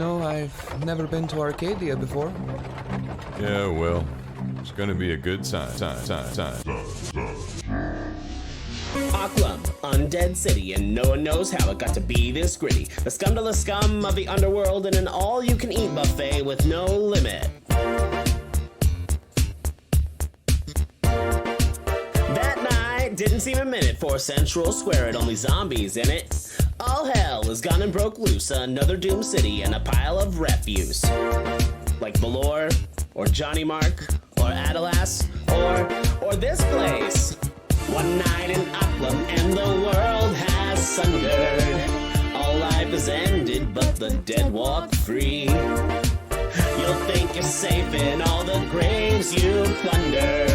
I've never been to Arcadia before. Yeah, well, it's gonna be a good time. Occlam, undead city, and no one knows how it got to be this gritty. The scum to the scum of the underworld in an all-you-can-eat buffet with no limit. That night didn't seem a minute for Central Square, had only zombies in it. All hell has gone and broke loose, another doomed city and a pile of refuse. Like Valor, or Johnny Mark, or Adalas, or this place. One night in Occlam and the world has sundered. All life is ended, but the dead walk free. You'll think you're safe in all the graves you plunder.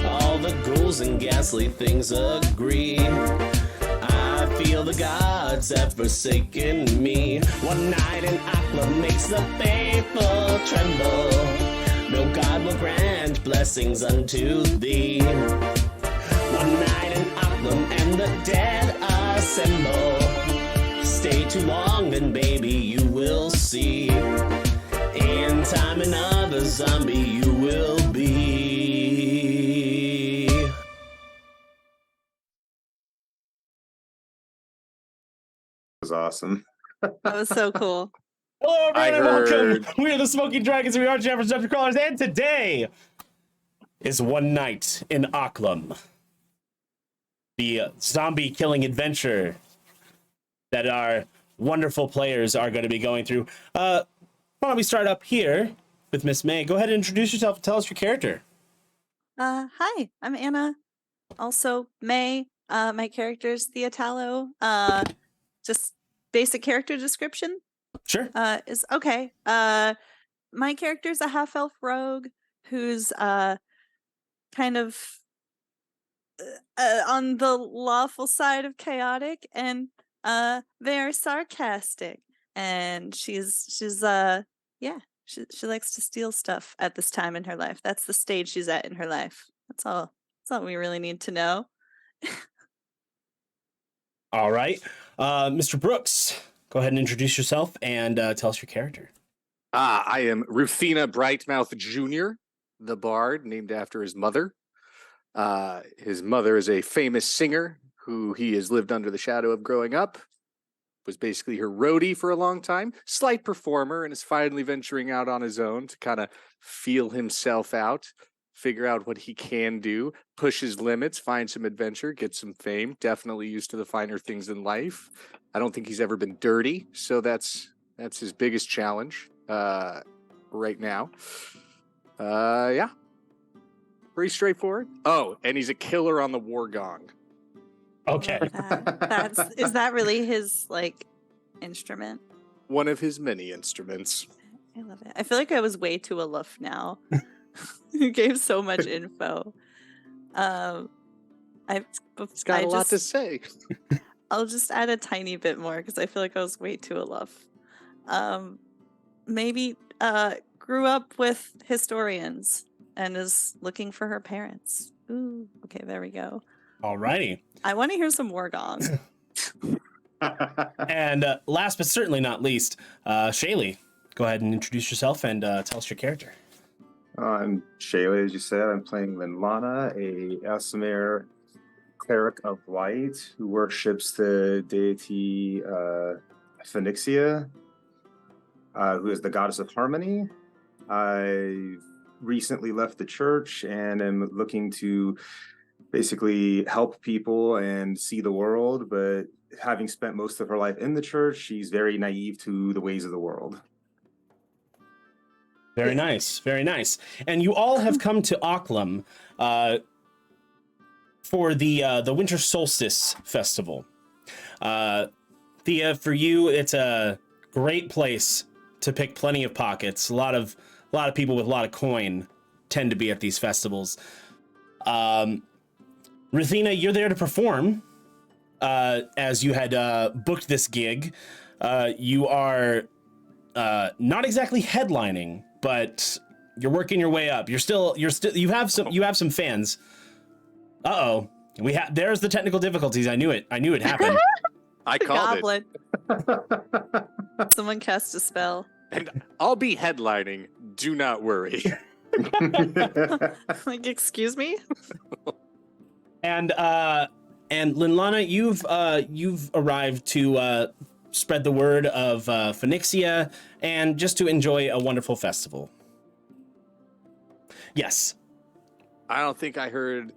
All the ghouls and ghastly things agree. I feel the gods have forsaken me. One night in Occlam makes the faithful tremble. No god will grant blessings unto thee. One night in Occlam and the dead assemble. Stay too long, then baby you will see. In time another zombie you will be. That was awesome. That was so cool. Hello everyone and welcome. We are the Smoking Dragons, we are Jeffers, Dungeon Crawlers, and today is One Night in Occlam. The zombie killing adventure that our wonderful players are going to be going through. Why don't we start up here with Miss May? Go ahead and introduce yourself and tell us your character. Hi, I'm Anna. Also May. My character's Thia Tallow. Just basic character description. Sure. Is okay. My character's a half-elf rogue who's kind of on the lawful side of chaotic and very sarcastic, and she's she likes to steal stuff at this time in her life. That's the stage she's at in her life. That's all we really need to know. All right. Mr. Brooks, go ahead and introduce yourself and tell us your character. I am Ruthina Brightmouth Jr., the bard, named after his mother. His mother is a famous singer who he has lived under the shadow of growing up. Was basically her roadie for a long time. Slight performer, and is finally venturing out on his own to kind of feel himself out, figure out what he can do, push his limits, find some adventure, get some fame. Definitely used to the finer things in life. I don't think he's ever been dirty, so that's his biggest challenge right now. Yeah. Pretty straightforward. Oh, and he's a killer on the war gong. Okay. Is that really his instrument? One of his many instruments. I love it. I feel like I was way too aloof now. You gave so much info. He's got a lot to say. I'll just add a tiny bit more because I feel like I was way too aloof. Maybe grew up with historians and is looking for her parents. Ooh, okay, there we go. All righty. I want to hear some war gong. And last but certainly not least, Sheighlay, go ahead and introduce yourself and tell us your character. I'm Sheighlay, as you said. I'm playing Linlana, a Aasimar cleric of light who worships the deity Phoenixia, who is the goddess of harmony. I've recently left the church and am looking to basically help people and see the world, but having spent most of her life in the church, she's very naive to the ways of the world. Very nice, very nice. And you all have come to Occlam for the Winter Solstice Festival. Thia, for you, it's a great place to pick plenty of pockets. A lot of people with a lot of coin tend to be at these festivals. Ruthina, you're there to perform, as you had booked this gig. You are not exactly headlining, but you're working your way up. You have some fans. Uh-oh. There's the technical difficulties. I knew it happened. I The called goblin. Someone cast a spell. it. And I'll be headlining. Do not worry. Like, excuse me? And Linlana, you've arrived to spread the word of Phoenixia and just to enjoy a wonderful festival. Yes. I don't think I heard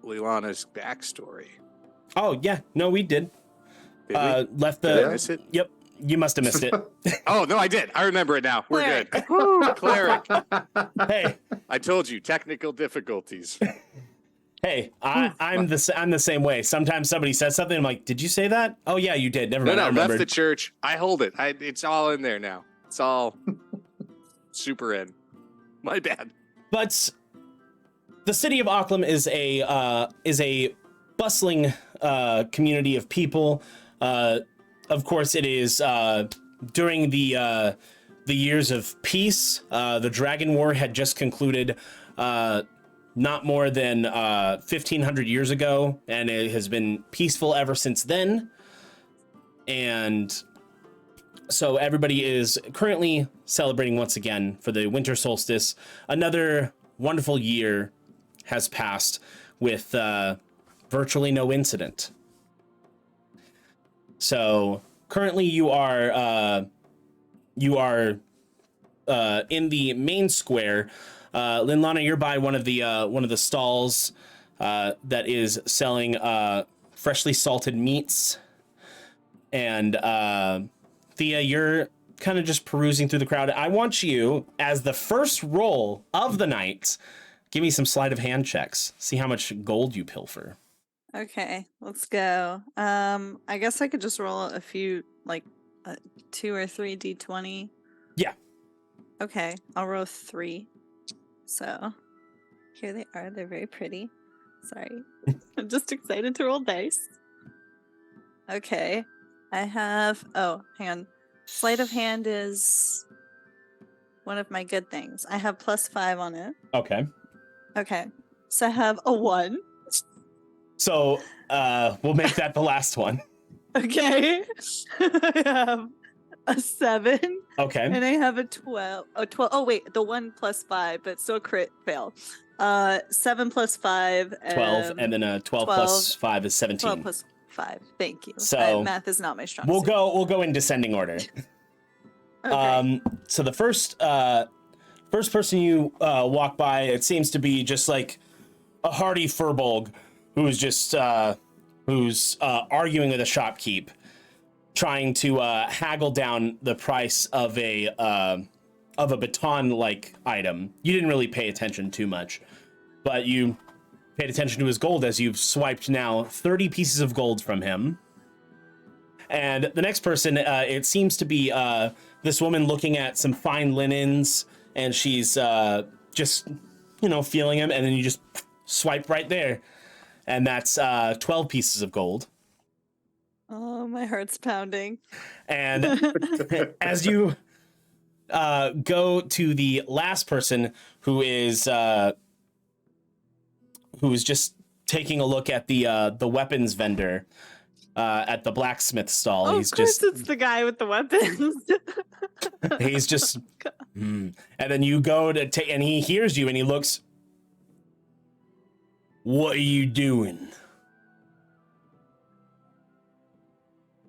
Linlana's backstory. Oh yeah, no, we did. Did we? Left Did I the. miss it? Yep, you must have missed it. Oh, no, I did. I remember it now. We're Cleric. good. Woo, Cleric. Hey, I told you, technical difficulties. hey, I'm the same way. Sometimes somebody says something, I'm like, did you say that? Oh yeah, you did. Never mind. I No, left remembered. the church. I hold it. It's all in there now. It's all super in. My bad. But the city of Occlam is a bustling community of people. Of course, it is during the years of peace. The Dragon War had just concluded not more than 1,500 years ago, and it has been peaceful ever since then. And so everybody is currently celebrating once again for the winter solstice. Another wonderful year has passed with virtually no incident. So currently you are in the main square. Linlana, you're by one of the stalls that is selling freshly salted meats, and Thia, you're kind of just perusing through the crowd. I want you, as the first roll of the night, give me some sleight of hand checks. See how much gold you pilfer. Okay, let's go. I guess I could just roll a few, like 2 or 3 d20. Yeah. Okay, I'll roll 3. So here they are. They're very pretty. Sorry. I'm just excited to roll dice. Okay. I have, oh, hang on. Sleight of hand is one of my good things. I have +5 on it. Okay. Okay. So I have a 1. So we'll make that the last one. Okay. I have a 7. Okay. And I have a 12. Oh, 12. Oh, wait. The 1 +5, but still crit fail. 7 + 5. 12, and then a 12 plus 5 is 17. 12 + 5. Thank you. So math is not my strong We'll suit. go in descending order. Okay. So the first person you walk by, it seems to be just like a hardy furbolg who's just arguing with a shopkeep, trying to haggle down the price of a baton-like item. You didn't really pay attention too much, but you paid attention to his gold as you've swiped now 30 pieces of gold from him. And the next person, it seems to be this woman looking at some fine linens, and she's just, feeling him, and then you just swipe right there. And that's 12 pieces of gold. Oh, my heart's pounding. And as you go to the last person, who is just taking a look at the weapons vendor at the blacksmith stall. Oh, He's of course just it's the guy with the weapons. he's just and then you go to take, and he hears you and he looks, what are you doing?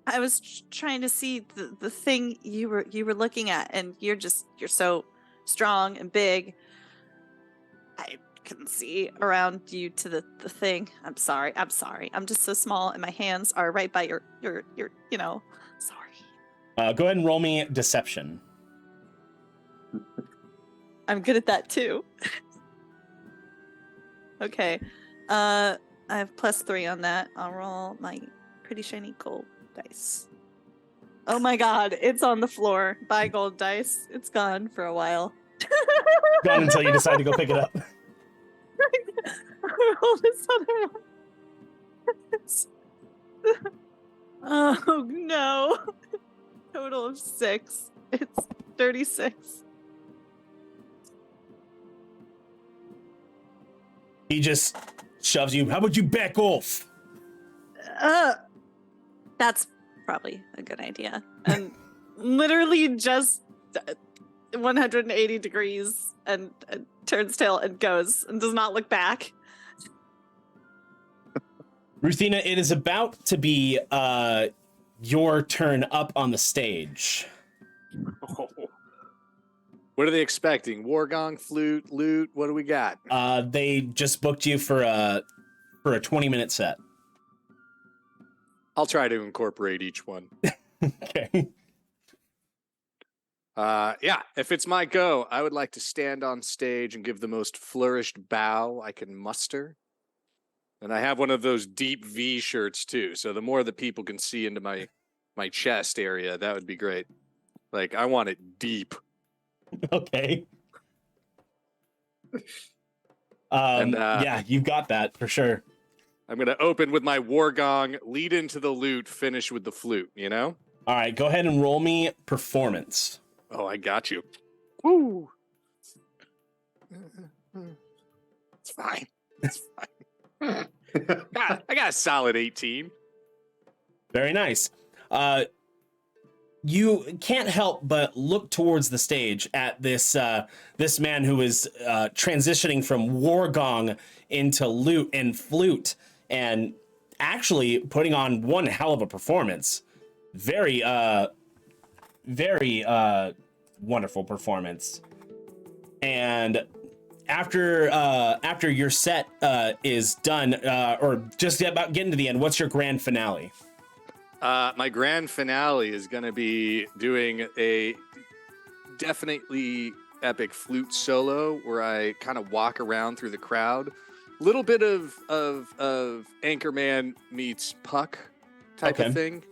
I was trying to see the thing you were looking at, and you're so strong and big. I couldn't see around you to the thing. I'm sorry. I'm just so small, and my hands are right by your sorry. Go ahead and roll me deception. I'm good at that too. Okay. I have +3 on that. I'll roll my pretty shiny gold dice. Oh my god, it's on the floor. Bye, gold dice. It's gone for a while. Gone until you decide to go pick it up. Roll this other one. Oh no. Total of 6. It's 36. He just shoves you. How about you back off? That's probably a good idea. And literally just 180 degrees and turns tail and goes and does not look back. Ruthina, it is about to be your turn up on the stage. Oh. What are they expecting? War gong, flute, loot? What do we got? They just booked you for a 20-minute set. I'll try to incorporate each one. Okay. Yeah, if it's my go, I would like to stand on stage and give the most flourished bow I can muster. And I have one of those deep V shirts too, so the more that people can see into my chest area, that would be great. Like, I want it deep. Okay. Yeah, you've got that for sure. I'm going to open with my war gong, lead into the lute, finish with the flute, you know? All right, go ahead and roll me performance. Oh, I got you. Woo! It's fine. It's fine. I got a solid 18. Very nice. You can't help but look towards the stage at this this man who is transitioning from war gong into lute and flute, and actually putting on one hell of a performance. Very wonderful performance. And after your set is done, or just about getting to the end, what's your grand finale? My grand finale is going to be doing a definitely epic flute solo where I kind of walk around through the crowd. Little bit of Anchorman meets Puck type of thing.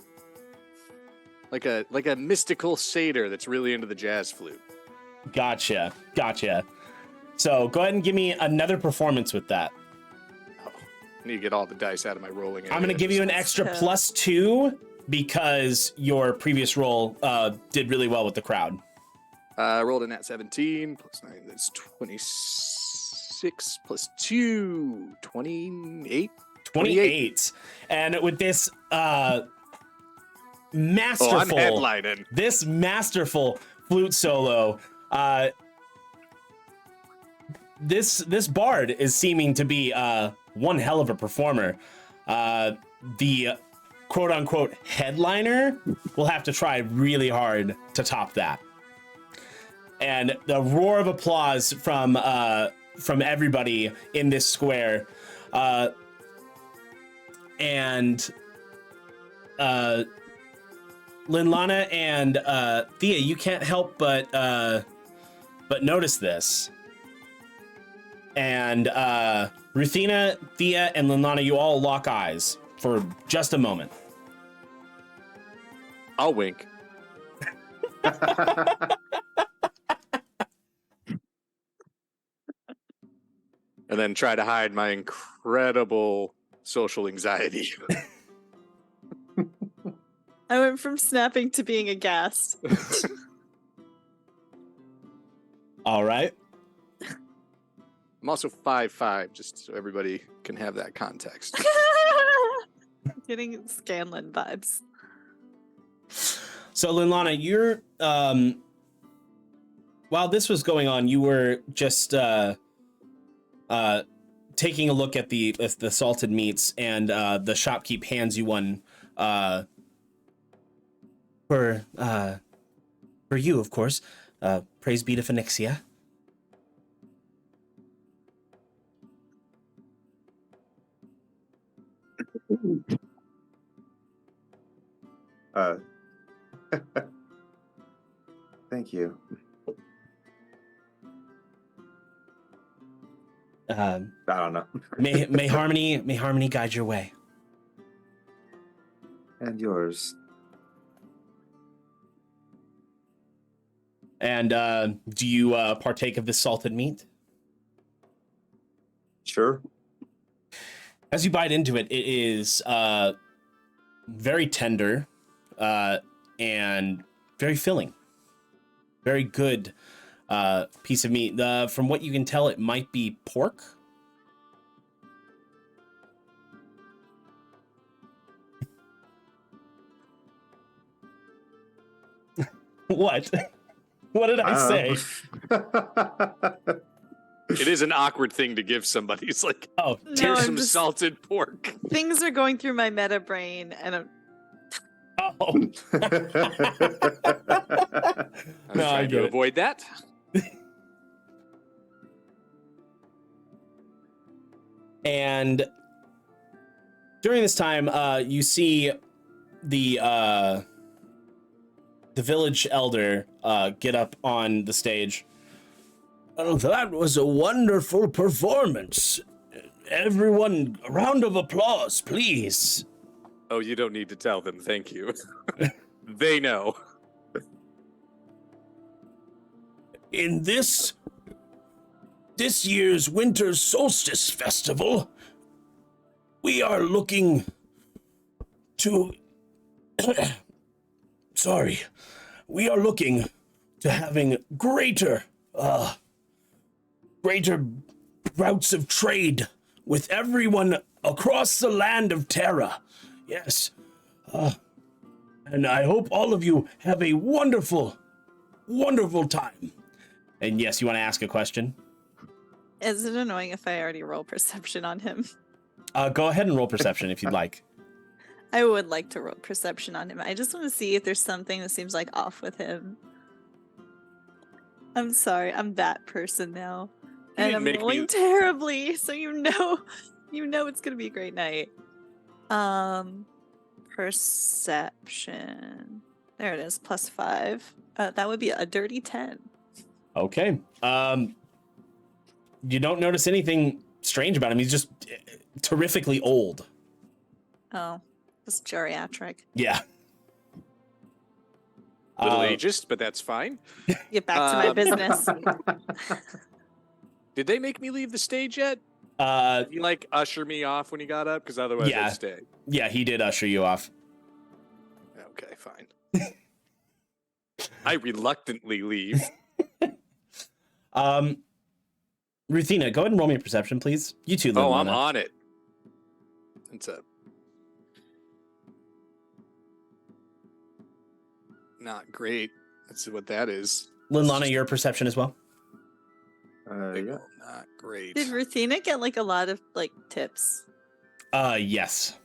Like a mystical satyr that's really into the jazz flute. Gotcha. So go ahead and give me another performance with that. Oh, I need to get all the dice out of my rolling area. I'm going to give you an extra +2 because your previous roll did really well with the crowd. I rolled a nat 17 plus 9. That's 26 plus 2. 28. 28. And with this masterful, I'm headlining. This masterful flute solo, this bard is seeming to be one hell of a performer. The quote-unquote headliner will have to try really hard to top that. And the roar of applause from everybody in this square, and Linlana and Thia, you can't help but notice this. And Ruthina, Thia, and Linlana, you all lock eyes for just a moment. I'll wink. And then try to hide my incredible social anxiety. I went from snapping to being aghast. All right. I'm also 5'5", just so everybody can have that context. Getting Scanlan vibes. So Linlana, you're while this was going on, you were just taking a look at the salted meats, and the shopkeep hands you one for you, of course. Praise be to Phoenixia. Thank you. I don't know. may harmony guide your way. And yours. And do you partake of this salted meat? Sure. As you bite into it, it is very tender and very filling. Very good piece of meat. From what you can tell, it might be pork. What? What did I say? It is an awkward thing to give somebody. It's like, Oh, No, here's I'm some just- salted pork. Things are going through my meta brain, and I'm oh. I'm No, I trying get to it. avoid that. And during this time, you see the village elder get up on the stage. Oh, that was a wonderful performance. Everyone, a round of applause, please. Oh, you don't need to tell them. Thank you. They know. In this year's Winter Solstice Festival, we are looking to we are looking to having greater routes of trade with everyone across the land of Terra. Yes. And I hope all of you have a wonderful, wonderful time. And yes, you want to ask a question? Is it annoying if I already roll perception on him? Go ahead and roll perception if you'd like. I would like to roll perception on him. I just want to see if there's something that seems like off with him. I'm sorry, I'm that person now. And didn't I'm make me- rolling terribly, so you know it's gonna be a great night. Perception. There it is, +5. That would be a dirty 10. Okay. You don't notice anything strange about him. He's just terrifically old. Oh, it's geriatric. Yeah. Little ageist, but that's fine. Get back to my business. Did they make me leave the stage yet? Did you like usher me off when he got up? Because otherwise Yeah. I'd stay. Yeah, he did usher you off. Okay, fine. I reluctantly leave. Ruthina, go ahead and roll me a perception, please. You too, Oh, I'm Linlana. on it. It's a not great. That's what that is. Linlana, your perception as well? Big Yeah. ol' not great. Did Ruthina get like a lot of like tips? Yes.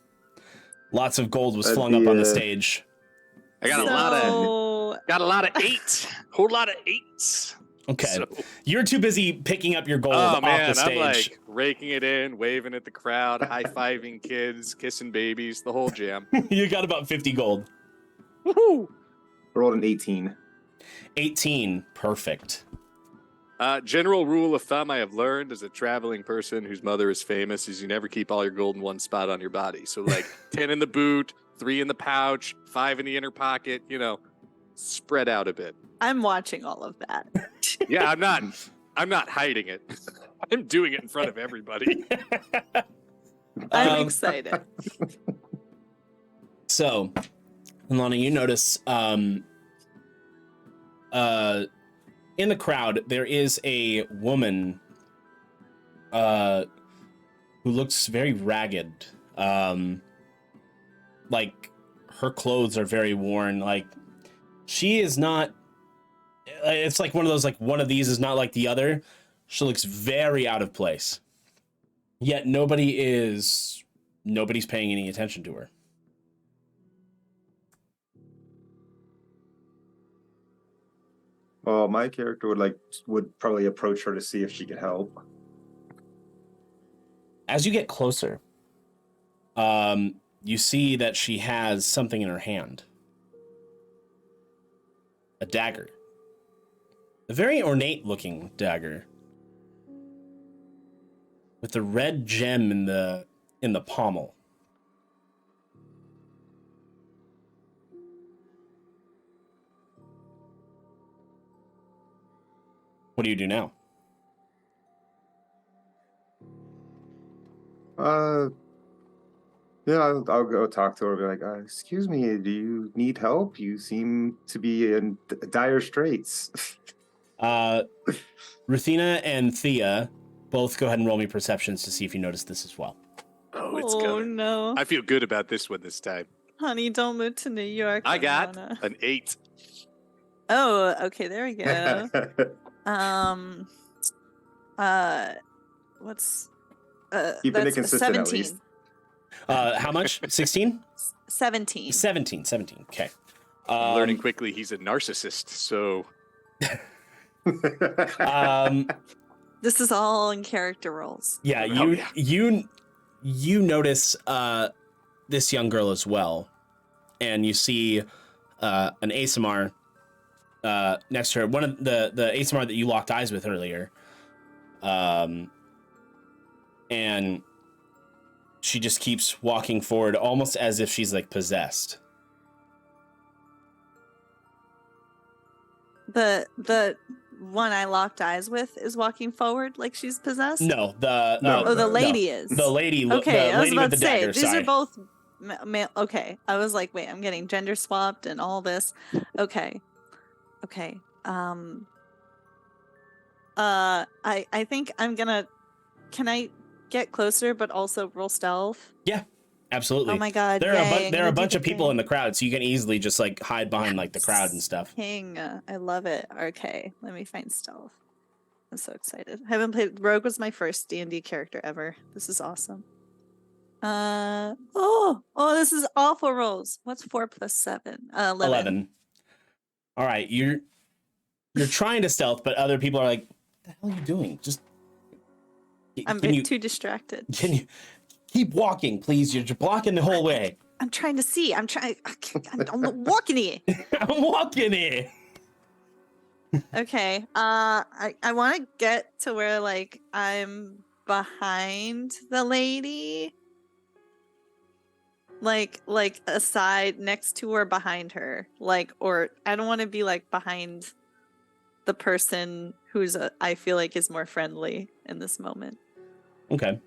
Lots of gold was That'd flung up be, on the stage. I got a lot of 8. Whole lot of 8s. Okay. So- You're too busy picking up your gold Oh off man, the stage. I'm like raking it in, waving at the crowd, high-fiving kids, kissing babies, the whole jam. You got about 50 gold. Woohoo! Rolled an 18. 18. Perfect. General rule of thumb I have learned as a traveling person whose mother is famous is you never keep all your gold in one spot on your body. So like 10 in the boot, 3 in the pouch, 5 in the inner pocket, spread out a bit. I'm watching all of that. Yeah, I'm not hiding it. I'm doing it in front of everybody. I'm excited. So, Linlana, you notice in the crowd there is a woman who looks very ragged. Like her clothes are very worn. Like she is not. It's like one of those, like one of these is not like the other. She looks very out of place. Yet nobody's paying any attention to her. Well, my character would probably approach her to see if she could help. As you get closer, you see that she has something in her hand. A dagger. A very ornate looking dagger. With a red gem in the pommel. What do you do now? Yeah, I'll go talk to her. Be like, excuse me, do you need help? You seem to be in dire straits. Ruthina and Thia both go ahead and roll me perceptions to see if you notice this as well. Oh, it's Oh coming. no. I feel good about this one this time. Honey, don't move to New York. I got Linlana. an 8. Oh, okay, there we go. What's Keeping it that's consistent at 17. least. How much? 16? 17. 17. Okay. Learning quickly, he's a narcissist. So This is all in character roles. Yeah, Oh, yeah. you notice this young girl as well, and you see an ASMR next to her. One of the ASMR that you locked eyes with earlier, and she just keeps walking forward, almost as if she's like possessed. The one I locked eyes with is walking forward like she's possessed. No, The lady is. the lady. Okay, the I was lady about with to the say dagger. these Sorry. are both male. Okay, I was like, wait, I'm getting gender swapped and all this. Okay. I think I'm gonna. Can I get closer but also roll stealth? Yeah, absolutely. Oh my god! There are a bunch of people in the the crowd, so you can easily just like hide behind like the crowd and stuff. King, I love it. Okay, let me find stealth. I'm so excited. I haven't played. Rogue was my first D&D character ever. This is awesome. Oh, this is awful rolls. What's 4 plus 7? 11. All right, you're trying to stealth, but other people are like, "What the hell are you doing? Just I'm can you too distracted. can you keep walking, please? You're blocking the whole way." I'm trying to see. I'm walking here. I'm walking here. Okay. I want to get to where like I'm behind the lady. Like aside next to or behind her. Like, or I don't want to be like behind the person who's I feel like is more friendly in this moment. Okay.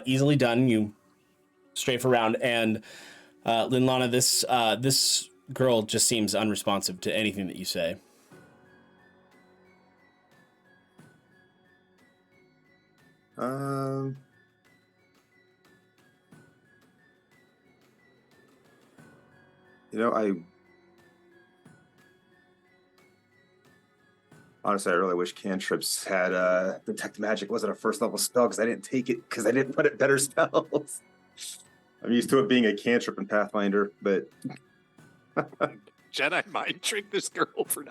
Easily done. You strafe around, and Linlana, this girl just seems unresponsive to anything that you say. Honestly, I really wish cantrips had detect magic wasn't a first level spell because I didn't take it because I didn't put it better spells. I'm used to it being a cantrip in Pathfinder, but Jedi mind trick this girl for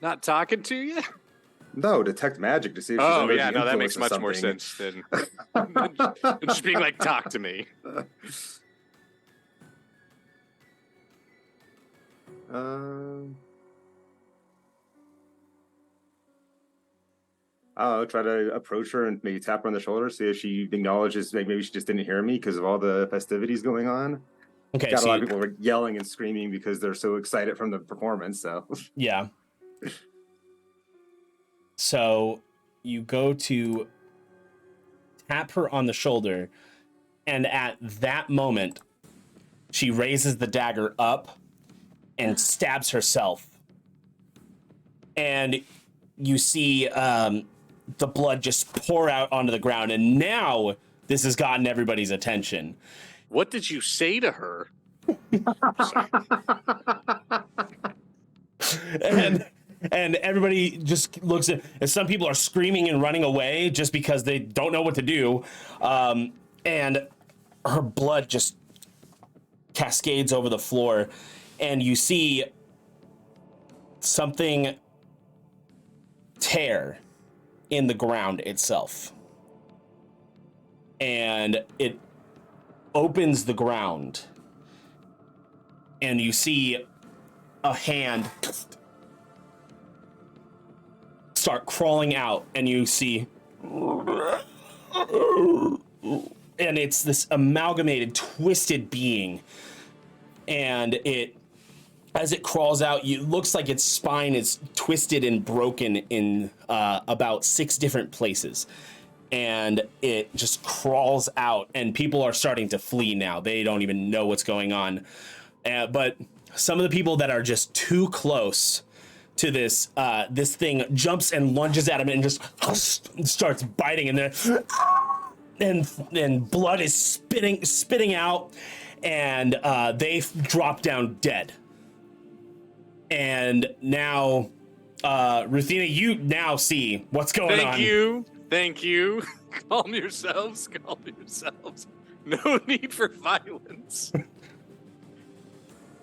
not talking to you. no, detect magic to see if she's Oh under yeah, the no, that influence makes of much more something. sense than just being like, talk to me. I'll try to approach her and maybe tap her on the shoulder, see if she acknowledges maybe she just didn't hear me because of all the festivities going on. Okay, Got a so lot of people were yelling and screaming because they're so excited from the performance. So yeah. So you go to tap her on the shoulder, and at that moment, she raises the dagger up and stabs herself. And you see the blood just pour out onto the ground, and now this has gotten everybody's attention. What did you say to her? And everybody just looks at, and some people are screaming and running away just because they don't know what to do. And her blood just cascades over the floor, and you see something tear in the ground itself. And it opens the ground, and you see a hand start crawling out, and you see, and it's this amalgamated, twisted being, and as it crawls out, it looks like its spine is twisted and broken in about 6 different places. And it just crawls out, and people are starting to flee now. They don't even know what's going on. But some of the people that are just too close to this thing jumps and lunges at him and just starts biting, and blood is spitting out, and they drop down dead. And now, Ruthina, you now see what's going on. Thank you. Calm yourselves. No need for violence.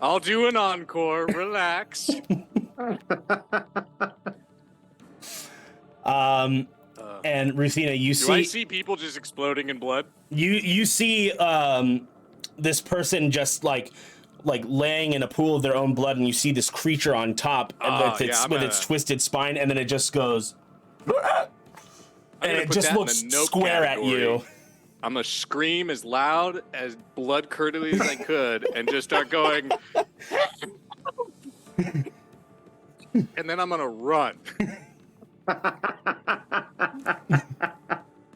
I'll do an encore. Relax. And Ruthina, you Do I see people just exploding in blood? You see this person just like laying in a pool of their own blood, and you see this creature on top with its twisted spine, and then it just goes, and it just looks square at you. I'm gonna scream as loud, as blood curdly as I could, and just start going. And then I'm gonna run.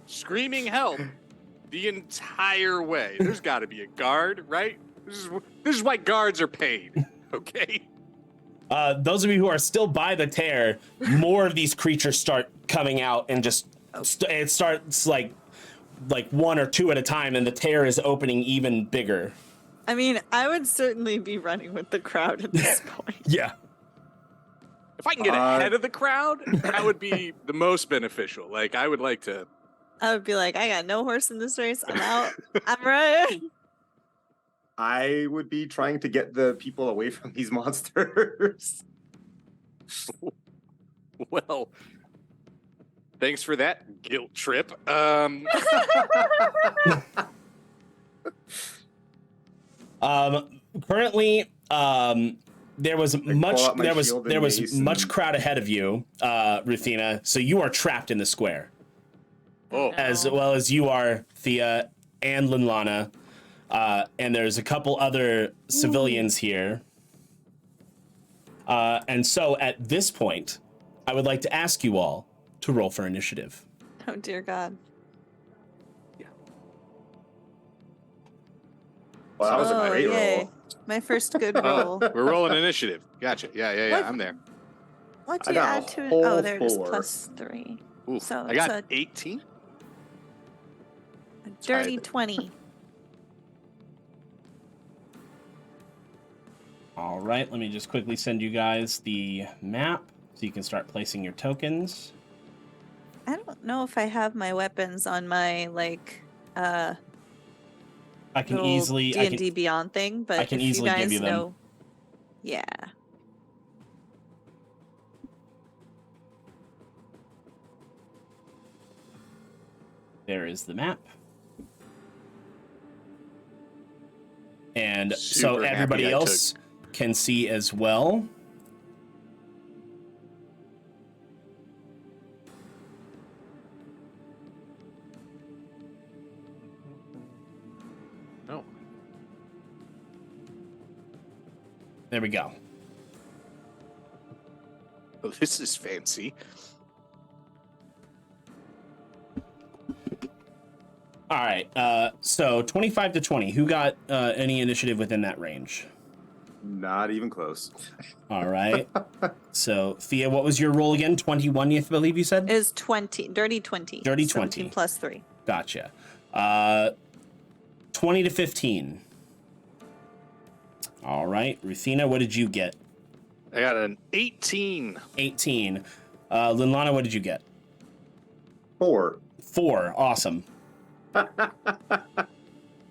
Screaming help the entire way. There's got to be a guard, right? This is why guards are paid. Okay. Those of you who are still by the tear, more of these creatures start coming out, and just it starts like one or two at a time, and the tear is opening even bigger. I mean, I would certainly be running with the crowd at this point. Yeah. If I can get ahead of the crowd, that would be the most beneficial. Like, I would like to. I would be like, I got no horse in this race. I'm out. I'm right. I would be trying to get the people away from these monsters. Well, thanks for that guilt trip. Currently, there was much crowd ahead of you, Ruthina. So you are trapped in the square. Oh. As well as you are, Thia and Linlana. And there's a couple other civilians here. And so at this point, I would like to ask you all to roll for initiative. Oh, dear God. Well, that was a great roll. My first good roll. We're rolling initiative. Gotcha. Yeah. I'm there. What do you add to it? Oh, there's +3. Ooh, So I got 18. A dirty 20. All right, let me just quickly send you guys the map so you can start placing your tokens. I don't know if I have my weapons on my I can easily D&D Beyond thing, but I can if easily you guys give you them. know, yeah. There is the map. And so Super everybody happy I else can see as well. Oh. There we go. Oh, this is fancy. All right. So 25 to 20. Who got any initiative within that range? Not even close. All right. So Thea, what was your roll again? 21, I believe you said? Is 20. Dirty 20. Dirty 20. 17 plus 3. Gotcha. 20 to 15. All right. Ruthina, what did you get? I got an 18. 18. Linlana, what did you get? 4. 4. Awesome.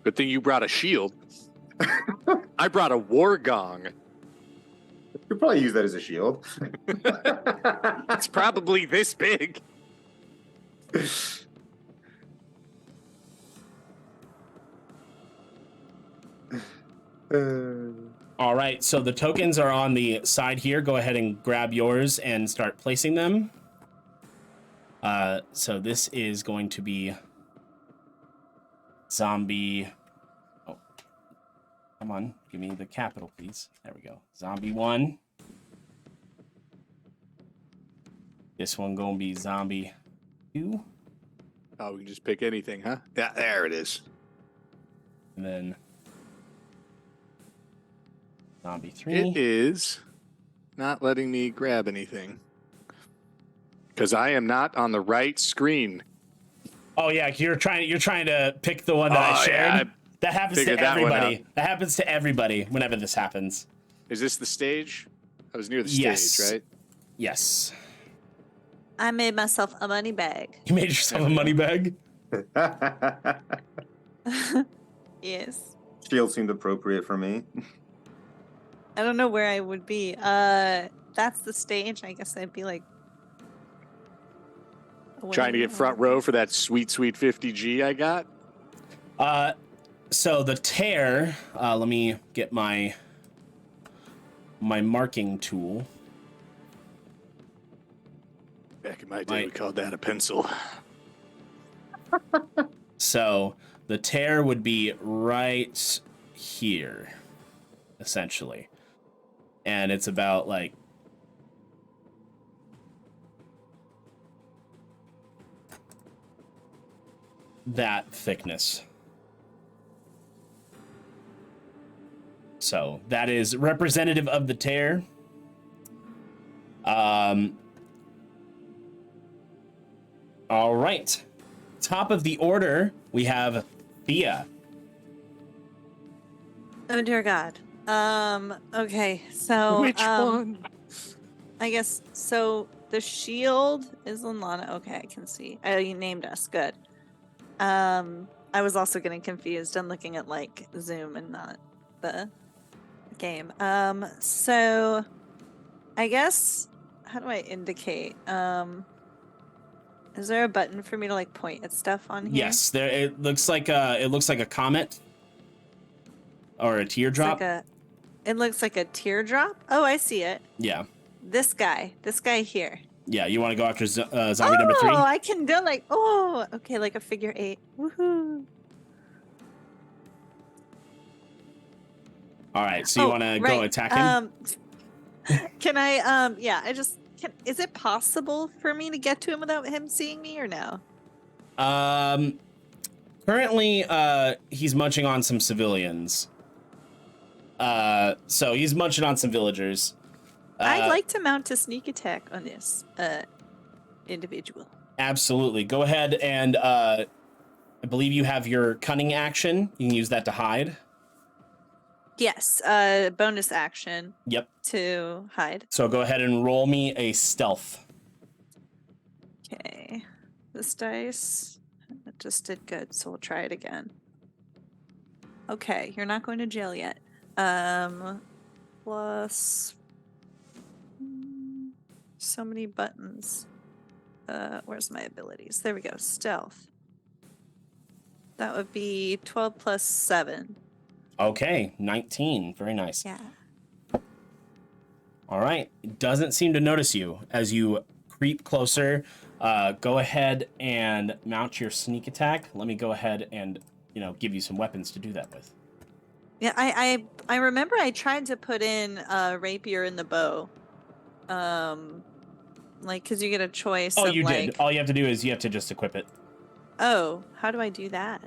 Good thing you brought a shield. I brought a war gong. You could probably use that as a shield. It's probably this big. All right, so the tokens are on the side here. Go ahead and grab yours and start placing them. So this is going to be zombie. Oh, come on, give me the capital, please. There we go. Zombie 1. This one gonna be zombie 2. Oh, we can just pick anything, huh? Yeah, there it is. And then zombie 3. It is not letting me grab anything because I am not on the right screen. Oh yeah, you're trying to pick the one that I shared. Yeah, that happens to figured that one everybody. out. That happens to everybody whenever this happens. Is this the stage? I was near the Yes. stage, right? Yes. I made myself a money bag. You made yourself a money bag? Yes. Shield seemed appropriate for me. I don't know where I would be. That's the stage. I guess I'd be like Trying to get front row for that sweet 50G I got. So the tear, let me get my marking tool. Back in my day, we called that a pencil. So the tear would be right here, essentially. And it's about like that thickness. So that is representative of the tear. All right. Top of the order, we have Thia. Oh dear God. Okay, so Which one? I guess so. The shield is Linlana. Okay, I can see. Oh, you named us. Good. I was also getting confused and looking at like Zoom and not the game. So I guess how do I indicate? Is there a button for me to like point at stuff on here? Yes, there. It looks like a comet or a teardrop. It looks like a teardrop. Oh, I see it. Yeah. This guy here. Yeah. You want to go after zombie number 3? Oh, I can do like okay, like a figure 8. Woohoo! All right. So you want to go attack him? Can I? Yeah. Is it possible for me to get to him without him seeing me or no? Currently, he's munching on some civilians. So he's munching on some villagers. I'd like to mount a sneak attack on this individual. Absolutely. Go ahead and I believe you have your cunning action. You can use that to hide. Yes. Bonus action. Yep. To hide. So go ahead and roll me a stealth. Okay. This dice it just did good, so we'll try it again. Okay, you're not going to jail yet. Plus so many buttons. Where's my abilities? There we go. Stealth. That would be 12 plus 7. Okay, 19. Very nice. Yeah. All right. It doesn't seem to notice you as you creep closer. Go ahead and mount your sneak attack. Let me go ahead and, give you some weapons to do that with. Yeah, I remember I tried to put in rapier in the bow. Because you get a choice. Oh, of, you like... did. All you have to do is you have to just equip it. Oh, how do I do that?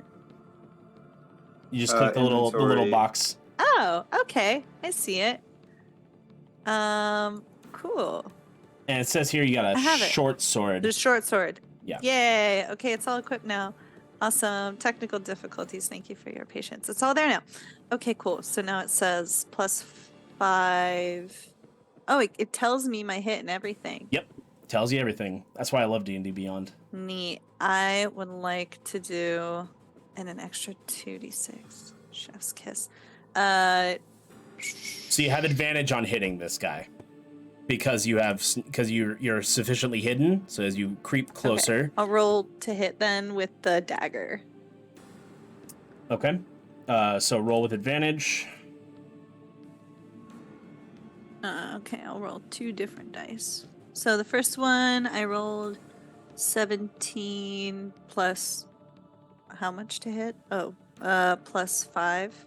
You just click the little box. Oh, okay. I see it. Cool. And it says here you got a short sword. The short sword. Yeah. Yay. Okay, it's all equipped now. Awesome. Technical difficulties. Thank you for your patience. It's all there now. Okay, cool. So now it says plus 5. Oh, it tells me my hit and everything. Yep. Tells you everything. That's why I love D&D Beyond. Neat. I would like to do an extra 2d6. Chef's kiss. So you have advantage on hitting this guy because you're sufficiently hidden. So as you creep closer, okay. I'll roll to hit then with the dagger. Okay. So roll with advantage. Okay, I'll roll 2 different dice. So the first one I rolled 17 plus how much to hit? Oh, plus 5.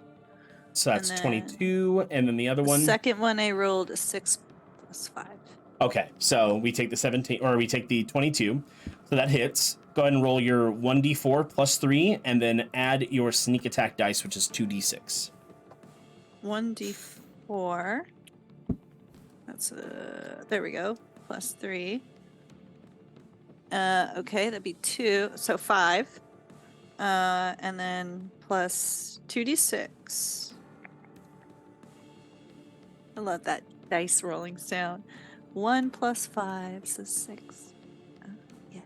So that's 22, and then the other one. The second one I rolled a 6 plus 5. Okay, so we take the 17, or we take the 22, so that hits. Go ahead and roll your 1d4 plus 3, and then add your sneak attack dice, which is 2d6. 1d4. That's there we go. Plus 3. Okay, that'd be 2, so 5. And then plus 2d6. I love that dice rolling sound. 1 plus 5, so 6. Yeah.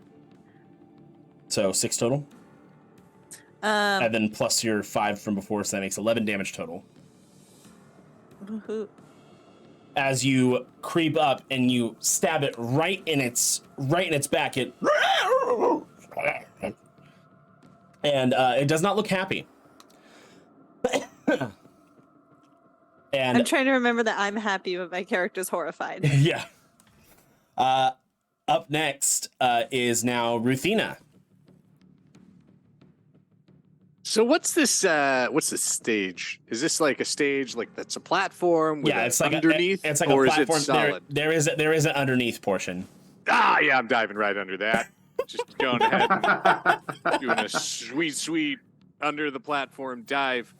So 6 total. And then plus your 5 from before, so that makes 11 damage total. Woohoo. As you creep up and you stab it right in its back, it does not look happy. And I'm trying to remember that I'm happy, but my character's horrified. yeah. Up next is now Ruthina. So what's this stage? Is this like a stage like that's a platform with It's like underneath? it's like or a is it platform. solid? There is an underneath portion. Yeah, I'm diving right under that. Just going ahead and doing a sweet under the platform dive.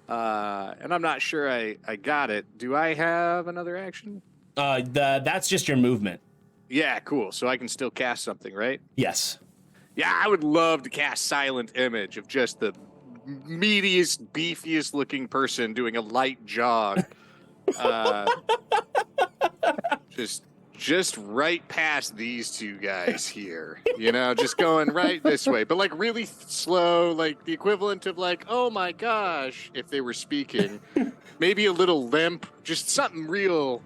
And I'm not sure I got it. Do I have another action? That's just your movement. Yeah, cool. So I can still cast something, right? Yes. Yeah, I would love to cast Silent Image of just the meatiest, beefiest looking person doing a light jog. Just right past these two guys here. You know, just going right this way. But like really slow, like the equivalent of like, oh my gosh, if they were speaking. Maybe a little limp, just something real.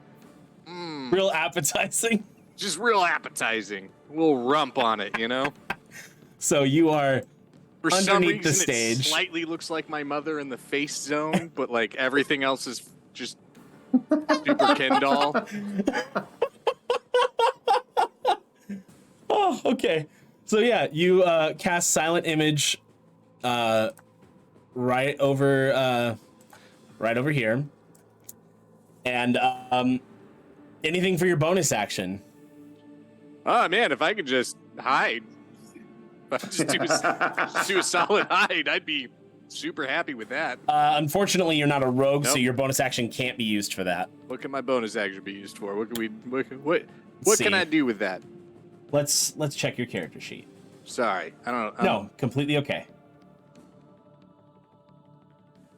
Real appetizing. Just real appetizing. A little rump on it, you know? So you are For some underneath reason, the stage. It slightly looks like my mother in the face zone, but like everything else is just super Ken doll. Oh, okay. So yeah, you cast Silent Image right over here. And anything for your bonus action? Oh man, if I could just hide. Just do a solid hide. I'd be super happy with that. Unfortunately, you're not a rogue, so Nope. your bonus action can't be used for that. What can my bonus action be used for? What can I do with that? Let's check your character sheet. Sorry, I don't. No, completely okay.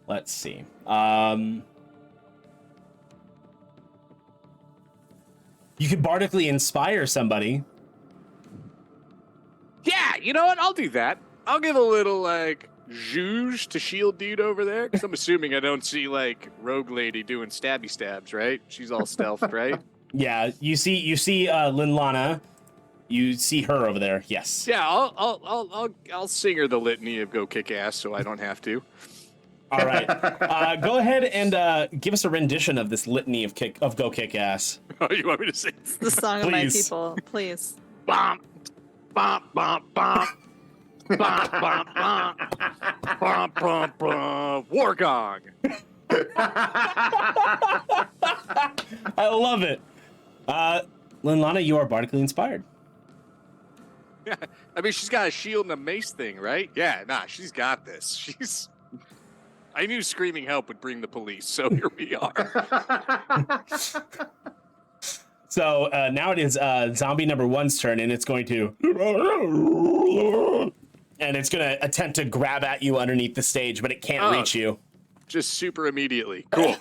Let's see. You could bardically inspire somebody. Yeah, you know what? I'll do that. I'll give a little like zhuzh to shield dude over there, because I'm assuming I don't see like rogue lady doing stabby stabs, right? She's all stealthed, right? Yeah, you see Linlana. You see her over there. Yes. Yeah, I'll sing her the litany of go kick ass, so I don't have to. All right. Go ahead and give us a rendition of this litany of go kick ass. Oh, you want me to sing? It's the song of my Please. people. Please. Bump, bump, bump, bump. Bump, bump, bump. Bump, bump, bump. War gong. I love it. Linlana, you are bardically inspired. Yeah, I mean, she's got a shield and a mace thing, right? Yeah, nah, she's got this. I knew screaming help would bring the police, so here we are. So now it is zombie number 1's turn, and it's going to... And it's going to attempt to grab at you underneath the stage, but it can't reach you. Just super immediately. Cool.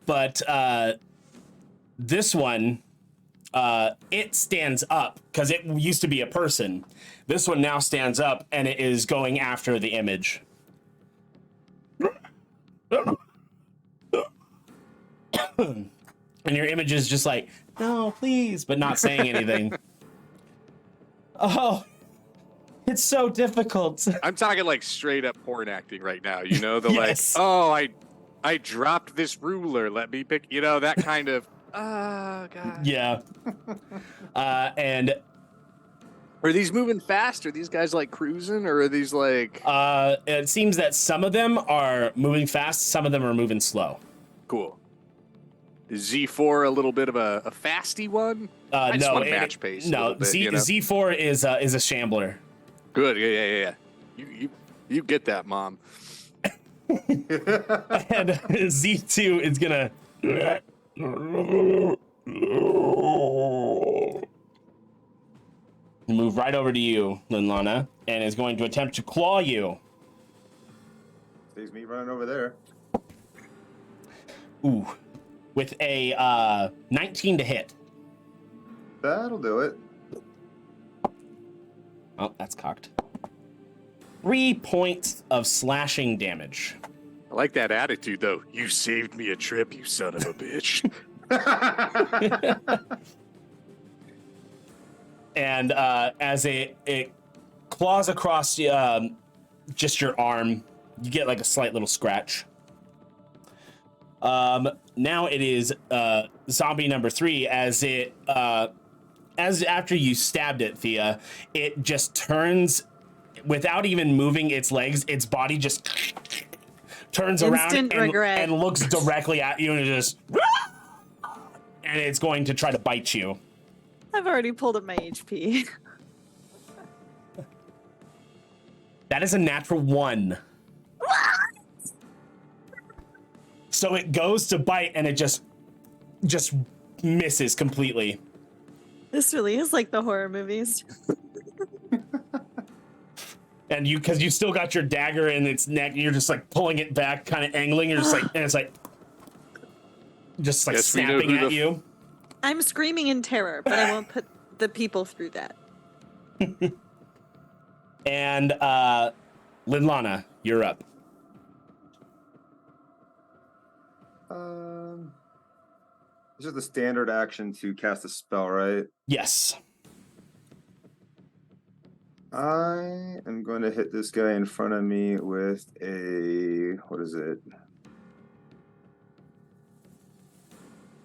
But this one, it stands up, because it used to be a person. This one now stands up, and it is going after the image. And your image is just like, no, please, but not saying anything. Oh, it's so difficult. I'm talking like straight up porn acting right now. You know, the Yes. like, oh, I dropped this ruler. Let me pick. You know, that kind of. Oh God. Yeah. And Are these moving fast? Are these guys like cruising, or are these like? it seems that some of them are moving fast, some of them are moving slow. Cool. Is Z4 a little bit of a fasty one? I just No, want match pace. a No, little bit, you know? Z4 is a shambler. Good. Yeah. You get that, Mom. And Z2 is gonna move right over to you, Linlana, and is going to attempt to claw you. Saves me running over there. Ooh. With a 19 to hit. That'll do it. Oh, that's cocked. 3 points of slashing damage. I like that attitude, though. You saved me a trip, you son of a bitch. And as it claws across just your arm, you get like a slight little scratch. Now it is zombie number 3 as after you stabbed it, Thia, it just turns without even moving its legs. Its body just turns Instant around regret. and looks directly at you and just and it's going to try to bite you. I've already pulled up my HP. That is a natural 1. So it goes to bite and it just misses completely. This really is like the horror movies. And because you still got your dagger in its neck, you're just like pulling it back, kind of angling. You're just like, and it's like, just like Yes, we know snapping who at you. I'm screaming in terror, but I won't put the people through that. And Linlana, you're up. This is the standard action to cast a spell, right? Yes. I am going to hit this guy in front of me with a... What is it?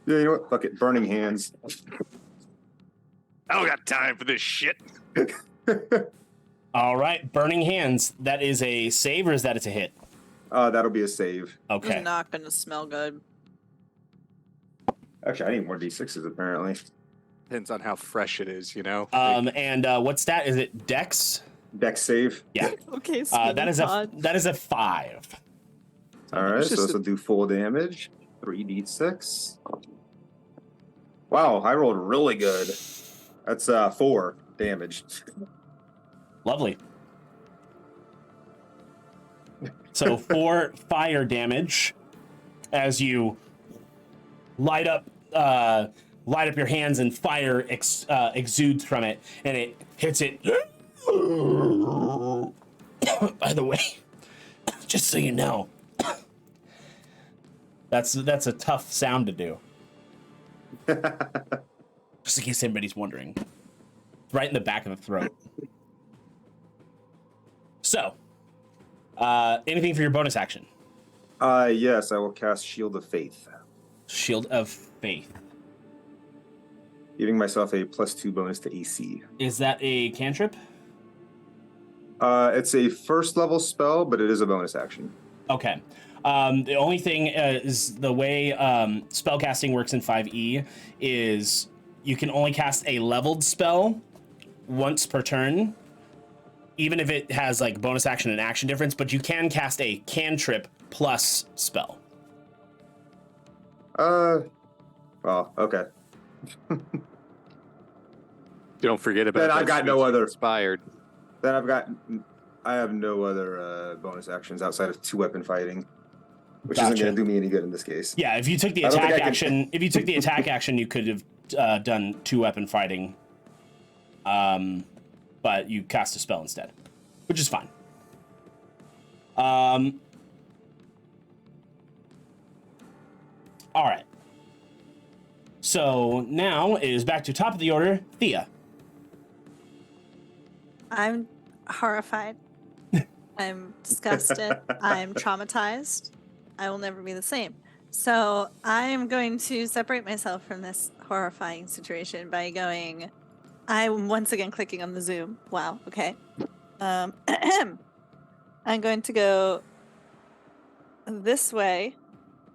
Yeah, you know what? Fuck it. Burning Hands. I don't got time for this shit. All right, Burning Hands. That is a save or is that it's a hit? That'll be a save. Okay. It's not gonna smell good. Actually, I need more D6s, apparently. Depends on how fresh it is, you know? And what stat is it? Dex? Dex save. Yeah. Okay, That is a 5. Alright, It's so just this will do full damage. 3d6. Wow, I rolled really good. That's 4 damage. Lovely. So 4 fire damage as you light up your hands and fire exudes from it, and it hits it. By the way, just so you know, that's a tough sound to do. Just in case anybody's wondering, right in the back of the throat. So, anything for your bonus action? Yes, I will cast Shield of Faith, Shield of Faith. giving myself a +2 bonus to AC. Is that a cantrip? It's a first level spell, but it is a bonus action. Okay. The only thing is the way spellcasting works in 5e is you can only cast a leveled spell once per turn, even if it has like bonus action and action difference, but you can cast a cantrip plus spell. Well, okay. Don't forget about Then that. I've got no speech other- inspired. Then I have no other bonus actions outside of 2-weapon fighting, which isn't Gotcha. going to do me any good in this case. Yeah, if you took the I don't think attack I can- action, if you took the attack action, you could have done 2-weapon fighting. But you cast a spell instead, which is fine. All right. So now it is back to top of the order, Thia. I'm horrified. I'm disgusted. I'm traumatized. I will never be the same. So I am going to separate myself from this horrifying situation by going. I'm once again clicking on the zoom. Wow. Okay. I'm going to go this way.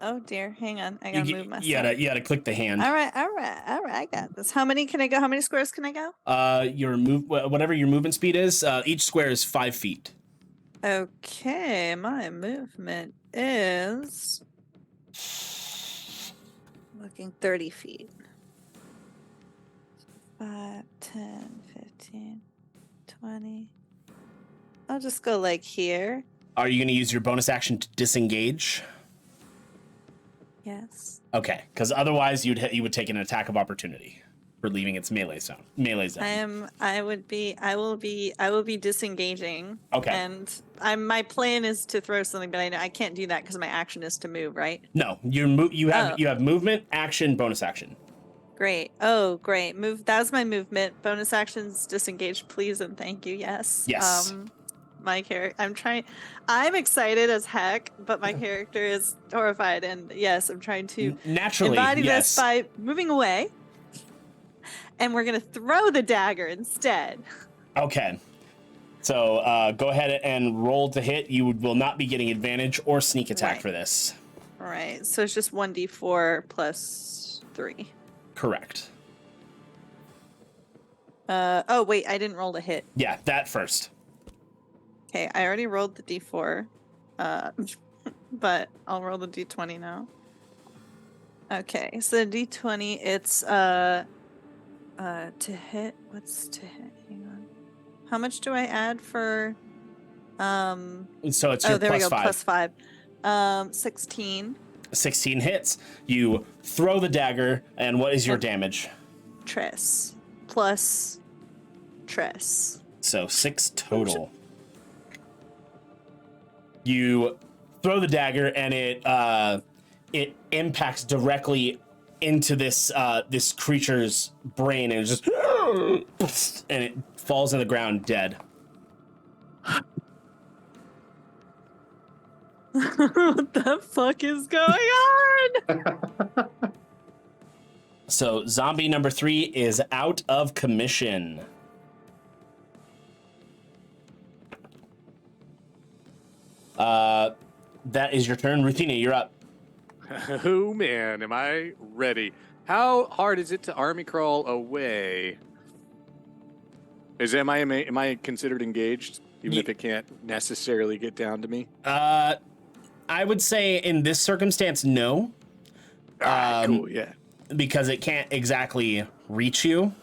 Oh dear. Hang on. I gotta move myself. You gotta click the hand. All right. I got this. How many can I go? How many squares can I go? Your whatever your movement speed is, each square is 5 feet. Okay, my movement is looking 30 feet. 5, 10, 15, 20. I'll just go like here. Are you going to use your bonus action to disengage? Yes. Okay, because otherwise you would take an attack of opportunity for leaving its melee zone. I will be disengaging. Okay. And my plan is to throw something, but I can't do that because my action is to move, right? No, you have movement, action, bonus action. Great. Oh, great. That was my movement. Bonus actions, disengage, please and thank you. Yes. Yes. My character. I'm excited as heck, but my character is horrified, and yes, I'm trying to naturally embody yes. this by moving away. And we're gonna throw the dagger instead. Okay. So go ahead and roll to hit. You will not be getting advantage or sneak attack for this. All right. So it's just 1d4 plus 3. Correct. Oh wait, I didn't roll to hit. Yeah, that first. Okay, I already rolled the d4, but I'll roll the d20 now. Okay, so the d20, it's to hit. What's to hit? Hang on. How much do I add for? So it's your there we go. plus 5. Plus 5. 16. 16 hits. You throw the dagger, and what is your damage? Tress plus Tress. So 6 total. You throw the dagger, and it impacts directly into this creature's brain, and it just and it falls on the ground dead. What the fuck is going on? So zombie number 3 is out of commission. That is your turn. Ruthina, you're up. Oh man, am I ready? How hard is it to army crawl away? Am I considered engaged, even if it can't necessarily get down to me? I would say in this circumstance, no. Cool, yeah. Because it can't exactly reach you.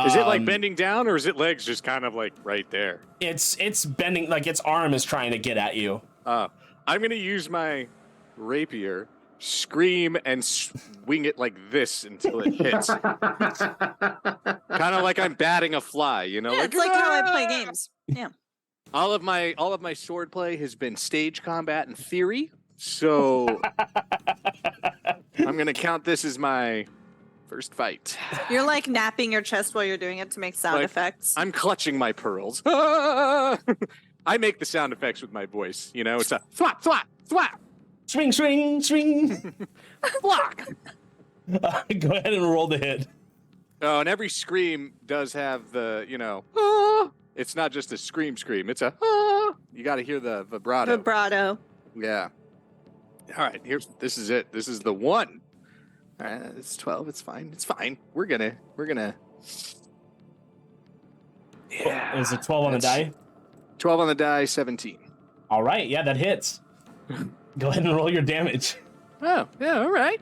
Is it like bending down, or is it legs just kind of like right there? It's bending, like its arm is trying to get at you. I'm gonna use my rapier, scream, and swing it like this until it hits. Kind of like I'm batting a fly, you know? Yeah, it's like how I play games. Yeah. All of my sword play has been stage combat in theory, so I'm gonna count this as my first fight. You're like napping your chest while you're doing it to make sound effects. I'm clutching my pearls. I make the sound effects with my voice. You know, it's a thwap, thwap, thwap. Swing, swing, swing. Block. Go ahead and roll the hit. Oh, and every scream does have the, it's not just a scream. It's a, you got to hear the vibrato. Vibrato. Yeah. All right, this is it. This is the one. All right, it's 12. It's fine. It's fine. We're gonna. Yeah. Is it 12 on the die? 12 on the die, 17. All right, yeah, that hits. Go ahead and roll your damage. Oh, yeah, all right.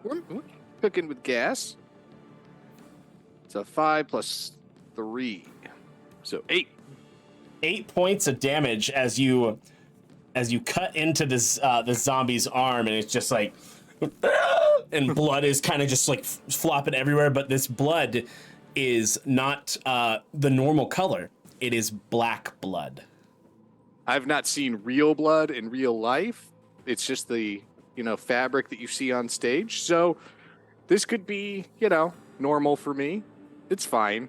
We're cooking with gas. It's a 5 plus 3. So 8. 8 points of damage as you cut into this zombie's arm, and it's just like, and blood is kind of just like flopping everywhere. But this blood is not the normal color. It is black blood. I've not seen real blood in real life. It's just the, fabric that you see on stage. So this could be, normal for me. It's fine.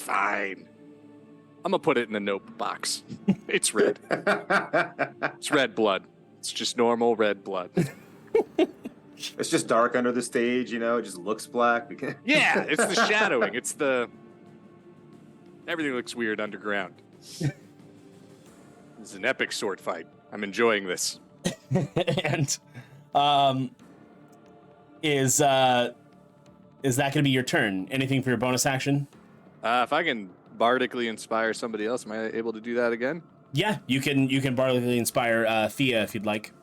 I'm going to put it in the note box. It's red. It's red blood. It's just normal red blood. It's just dark under the stage, it just looks black. Yeah, it's the shadowing. Everything looks weird underground. It's an epic sword fight. I'm enjoying this. And is that going to be your turn? Anything for your bonus action? If I can bardically inspire somebody else, am I able to do that again? Yeah, you can bardically inspire Thia if you'd like.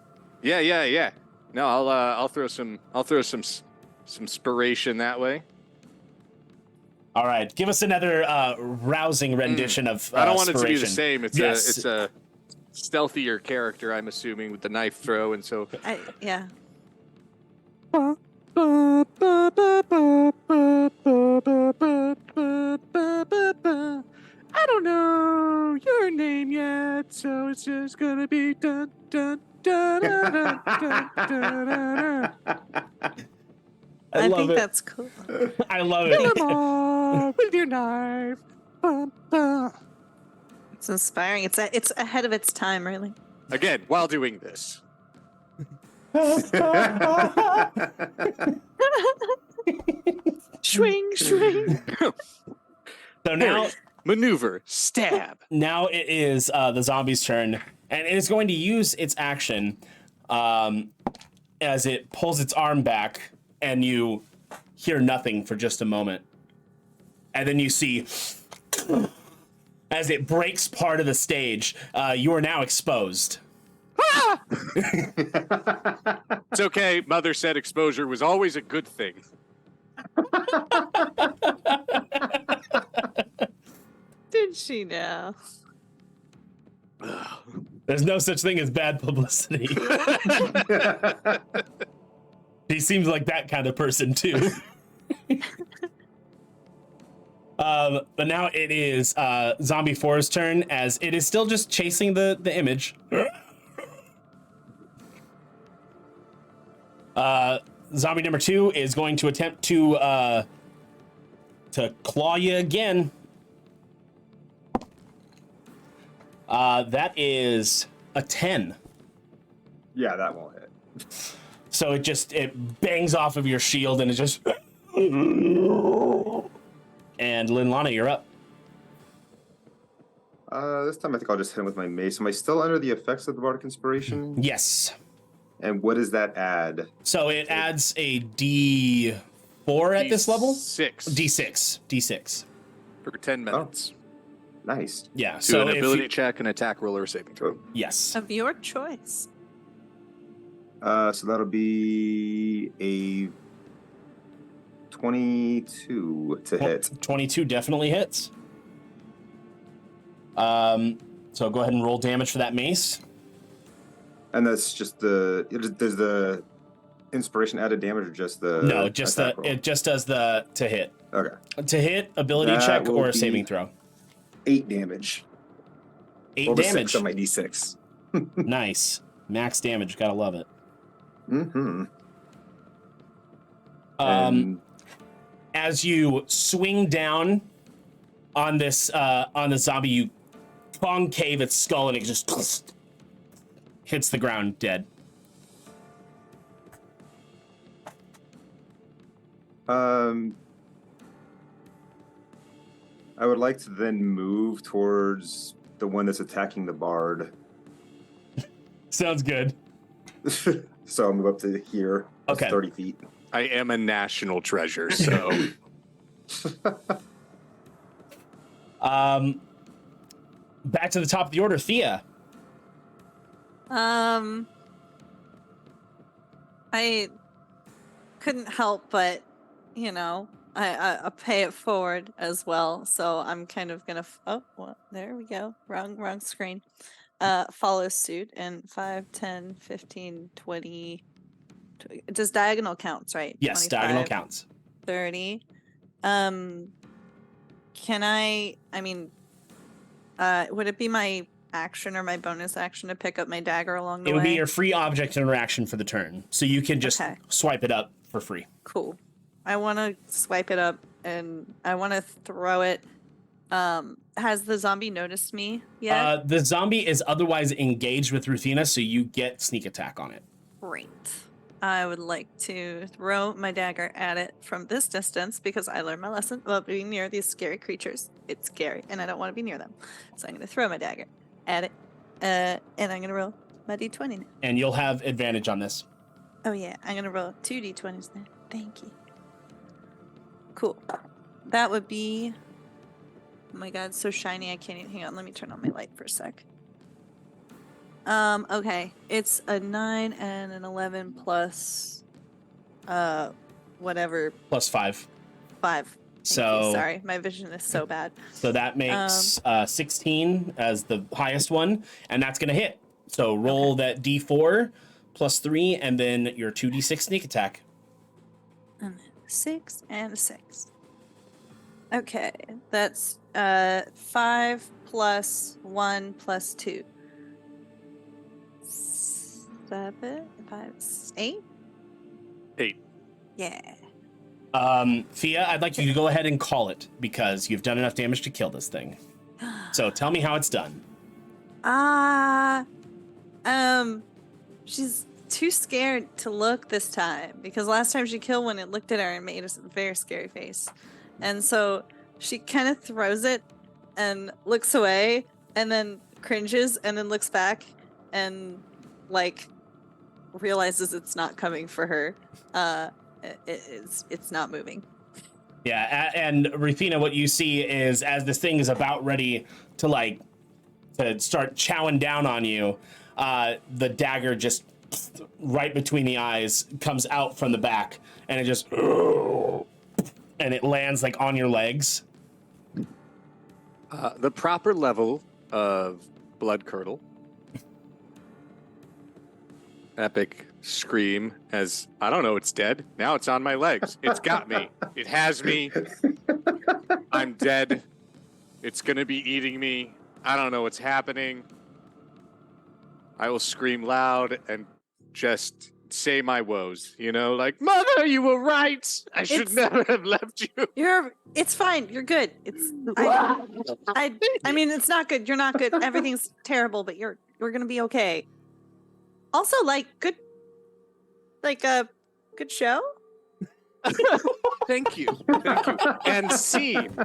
Yeah. No, I'll throw some inspiration that way. All right, give us another rousing rendition of. I don't want it to be the Spiration. same. Yes. It's a stealthier character, I'm assuming, with the knife throw, and so. Yeah. I don't know your name yet, so it's just gonna be dun dun dun dun dun dun dun dun. I love think it. that's cool. I love Kill 'em it. all with your knife. Bum, bum. It's inspiring. It's ahead of its time, really. Again, while doing this. Swing, swing. So now, Parry, maneuver, stab. now it is the zombie's turn, and it is going to use its action as it pulls its arm back, and you hear nothing for just a moment, and then you see as it breaks part of the stage, you are now exposed. It's okay. Mother said exposure was always a good thing. Did she now? There's no such thing as bad publicity. He seems like that kind of person too. But now it is Zombie 4's turn, as it is still just chasing the image. Zombie number 2 is going to attempt to claw you again. That is a 10. Yeah, that won't hit. So it bangs off of your shield, and it just. And Linlana, you're up. This time I think I'll just hit him with my mace. Am I still under the effects of the Bardic Inspiration? Yes. And what does that add? So it adds a D4 at this level? D6 For 10 minutes. Nice. Yeah. Do So an if ability you- check and attack roll or saving throw. Yes. Of your choice. So that'll be a 22 to hit. 22 definitely hits. So go ahead and roll damage for that mace. And that's just does the inspiration added damage or just the No, just attack roll? it just does the to hit. Okay. To hit, ability That check will or a be saving throw. 8 damage. 8 Roll the damage. 6 on my d6. Nice. Max damage, gotta love it. Mm-hmm. As you swing down on this zombie, you concave its skull, and it just hits the ground dead. I would like to then move towards the one that's attacking the bard. Sounds good. So I'll move up to here. That's Okay. 30 feet. I am a national treasure, so. Back to the top of the order, Thea. I couldn't help but, I pay it forward as well. So I'm kind of gonna. Well, there we go. Wrong screen. Follow suit and 5, 10, 15, 20. Does diagonal counts, right? Yes, 25, diagonal counts. 30. Can I mean, would it be my action or my bonus action to pick up my dagger along the way? It would be your free object interaction for the turn, so you can just Okay. swipe it up for free. Cool. I want to swipe it up and I want to throw it. Has the zombie noticed me yet? The zombie is otherwise engaged with Ruthina, so you get sneak attack on it. Great. I would like to throw my dagger at it from this distance because I learned my lesson about being near these scary creatures. It's scary and I don't want to be near them. So I'm going to throw my dagger at it. And I'm going to roll my d20 now. And you'll have advantage on this. Oh yeah, I'm going to roll 2 d20s now. Thank you. Cool. That would be... Oh my god, so shiny I can't even... Hang on, let me turn on my light for a sec. Okay. It's a 9 and an 11 plus... whatever. Plus 5. 5. So Sorry, my vision is so bad. So that makes 16 as the highest one, and that's gonna hit. So roll that D4 plus 3, and then your 2d6 sneak attack. And then 6 and a 6. Okay, that's 5 plus 1 plus 2. 7, 5, 8. 8. Yeah. Thia, I'd like you to go ahead and call it because you've done enough damage to kill this thing. So tell me how it's done. She's too scared to look this time because last time she killed one, it looked at her and made a very scary face. And so she kind of throws it and looks away and then cringes and then looks back and like realizes it's not coming for her. It's not moving. Yeah, and Ruthina, what you see is as this thing is about ready to start chowing down on you, the dagger just right between the eyes comes out from the back, and it just and it lands like on your legs. The proper level of blood curdle. Epic scream as, I don't know, it's dead. Now it's on my legs. It's got me. It has me. I'm dead. It's going to be eating me. I don't know what's happening. I will scream loud and just say my woes, like, Mother, you were right. I should never have left you. It's fine. You're good. I mean, it's not good. You're not good. Everything's terrible, but you're going to be okay. Also, good show. Thank you. And scene.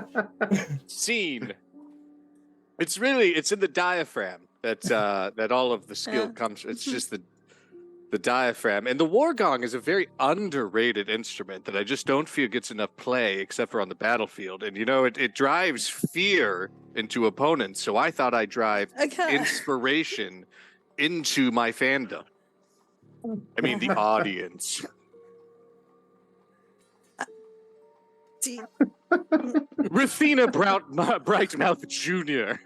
It's in the diaphragm that all of the skill comes. It's just the diaphragm. And the war gong is a very underrated instrument that I just don't feel gets enough play except for on the battlefield. And it drives fear into opponents. So I thought I'd drive inspiration into my fandom. I mean, the audience. Ruthina Brightmouth Jr.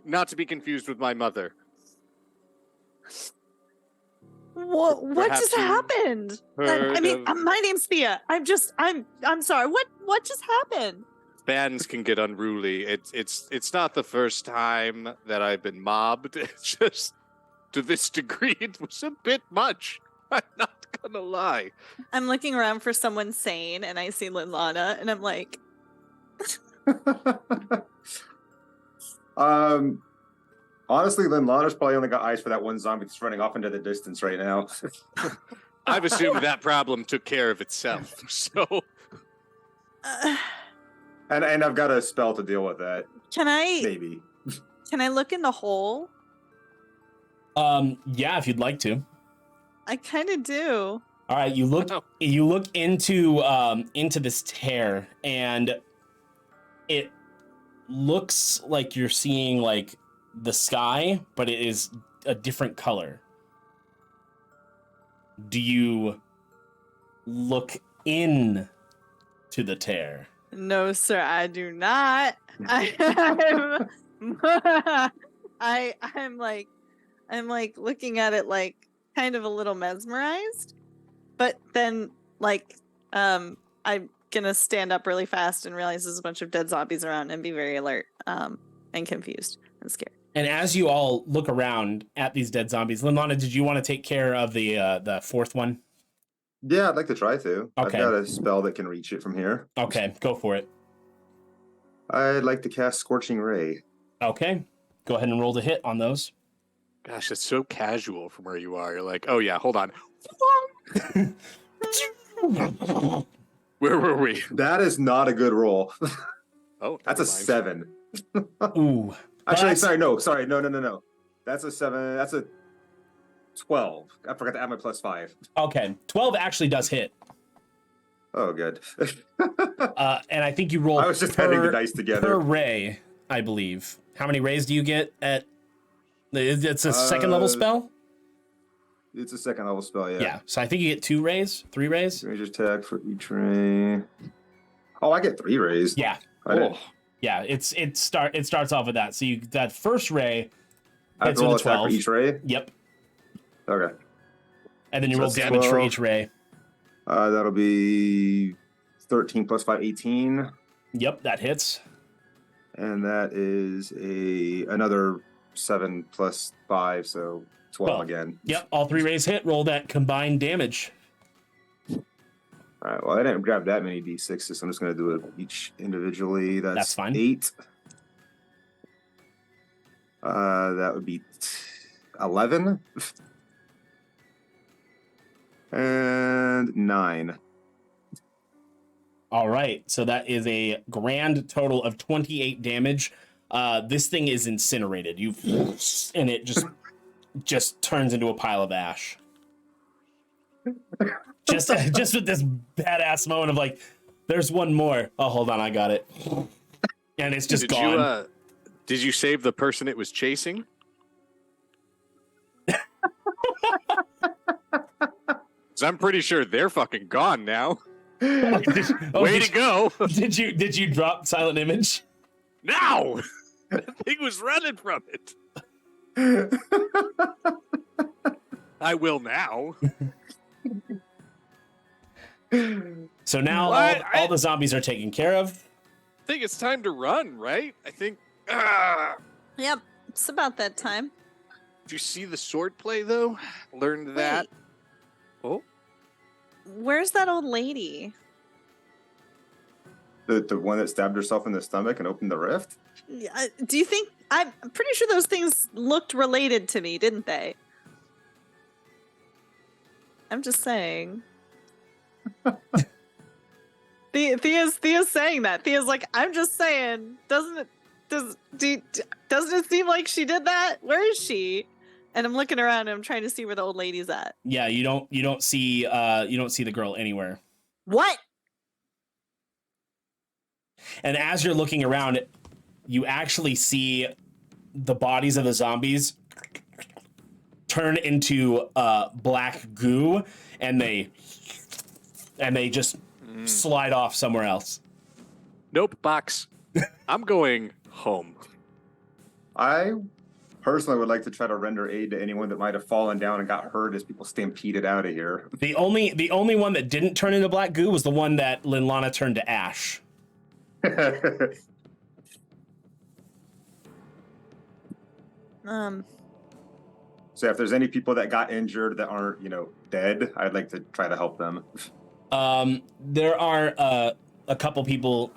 Not to be confused with my mother. What just happened? My name's Thia. I'm sorry. What just happened? Bands can get unruly. It's not the first time that I've been mobbed. It's just to this degree, it was a bit much. I'm not gonna lie. I'm looking around for someone sane, and I see Linlana, and I'm like, honestly, Linlana's probably only got eyes for that one zombie that's running off into the distance right now. I've assumed that problem took care of itself. So, and I've got a spell to deal with that. Maybe. Can I look in the hole? Yeah, if you'd like to. I kind of do. All right, you look into this tear, and it looks like you're seeing the sky, but it is a different color. Do you look in to the tear? No, sir, I do not. I'm looking at it kind of a little mesmerized, but then I'm gonna stand up really fast and realize there's a bunch of dead zombies around and be very alert and confused and scared. And as you all look around at these dead zombies, Linlana, did you want to take care of the fourth one? Yeah, I'd like to try to. Okay. I've got a spell that can reach it from here. Okay, go for it. I'd like to cast Scorching Ray. Okay, go ahead and roll the hit on those. Gosh, it's so casual from where you are. You're like, oh yeah, hold on. Where were we? That is not a good roll. Oh, that's a 7. Ooh. Actually, no. That's a 7. That's a 12. I forgot to add my +5. Okay, 12 actually does hit. Oh, good. And I think you rolled. I was just adding the dice together. Per ray, I believe. How many rays do you get at? It's a second level spell. It's a second level spell, yeah. Yeah, so I think you get 2 rays, 3 rays. Range attack for each ray. Oh, I get 3 rays. Yeah. Yeah, it starts off with that. So that first ray I have hits to roll with a attack 12. for each ray? Yep. Okay. And then you So roll that's damage for 12. each ray. That'll be 13 plus 5, 18. Yep, that hits. And that is another 7 plus 5, so 12 Well, again. Yep, all 3 rays hit. Roll that combined damage. All right, well, I didn't grab that many d6s, so I'm just going to do it each individually. That's fine. 8. That would be 11. And 9. All right, so that is a grand total of 28 damage. This thing is incinerated. And it just turns into a pile of ash. Just with this badass moment of like, there's one more. Oh, hold on, I got it. And it's just gone. Did you save the person it was chasing? I'm pretty sure they're fucking gone now. Way to go! Did you drop silent image? No, that thing was running from it. I will now. So now all the zombies are taken care of. I think it's time to run, right? I think. Yep, it's about that time. Did you see the sword play though? Learned that. Oh, Where's that old lady? The one that stabbed herself in the stomach and opened the rift? Do you think... I'm pretty sure those things looked related to me, didn't they? I'm just saying. Thia's saying that. Thia's like, I'm just saying. Doesn't it seem like she did that? Where is she? And I'm looking around and I'm trying to see where the old lady's at. Yeah, you don't see the girl anywhere. What? And as you're looking around, you actually see the bodies of the zombies turn into black goo, and they just slide off somewhere else. nope, box. I'm going home. I personally would like to try to render aid to anyone that might have fallen down and got hurt as people stampeded out of here. The only one that didn't turn into black goo was the one that Linlana turned to ash. So if there's any people that got injured that aren't, dead, I'd like to try to help them. There are a couple people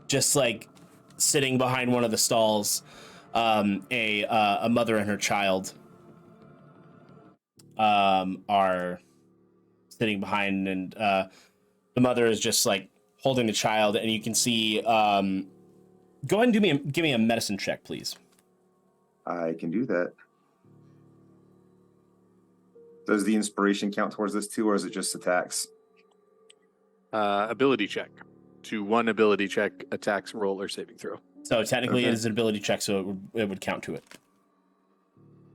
just like sitting behind one of the stalls. A mother and her child are sitting behind, and the mother is just like holding the child, and you can see go ahead and give me a medicine check, please. I can do that. Does the inspiration count towards this too, or is it just attacks? Ability check. To one ability check, attacks, roll, or saving throw. So technically Okay. it is an ability check, so it would count to it.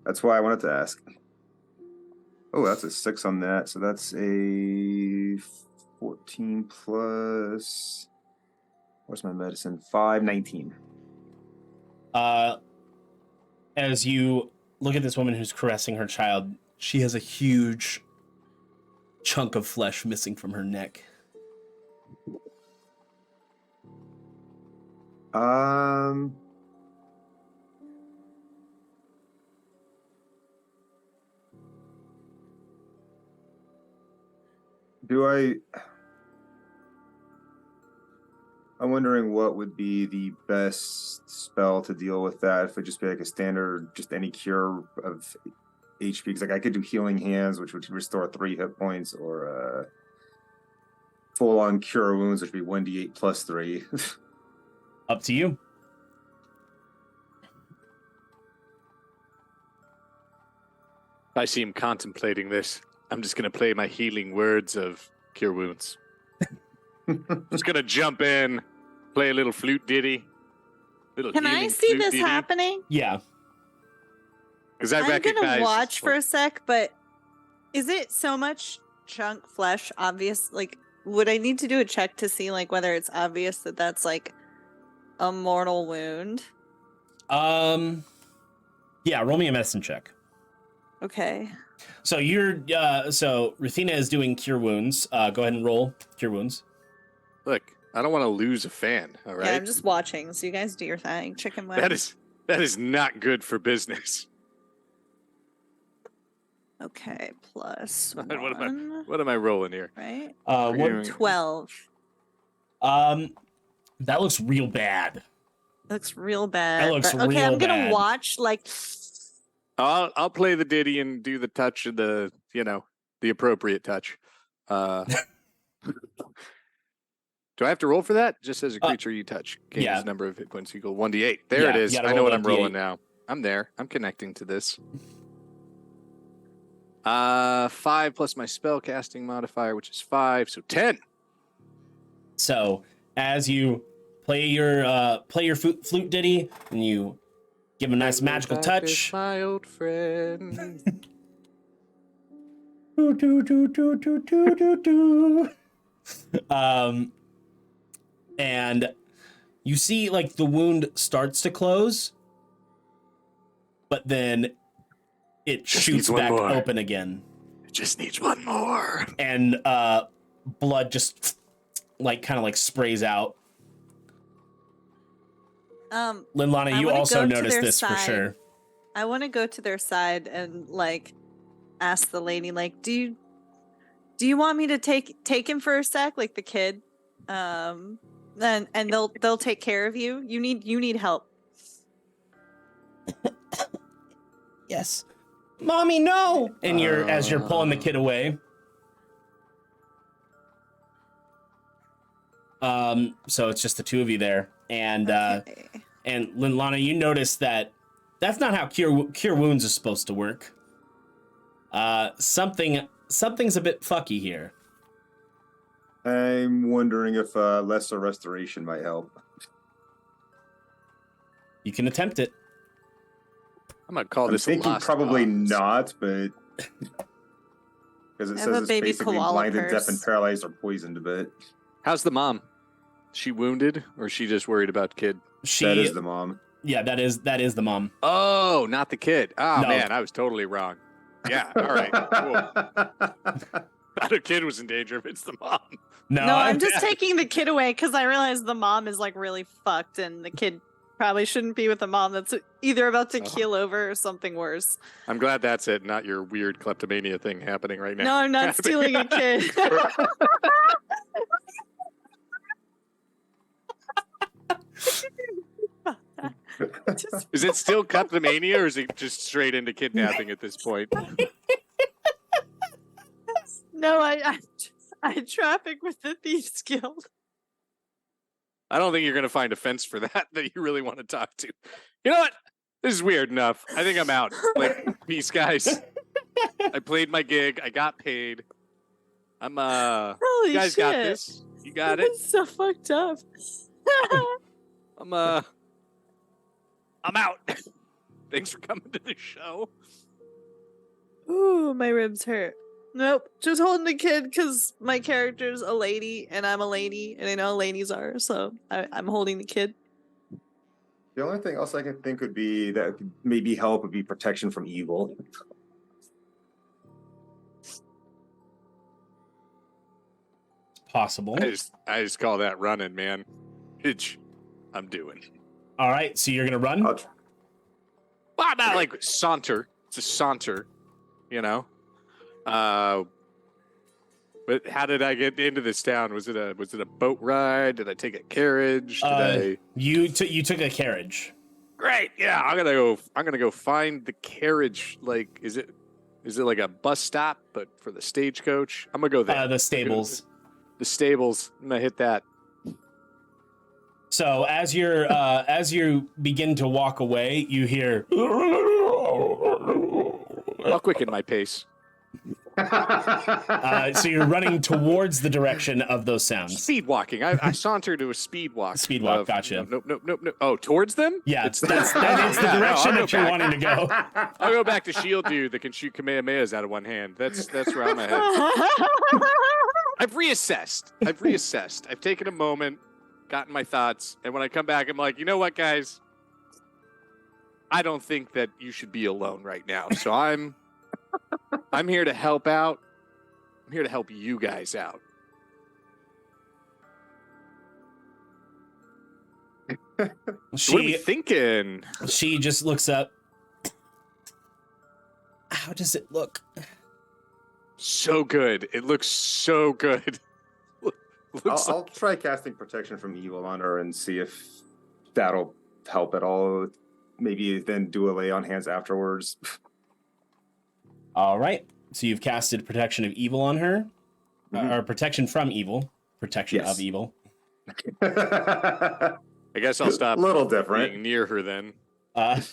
That's why I wanted to ask. Oh, that's a 6 on that. So that's a 14 plus... Where's my medicine? 5, 19. As you look at this woman who's caressing her child, she has a huge chunk of flesh missing from her neck. I'm wondering what would be the best spell to deal with that. If it would just be like a standard, just any cure of HP. Because like I could do healing hands, which would restore 3 hit points, or full on cure wounds, which would be 1d8 plus 3. Up to you. I see him contemplating this. I'm just going to play my healing words of cure wounds. Just going to jump in, play a little flute ditty. Can I see this happening? Yeah. Because I I'm recognize... gonna watch for a sec, but is it so much chunk flesh obvious? Like, would I need to do a check to see like whether it's obvious that that's like a mortal wound? Yeah, roll me a medicine check. Okay. So so Ruthina is doing cure wounds. Go ahead and roll cure wounds. Look, I don't want to lose a fan. All right. Yeah, I'm just watching. So you guys do your thing. Chicken wing. That is not good for business. Okay, plus What one. What am I rolling here? Right? What? 12. That looks real bad. Looks real bad. That looks but, okay, real I'm gonna bad. watch like. I'll play the ditty and do the touch of the the appropriate touch. Do I have to roll for that? Just as a creature you touch, gains yeah. number of hit points equal 1d8. There it Yeah, is. you gotta I know roll what the I'm rolling D8. now. I'm there. I'm connecting to this. 5 plus my spell casting modifier, which is 5, so 10. So as you play your flute ditty and you give a nice magical touch. My old friend. Do, do, do, do, do, do, do, do. And you see like the wound starts to close, but then it shoots back open again. It just needs one more. And blood just kind of sprays out. Linlana, you also noticed this for sure. I want to go to their side and ask the lady, do you want me to take him for a sec, like the kid? And they'll take care of you. You need help. Yes. Mommy, no! And as you're pulling the kid away. So it's just the two of you there. And Okay. and Linlana, you notice that that's not how cure wounds is supposed to work. Something's a bit fucky here. I'm wondering if lesser restoration might help. You can attempt it. I'm gonna call I'm this thinking a lost probably cause. not, but because it I have a says it's baby basically koala blinded, purse. deaf, and paralyzed or poisoned. But How's the mom? She wounded, or is she just worried about kid? that is the mom. Yeah, that is the mom. Oh, not the kid. Oh No. man, I was totally wrong. Yeah, all right, cool. Not a kid was in danger if it's the mom. No, I'm just taking the kid away because I realize the mom is really fucked, and the kid probably shouldn't be with a mom that's either about to keel over or something worse. I'm glad that's it, not your weird kleptomania thing happening right now. No, I'm not stealing a kid. Is it still kleptomania, or is it just straight into kidnapping at this point? No, I traffic with the Thieves Guild. I don't think you're going to find a fence for that you really want to talk to. You know what? This is weird enough. I think I'm out. Peace, guys. I played my gig. I got paid. Holy you guys shit. got this. You got it. It's so fucked up. I'm out. Thanks for coming to the show. Ooh, my ribs hurt. Nope, just holding the kid because my character's a lady and I'm a lady and I know how ladies are, so I'm holding the kid. The only thing else I can think would be that could maybe help would be protection from evil. Possible. I just call that running, man. Which I'm doing. All right, so you're gonna run. Well, I'm not saunter. It's a saunter, you know. But how did I get into this town? Was it a boat ride? Did I take a carriage? You took a carriage. Great. Yeah, I'm gonna go find the carriage. Is it like a bus stop, but for the stagecoach? I'm gonna go there. The stables. The stables. I'm gonna hit that. So as you begin to walk away, you hear. I'll quicken my pace. So you're running towards the direction of those sounds. Speed walking. I saunter to a speed walk. Speed walk. Gotcha. Nope. Oh, towards them? Yeah, it's the direction that you're wanting to go. I'll go back to Shield Dude that can shoot Kamehamehas out of one hand. That's where I'm ahead. I've reassessed. I've taken a moment, gotten my thoughts, and when I come back, I'm like, you know what, guys? I don't think that you should be alone right now. So I'm here to help out. I'm here to help you guys out. What are we thinking? She just looks up. How does it look? So good. It looks so good. I'll try casting protection from evil on her and see if that'll help at all. Maybe then do a lay on hands afterwards. All right. So you've casted protection of evil on her, or protection from evil, protection of evil. I guess I'll stop. A little different. Being near her then. I'm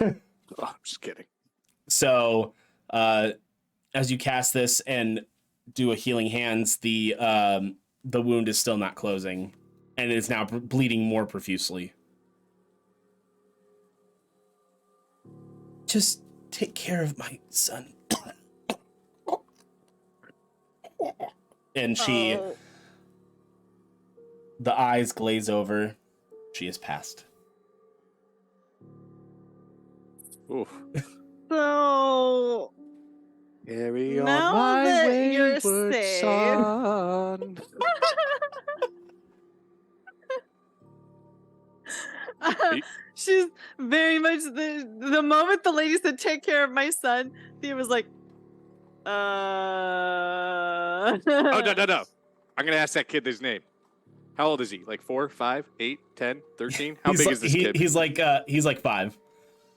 just kidding. So, as you cast this and do a healing hands, the wound is still not closing, and it is now bleeding more profusely. Just take care of my son. And she, the eyes glaze over. She is passed. Oof. So Carry on now my that you're wayward safe. son. She's very much the moment the lady said take care of my son, Thea was like, Oh, no. I'm going to ask that kid his name. How old is he? Like 4, 5, 8, 10, 13? How big is this kid? He's like 5. Okay,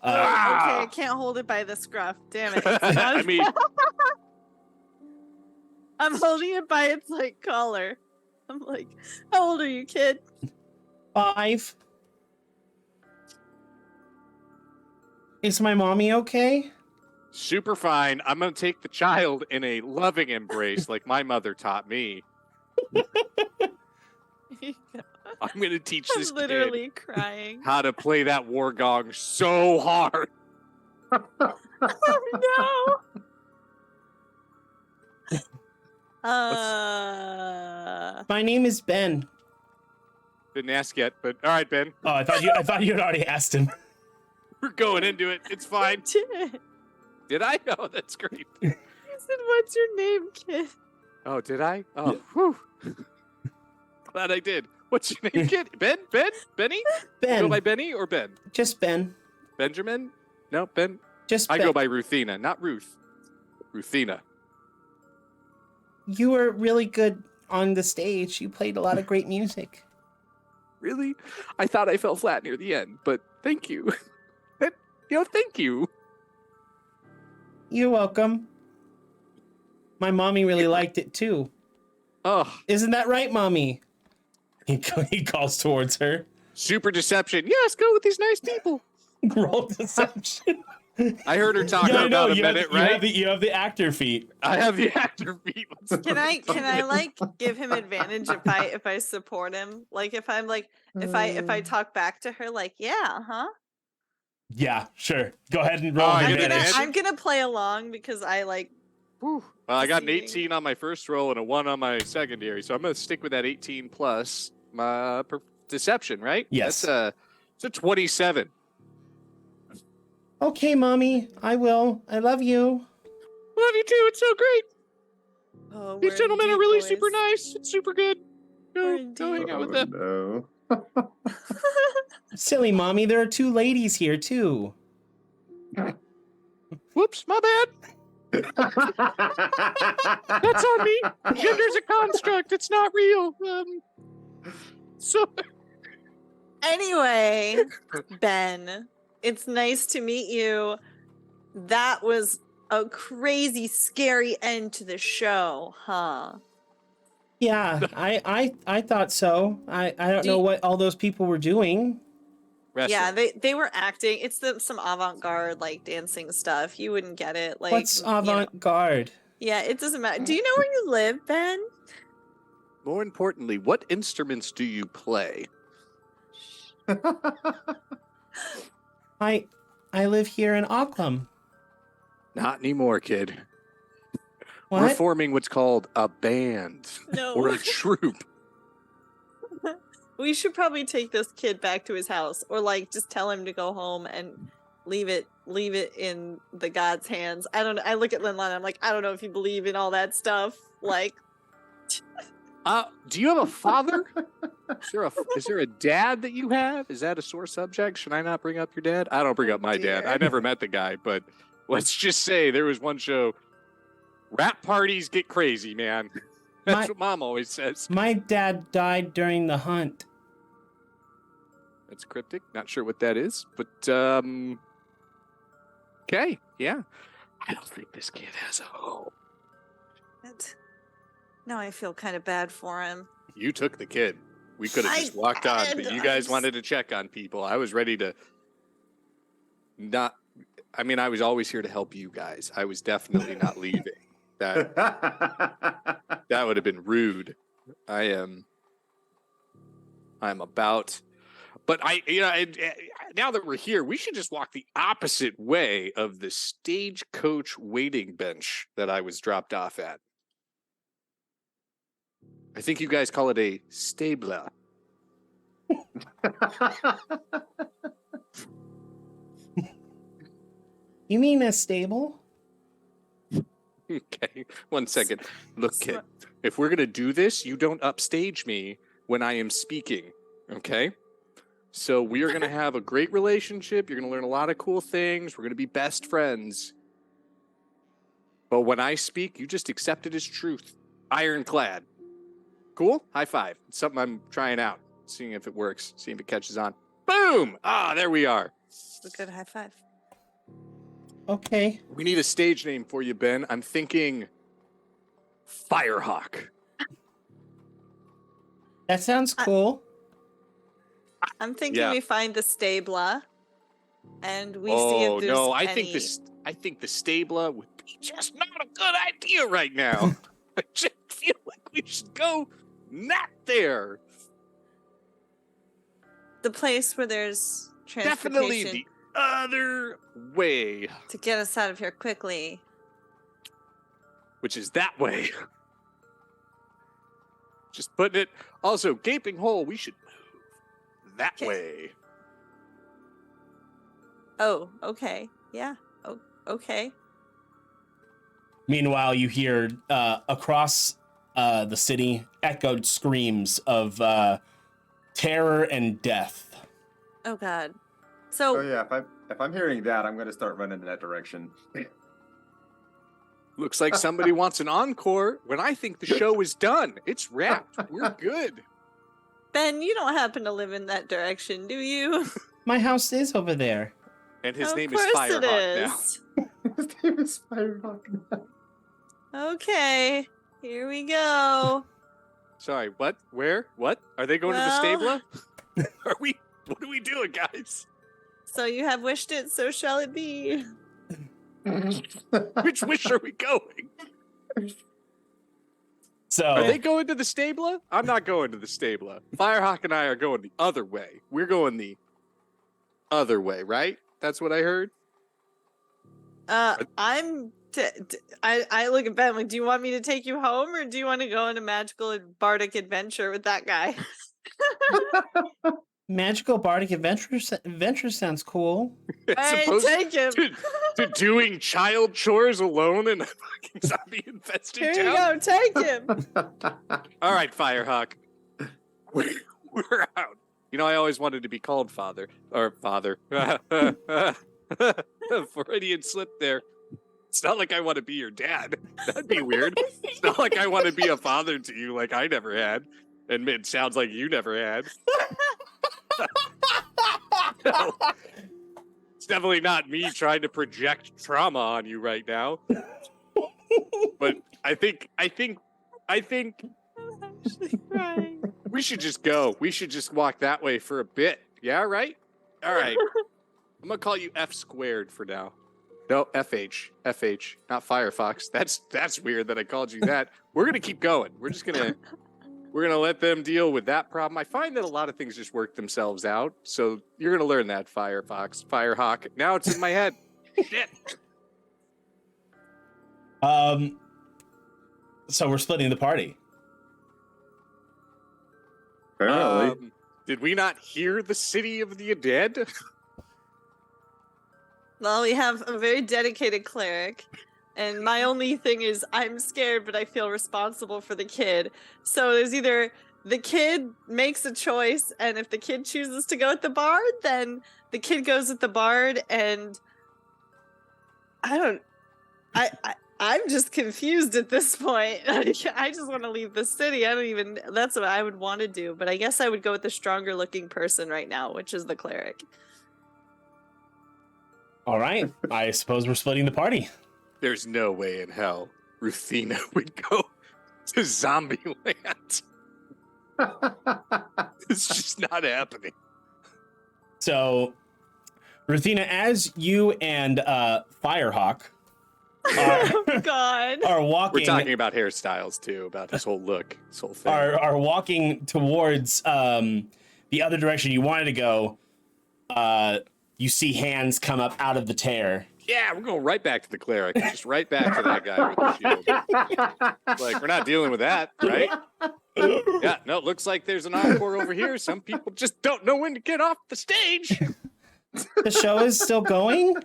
I can't hold it by the scruff. Damn it. I mean, I'm holding it by its like collar. I'm like, how old are you, kid? 5. Is my mommy okay? super fine. I'm going to take the child in a loving embrace like my mother taught me. I'm going to teach this literally kid crying. how to play that war gong so hard. Oh no. My name is Ben. Didn't ask yet, but all right, Ben. Oh, I thought you had already asked him. We're going into it. It's fine. Did I? Oh, that's great. I said, "What's your name, kid?" Oh, did I? Oh, whew. Glad I did. What's your name, kid? Ben? Ben? Benny? Ben. Go by Benny or Ben? Just Ben. Benjamin? No, Ben. Just I Ben. go by Ruthina, not Ruth. Ruthina. You were really good on the stage. You played a lot of great music. Really? I thought I fell flat near the end, but thank you. Thank you. You're welcome. My mommy really liked it too. Oh, Isn't that right, mommy? He calls towards her. super deception. Yes, go with these nice people. Roll deception. I heard her talk Yeah, I know. about a You minute, have, right? you have the actor feat. I have the actor feet. Can I like give him advantage if I support him? Like if I'm like if I talk back to her like, yeah, huh? Yeah, sure. Go ahead and roll Oh, an you get advantage. an I'm gonna play along because I like. Well, I got an Deceiving. 18 on my first roll and a 1 on my secondary, so I'm going to stick with that 18 plus my deception, right? Yes. It's a 27. Okay, mommy. I will. I love you. Love you too. It's so great. Oh, These we're in gentlemen are deep really voice. super nice. It's super good. We're Go, in go hang deep. out with them. No. Silly mommy, there are 2 ladies here too. Whoops, my bad. That's on me. Gender's a construct. It's not real. So Anyway, Ben, it's nice to meet you. That was a crazy, scary end to the show, huh? Yeah, I thought so. I don't know what all those people were doing. Yeah, they were acting. It's some avant-garde like dancing stuff. You wouldn't get it. Like What's you know. avant-garde? Yeah, it doesn't matter. Do you know where you live, Ben? more importantly, what instruments do you play? I live here in Occlam. Not anymore, kid. What? We're forming what's called a band No. or a troop. We should probably take this kid back to his house, or like just tell him to go home and leave it in the God's hands. I don't know. I look at Linlana, I'm like, I don't know if you believe in all that stuff. Like, Do you have a father? Is there a dad that you have? Is that a sore subject? Should I not bring up your dad? I don't bring up my dad. dear. I never met the guy, but let's just say there was one show. Rap parties get crazy, man. That's what Mom always says. My dad died during the hunt. That's cryptic. Not sure what that is, but okay, yeah. I don't think this kid has a home. now I feel kind of bad for him. You took the kid. We could have just walked on, but you guys wanted to check on people. I was ready to not. I mean, I was always here to help you guys. I was definitely not leaving. That would have been rude. I am about. But now that we're here, we should just walk the opposite way of the stagecoach waiting bench that I was dropped off at. I think you guys call it a stabler. You mean a stable? Okay, 1 second. Look, kid, if we're going to do this, you don't upstage me when I am speaking, okay? So we are going to have a great relationship. You're going to learn a lot of cool things. We're going to be best friends. But when I speak, you just accept it as truth. Ironclad. Cool? High five. It's something I'm trying out, seeing if it works, seeing if it catches on. Boom! Ah, there we are. A good high five. Okay. We need a stage name for you, Ben. I'm thinking Firehawk. That sounds cool. I'm thinking we find the stabler and we see Oh if there's no, any... I think the stabler would be just not a good idea right now. I just feel like we should go not there. The place where there's Definitely transportation the other way, to get us out of here quickly. which is that way. Just putting it. Also, gaping hole. We should move that way. Oh, okay. Yeah. Oh, okay. Meanwhile, you hear across the city echoed screams of terror and death. Oh God. So Oh yeah, if I'm hearing that, I'm gonna start running in that direction. Looks like somebody wants an encore when I think the show is done. It's wrapped. We're good. Ben, you don't happen to live in that direction, do you? My house is over there. And his Of name is course it Firehawk now. is. His name is Firehawk. Okay, here we go. Sorry, what? Where? What? Are they going to the Well- stable? What are we doing, guys? So you have wished it, so shall it be. Which wish are we going? So Are they going to the stable? I'm not going to the stable. Firehawk and I are going the other way. We're going the other way, right? That's what I heard. I look at Ben like, do you want me to take you home, or do you want to go on a magical bardic adventure with that guy? magical bardic adventure sounds cool. As Hey, opposed take him. to doing child chores alone in a fucking zombie infested Here town. you go, take him. All right, Firehawk. We're out. You know, I always wanted to be called Father. Or Father. Freudian slip there. It's not like I want to be your dad. That'd be weird. It's not like I want to be a father to you like I never had. And it sounds like you never had. No. It's definitely not me trying to project trauma on you right now. But I think Right. we should just go. We should just walk that way for a bit. Yeah, right? All right. I'm going to call you F squared for now. No, FH. FH, not Firefox. That's weird that I called you that. We're going to keep going. We're going to let them deal with that problem. I find that a lot of things just work themselves out. So you're going to learn that, Firehawk. Now it's in my head. Shit. So we're splitting the party. Apparently. Did we not hear the city of the undead? Well, we have a very dedicated cleric, and my only thing is I'm scared, but I feel responsible for the kid. So there's either the kid makes a choice, and if the kid chooses to go with the bard, then the kid goes with the bard, and I'm just confused at this point. I just want to leave the city. That's what I would want to do, but I guess I would go with the stronger looking person right now, which is the cleric. All right. I suppose we're splitting the party. There's no way in hell Ruthina would go to zombie land. It's just not happening. So, Ruthina, as you and Firehawk Oh God. are walking, We're talking about hairstyles too, about this whole look, this whole thing. are walking towards the other direction you wanted to go. You see hands come up out of the tear. Yeah, we're going right back to the cleric. Just right back to that guy with the shield. Like, we're not dealing with that, right? Yeah, no, it looks like there's an encore over here. Some people just don't know when to get off the stage. The show is still going?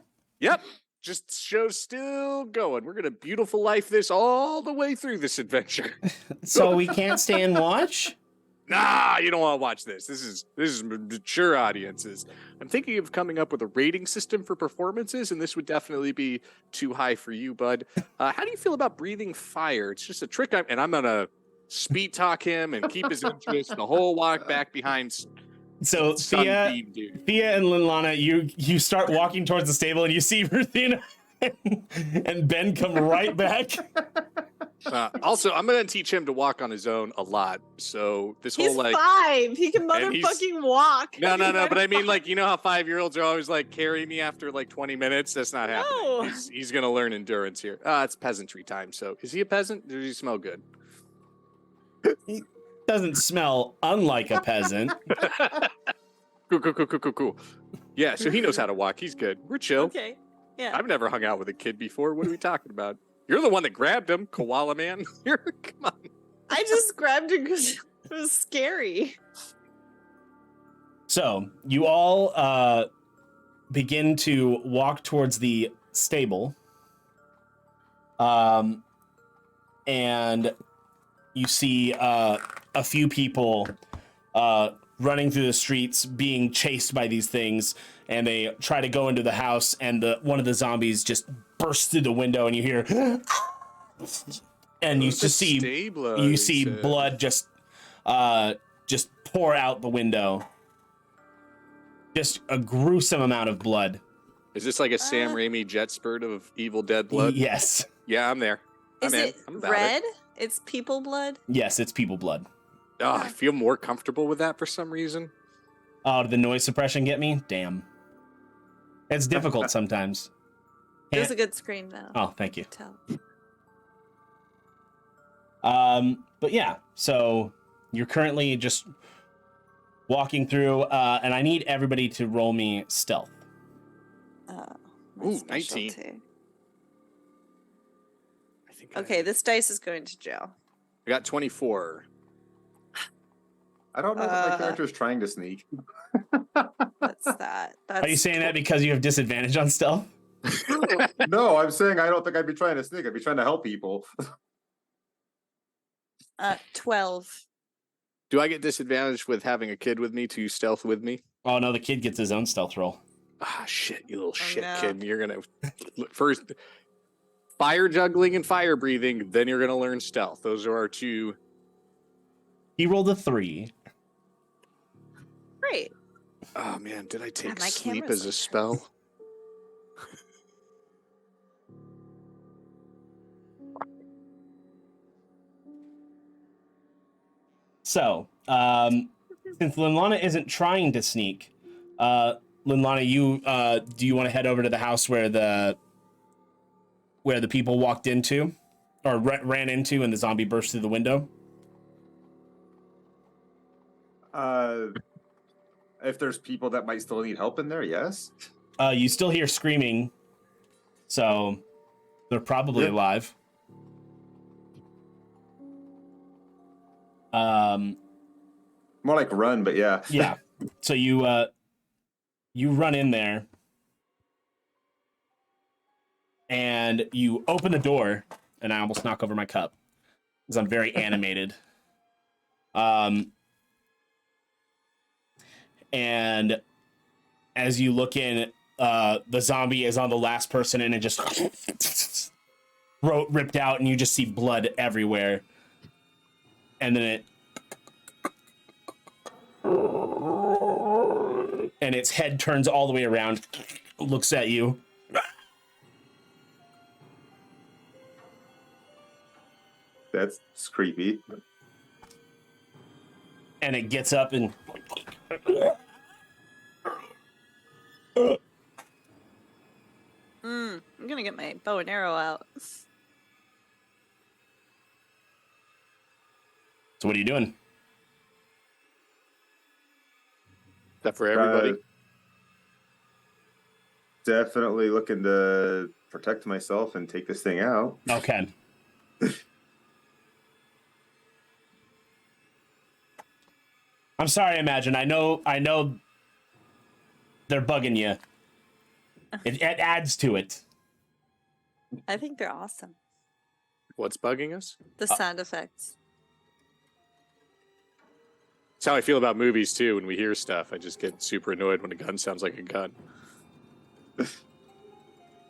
Yep, just show's still going. We're going to beautiful life this all the way through this adventure. So we can't stay and watch? Nah, you don't want to watch this. This is mature audiences. I'm thinking of coming up with a rating system for performances, and this would definitely be too high for you, bud. How do you feel about breathing fire? It's just a trick, and I'm gonna speed talk him and keep his interest the whole walk back behind. So Thia and Linlana, you start walking towards the stable, and you see Ruthina and Ben come right back. Also, I'm going to teach him to walk on his own a lot. So this He's whole 5. He can motherfucking walk. No. But I mean, like, you know how 5-year-olds are always like, carry me after like 20 minutes? That's not happening. No. He's going to learn endurance here. It's peasantry time. So is he a peasant? Does he smell good? He doesn't smell unlike a peasant. Cool. Yeah, so he knows how to walk. He's good. We're chill. Okay. Yeah. I've never hung out with a kid before. What are we talking about? You're the one that grabbed him, koala man. Come on. I just grabbed it because it was scary. So you all begin to walk towards the stable. And you see a few people running through the streets being chased by these things, and they try to go into the house, and one of the zombies just bursts through the window, and you hear and you just see blood just pour out the window. Just a gruesome amount of blood. Is this like a Sam Raimi jet spurt of Evil Dead blood? Yes. Yeah, I'm there. Is it red? It's people blood? Yes, it's people blood. Oh, I feel more comfortable with that for some reason. Oh, did the noise suppression get me? Damn. It's difficult sometimes. It was a good scream, though. Oh, thank you. Tell. But yeah, so you're currently just walking through, and I need everybody to roll me stealth. Ooh, 19. I think Okay, this dice is going to jail. I got 24. I don't know if my character is trying to sneak. That's that. That's Are you saying that because you have disadvantage on stealth? No, I'm saying I don't think I'd be trying to sneak. I'd be trying to help people. 12. Do I get disadvantage with having a kid with me to stealth with me? Oh no, the kid gets his own stealth roll. Ah, shit, you little shit no. kid. You're going to first fire juggling and fire breathing, then you're going to learn stealth. Those are our two. He rolled a 3. Great. Oh man, did I take my sleep camera's as a like spell? So, since Linlana isn't trying to sneak, Linlana, do you want to head over to the house where the people walked into, or ran into, and the zombie burst through the window? If there's people that might still need help in there, yes. You still hear screaming, so they're probably alive. More like run, but yeah. Yeah. So you run in there and you open the door, and I almost knock over my cup because I'm very animated. And as you look in, the zombie is on the last person, and it just throat ripped out, and you just see blood everywhere. And then its head turns all the way around, looks at you. That's creepy. And it gets up and I'm gonna get my bow and arrow out. So what are you doing? Is that for everybody? Definitely looking to protect myself and take this thing out. Okay. I'm sorry, Imagine. I know they're bugging you. It adds to it. I think they're awesome. What's bugging us? The sound effects. That's how I feel about movies too. When we hear stuff, I just get super annoyed when a gun sounds like a gun.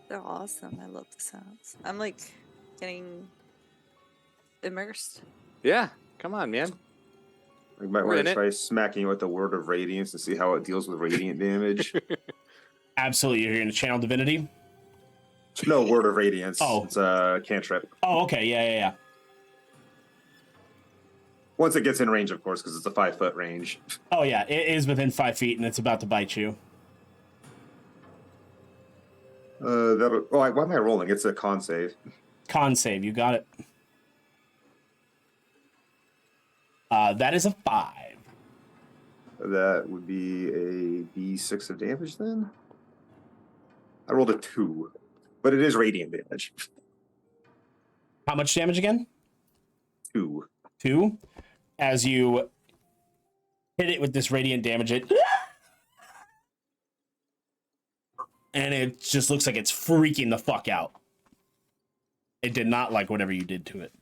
They're awesome. I love the sounds. I'm like getting immersed. Yeah, come on, man. You might want to try smacking it with the Word of Radiance and see how it deals with radiant damage. Absolutely. You're going to channel divinity? No, Word of Radiance. Oh. It's a cantrip. Oh, okay. Yeah. Once it gets in range, of course, because it's a 5-foot range. Oh, yeah. It is within 5 feet, and it's about to bite you. Why am I rolling? It's a con save. Con save. You got it. That is a 5. That would be a D6 of damage then. I rolled a 2, but it is radiant damage. How much damage again? 2. 2. As you hit it with this radiant damage, and it just looks like it's freaking the fuck out. It did not like whatever you did to it.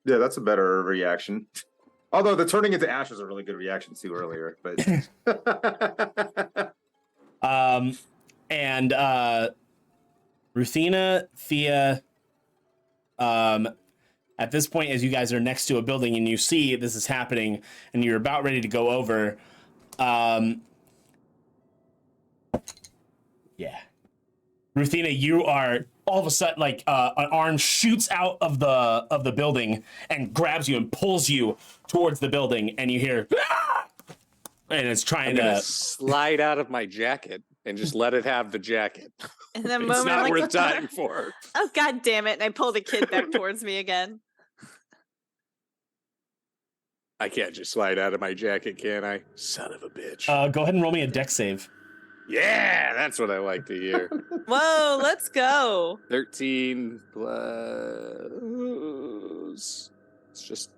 Yeah, that's a better reaction. Although the turning into ash was a really good reaction too earlier, but and Ruthina, Thia, at this point, as you guys are next to a building and you see this is happening and you're about ready to go over, yeah. Ruthina, you are all of a sudden like an arm shoots out of the building and grabs you and pulls you towards the building, and you hear "Ah!" and it's trying to slide out of my jacket and just let it have the jacket. In the It's moment, not like, worth dying for. oh god damn it! And I pull the kid back towards me again. I can't just slide out of my jacket, can I? Son of a bitch. go ahead and roll me a dex save. Yeah, that's what I like to hear. Whoa, let's go. 13 plus... It's just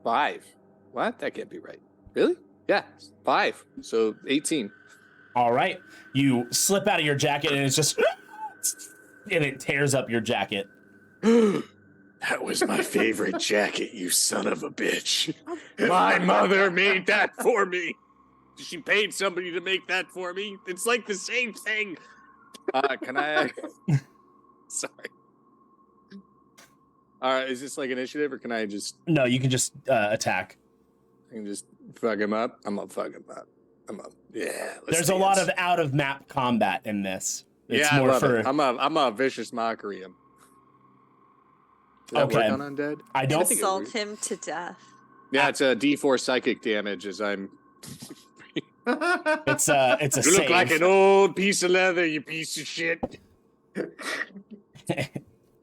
5. What? That can't be right. Really? Yeah, 5. So 18. All right. You slip out of your jacket and it's just... and it tears up your jacket. That was my favorite jacket, you son of a bitch. My mother made that for me. She paid somebody to make that for me. It's like the same thing. Can I... Sorry. All right, is this like initiative, or can I just... No, you can just attack. I can just fuck him up? I'm gonna fuck him up. I'm up. Yeah. There's a lot of out-of-map combat in this. It's yeah, more I love for... it. I'm a vicious mockery him. Does that Okay. work on undead? I don't... think it Insult would. him to death. Yeah, it's a D4 psychic damage as I'm... It's a You save. look like an old piece of leather, you piece of shit. Is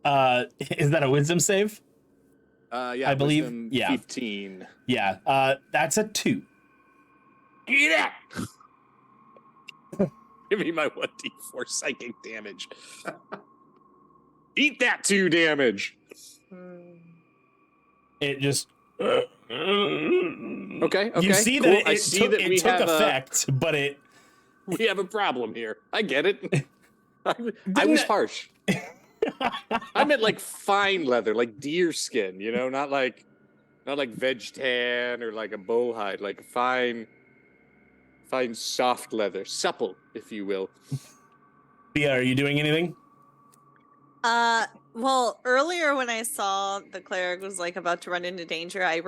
that a wisdom save? Yeah, I believe- wisdom yeah. 15. Yeah. That's a 2. Eat it! Give me my 1d4 psychic damage. Eat that 2 damage. It just Okay. You see cool. that I it see took, that it we took have effect, but it we have a problem here. I get it. I Didn't was it- harsh. I meant like fine leather, like deer skin, you know, not like veg tan or like a bowhide, like fine soft leather, supple, if you will. Thea, are you doing anything? Well, earlier when I saw the cleric was like about to run into danger, I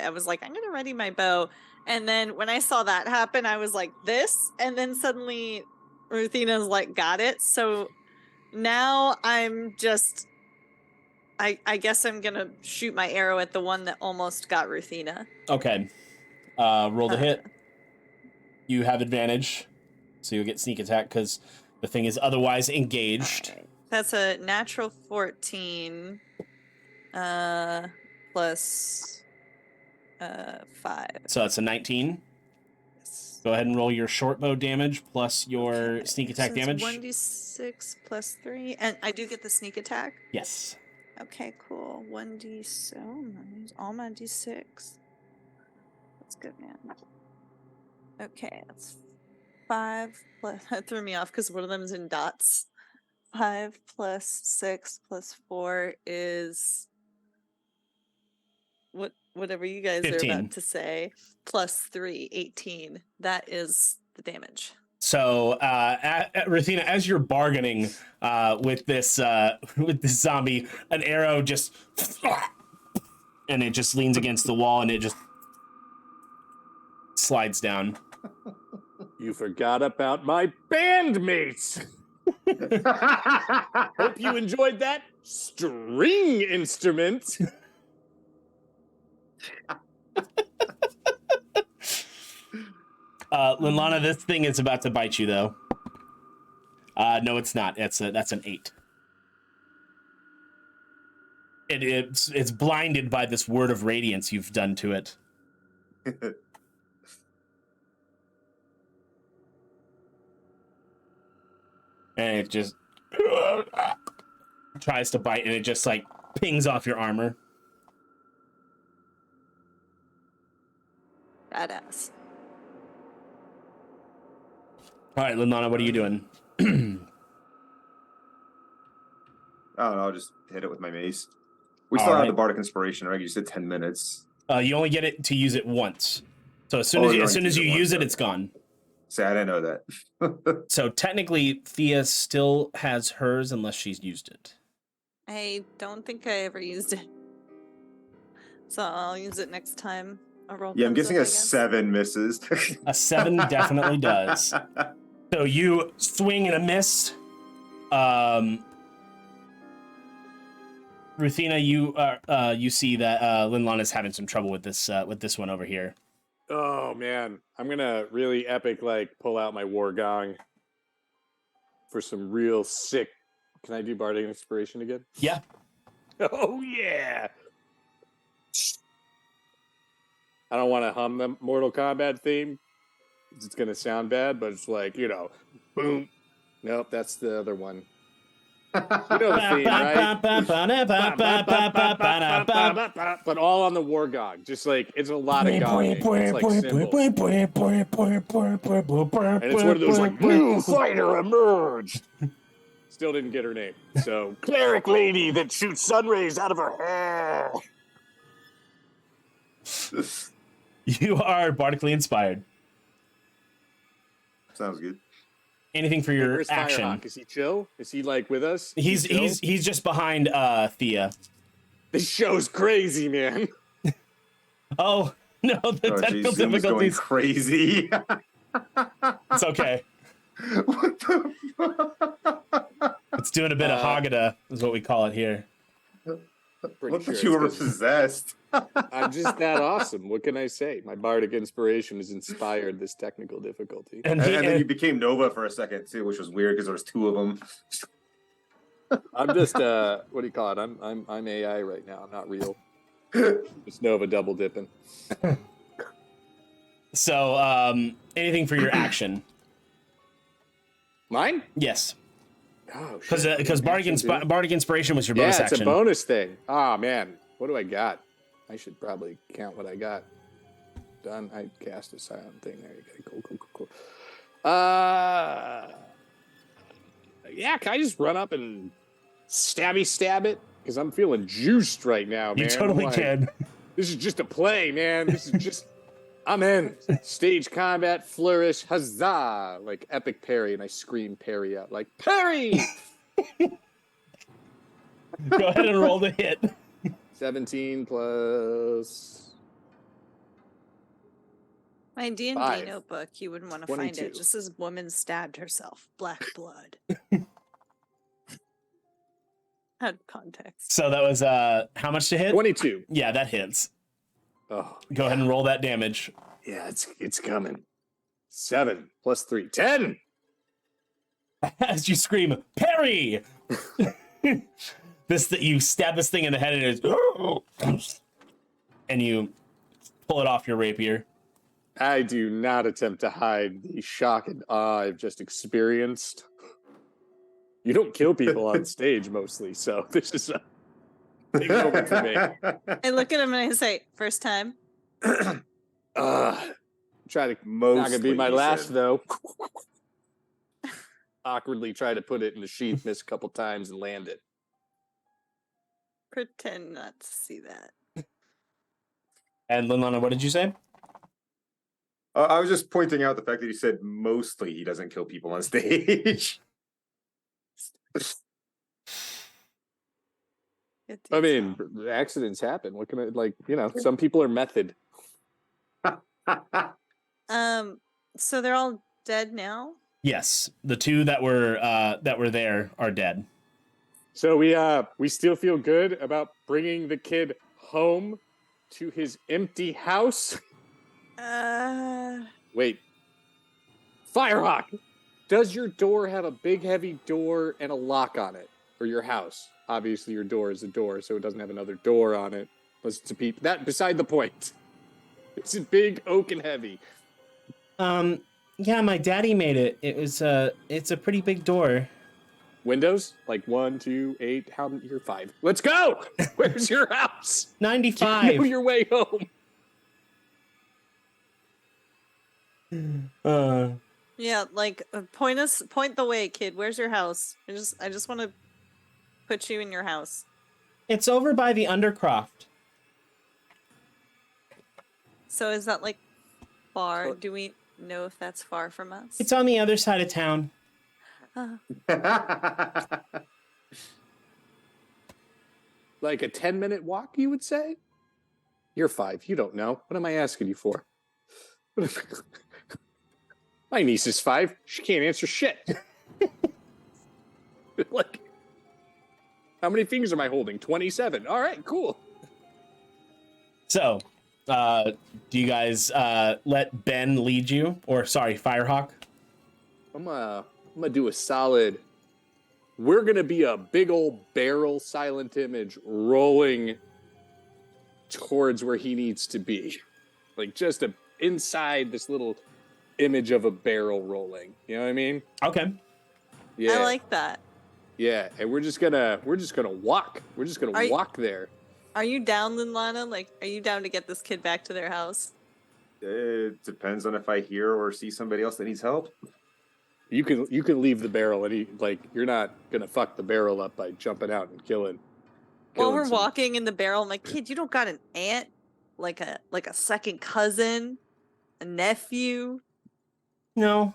was like, I'm gonna ready my bow. And then when I saw that happen, I was like, this. And then suddenly Ruthina's like, got it. So now I'm just, I guess I'm gonna shoot my arrow at the one that almost got Ruthina. Okay. Roll the hit. You have advantage, so you'll get sneak attack because the thing is otherwise engaged. Right. That's a natural 14 plus 5. So that's a 19. Yes. Go ahead and roll your short bow damage plus your Okay, sneak attack so it's damage. 1d6 plus 3, and I do get the sneak attack. Yes. Okay, cool. 1d, so all my d6. That's good, man. Okay, that's 5 plus. That threw me off because one of them is in dots. 5 plus 6 plus 4 is whatever you guys 15. are about to say. Plus 3, 18. That is the damage. So, Ruthina, as you're bargaining with this zombie, an arrow just and it just leans against the wall and it just slides down. You forgot about my bandmates. Hope you enjoyed that string instrument. Linlana, this thing is about to bite you, though. No, it's not. That's an 8. It's blinded by this word of radiance you've done to it. And it just tries to bite, and it just like pings off your armor. Badass. All right, Linlana, what are you doing? I don't know, I'll just hit it with my mace. We still have the Bardic Inspiration, right? You said 10 minutes. You only get it to use it once. So as soon as you use it, it's gone. See, I didn't know that. So technically, Thea still has hers unless she's used it. I don't think I ever used it. So I'll use it next time. Yeah, I'm guessing a 7 misses. A 7 definitely does. So you swing and a miss. Ruthina, you see that Linlana is having some trouble with this one over here. Oh man, I'm gonna really epic pull out my war gong for some real sick. Can I do Bardic Inspiration again? Yeah. Oh yeah. I don't want to hum the Mortal Kombat theme. It's gonna sound bad, but it's boom. Nope, that's the other one. You know the theme, right? But all on the war gong. Just it's a lot of gonging. And it's one of those new fighter emerged. Still didn't get her name. So cleric lady that shoots sun rays out of her hair. You are bardically inspired. Sounds good. Anything for your Where's action? Firehawk? Is he chill? Is he with us? He's just behind Thea. This show's crazy, man. Oh no, the technical Zoom is going difficulties. crazy. It's okay. What the fuck? It's doing a bit of Haggadah, is what we call it here. Pretty What sure if you were it's 'cause possessed? I'm just that awesome. What can I say? My bardic inspiration has inspired this technical difficulty. And And then you became Nova for a second too, which was weird because there was 2 of them. I'm just what do you call it? I'm AI right now. I'm not real. Just Nova double dipping. So, anything for your action? Mine? Yes, Oh, because Bardic Inspiration was your bonus yeah, it's action. a bonus thing. Oh man, what do I got? I should probably count what I got done. I cast a silent thing. There you go. Cool. Yeah, can I just run up and stab it? Because I'm feeling juiced right now, man. You totally can. This is just a play, man. This is just... I'm in. Stage combat, flourish, huzzah! Like epic parry, and I scream parry out. Like, parry! Go ahead and roll the hit. 17 plus... My D&D 5. notebook, you wouldn't want to find 22. it. Just as woman stabbed herself. Black blood. Out of context. So that was how much to hit? 22. Yeah, that hits. Oh, Go ahead and roll that damage. yeah, it's coming. 7 plus 3. 10! As you scream, parry! You stab this thing in the head and it and you pull it off your rapier. I do not attempt to hide the shock and awe I've just experienced. You don't kill people on stage mostly, so this is a big moment for me. I look at him and I say, first time. Try to not Mostly, gonna be my he last said. though. Awkwardly try to put it in the sheath, miss a couple times, and land it. Pretend not to see that. And Linlana, what did you say? I was just pointing out the fact that you said mostly he doesn't kill people on stage. Good I detail. mean, accidents happen. What can I some people are method. So they're all dead now? Yes, the two that were there are dead. So we still feel good about bringing the kid home to his empty house. Wait. Firehawk, does your door have a big heavy door and a lock on it? Or your house? Obviously your door is a door, so it doesn't have another door on it. Unless it's a peep. That beside the point. It's big, oak, and heavy. Yeah, my daddy made it. It's a pretty big door. Windows? Like 1, 2, 8, how many? You're 5. Let's go! Where's your house? 95. You know your way home. Yeah, like point the way, kid. Where's your house? I just want to put you in your house. It's over by the Undercroft. So is that like far? Do we know if that's far from us? It's on the other side of town. Like a 10-minute walk, you would say? You're 5. You don't know. What am I asking you for? My niece is 5. She can't answer shit. Like, how many fingers am I holding? 27. All right, cool. So, do you guys let Ben lead you? Or, sorry, Firehawk? I'm gonna do a solid. We're gonna be a big old barrel silent image rolling towards where he needs to be. Like just inside this little image of a barrel rolling. You know what I mean? Okay. Yeah. I like that. Yeah, and we're just gonna walk. We're just gonna walk there. Are you down, Linlana? Like, are you down to get this kid back to their house? It depends on if I hear or see somebody else that needs help. You can leave the barrel, and you're not gonna fuck the barrel up by jumping out and killing. While we're some- walking in the barrel, I'm like, kid, you don't got an aunt, like a second cousin, a nephew. No.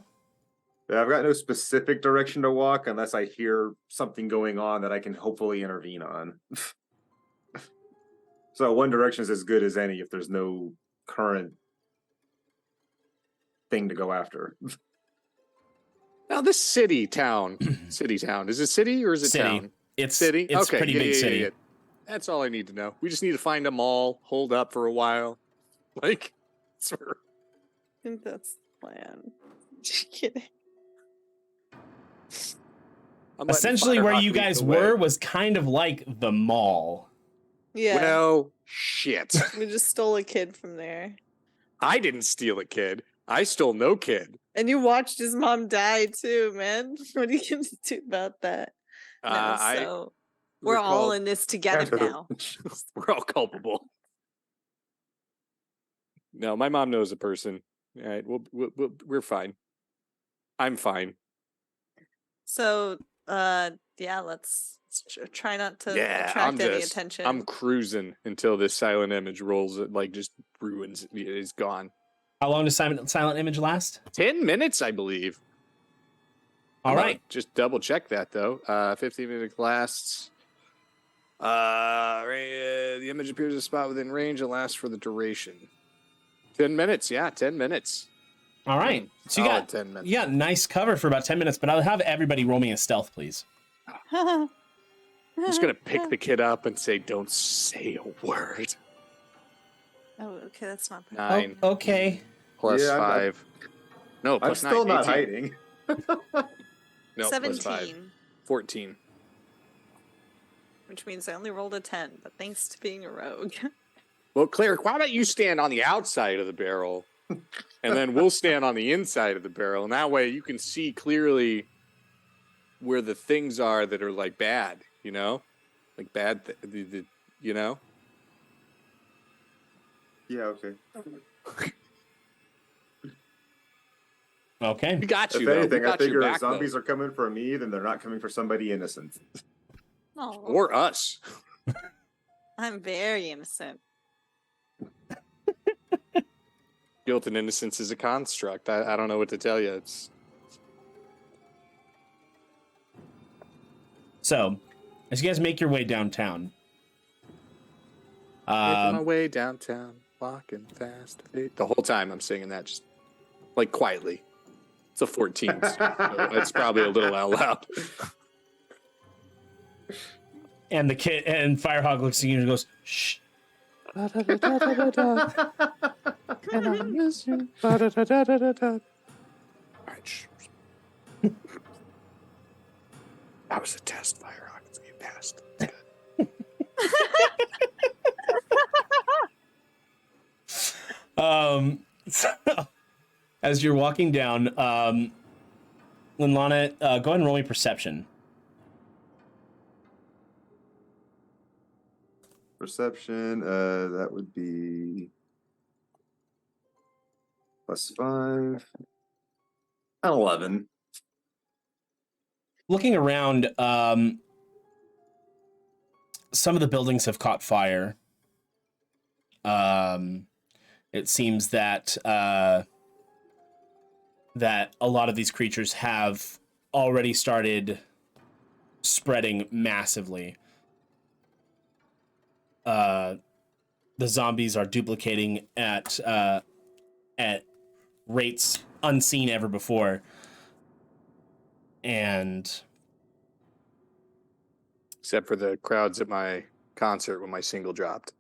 Yeah, I've got no specific direction to walk unless I hear something going on that I can hopefully intervene on. So one direction is as good as any if there's no current thing to go after. Now this city town, is it city or is it City. town? It's City. It's Okay, pretty yeah, big yeah, city. yeah. That's all I need to know. We just need to find them all, hold up for a while, like. I think that's the plan. Just kidding. I'm letting Essentially, where Firehawk you lead guys the way. were was kind of like the mall. Yeah, Well, shit. we just stole a kid from there, I didn't steal a kid. I stole no kid. and you watched his mom die too, man. What are you gonna do about that? No, so we're all called- in this together now. We're all culpable. No, my mom knows a person. All right, we're fine. I'm fine. So, yeah, let's try not to Yeah, attract any attention. I'm cruising until this silent image rolls. It like just ruins. It's gone. How long does silent image last? 10 minutes, I believe. All right. Just double check that though. 15 minutes lasts. The image appears in a spot within range and lasts for the duration. 10 minutes. Yeah, 10 minutes. All right. So you got 10 minutes. You got nice cover for about 10 minutes, but I'll have everybody roll me a stealth, please. I'm just gonna pick the kid up and say, "Don't say a word." Oh, okay, that's not bad. 9 Okay. plus Yeah, 5. No, I'm plus still 9. not 18. hiding. No, plus 5. 17, 14. which means I only rolled a 10, but thanks to being a rogue. Well, Cleric, why don't you stand on the outside of the barrel, and then we'll stand on the inside of the barrel, and that way you can see clearly where the things are that are like bad, you know, like bad, you know. Yeah, okay. Okay. We got you. If though. We anything, I got your figure back, if zombies though. are coming for me, then they're not coming for somebody innocent. Oh, Or us. I'm very innocent. Guilt and innocence is a construct. I don't know what to tell you. It's So, as you guys make your way downtown, making my way downtown, walking fast. The whole time I'm singing that, just like quietly. It's a 14. So it's probably a little out loud. and the kid and Firehawk looks at you and goes, "Shh." And I miss you. All right, shh. That was a test, Firehawk. You passed. It's good. So, as you're walking down, Linlana, go ahead and roll me perception. Perception, that would be +5. 11. Looking around, some of the buildings have caught fire. It seems that that a lot of these creatures have already started spreading massively. The zombies are duplicating at rates unseen ever before. And Except for the crowds at my concert when my single dropped.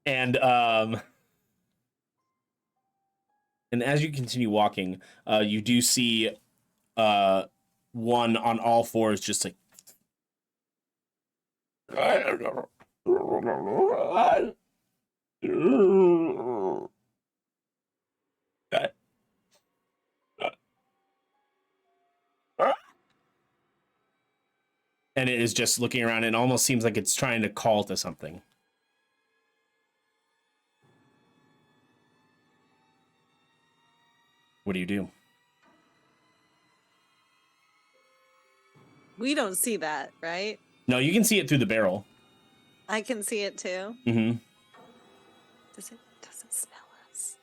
and as you continue walking, you do see one on all fours, just like and it is just looking around and almost seems like it's trying to call to something. What do you do? We don't see that, right? No, you can see it through the barrel. I can see it too. Mm-hmm. Does it smell us?